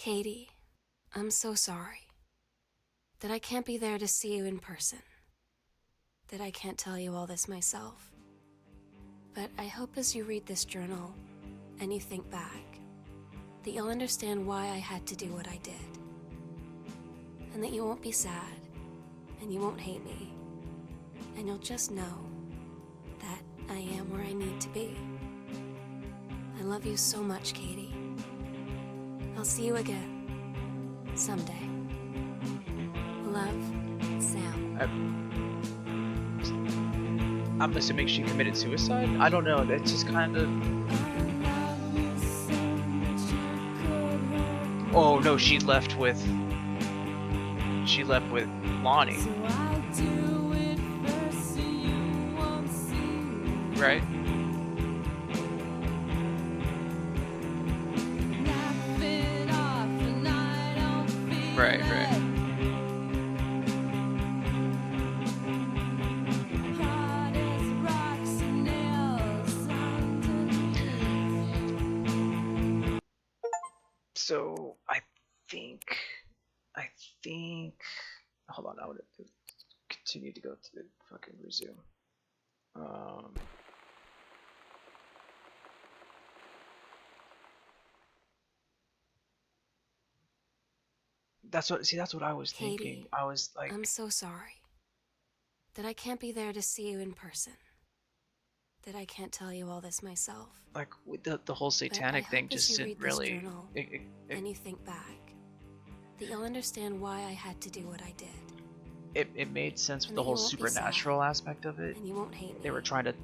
Katie, I'm so sorry that I can't be there to see you in person, that I can't tell you all this myself. But I hope as you read this journal and you think back, that you'll understand why I had to do what I did. And that you won't be sad, and you won't hate me, and you'll just know that I am where I need to be. I love you so much, Katie. I'll see you again someday. Love, Sam. I'm assuming she committed suicide? I don't know, that's just kind of... Oh no, she left with Lonnie. Right? Right, right. So I think hold on, I would continue to go to the fucking resume. That's what I was thinking. Katie, I was like, I'm so sorry that I can't be there to see you in person, that I can't tell you all this myself. like with the whole satanic But I thing hope as just you didn't read this really journal and you think back, that you'll understand why I had to do what I did. it made sense with And the that whole you won't be sad, supernatural aspect of it. And you won't hate me. They were trying to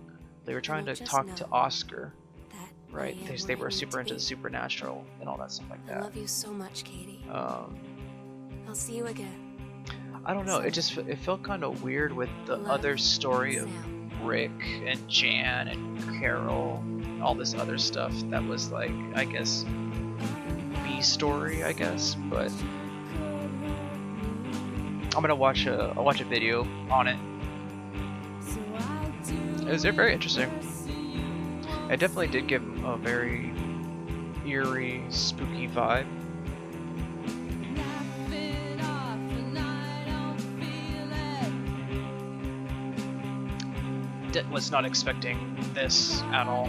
you'll just talk to know Oscar, that right? I am Because where they I were need super to into be. the supernatural and all that stuff like I that. love you so much, Katie. I'll see you again. I don't know. It felt kind of weird with the Love, other story of Sam. Rick and Jan and Carol, and all this other stuff that was like, I guess, B story, I guess. But I'm gonna watch a video on it was very interesting. It definitely did give a very eerie, spooky vibe. Was not expecting this at all.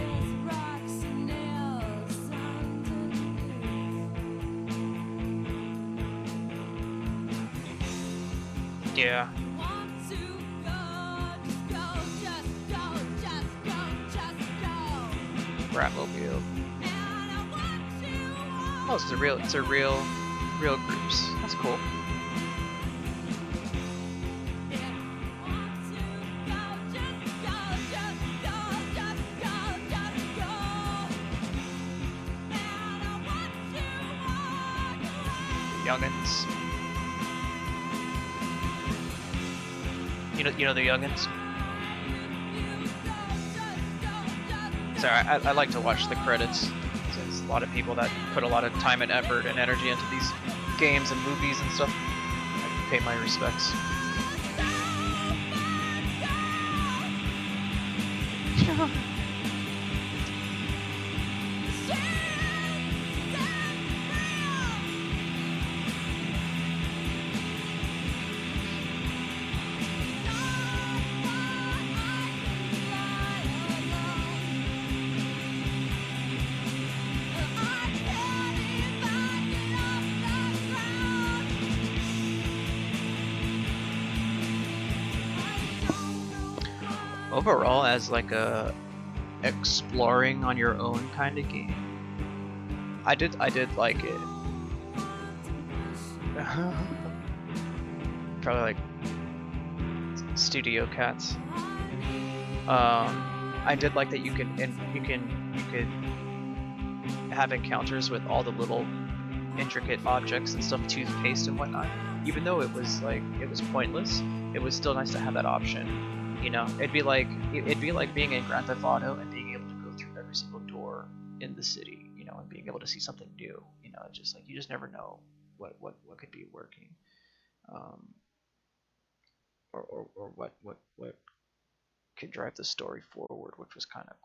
Yeah. Ratmobile. Oh, it's a real groups. That's cool. Youngins. You know the Youngins? Sorry, I like to watch the credits. There's a lot of people that put a lot of time and effort and energy into these games and movies and stuff. I pay my respects. Overall, as like a exploring on your own kind of game, I did like it. Probably like Studio Cats. I did like that you could have encounters with all the little intricate objects and stuff, toothpaste and whatnot. Even though it was pointless, it was still nice to have that option. You know, it'd be like being in Grand Theft Auto and being able to go through every single door in the city, you know, and being able to see something new. You know, it's just like you just never know what could be working, or what could drive the story forward, which was kind of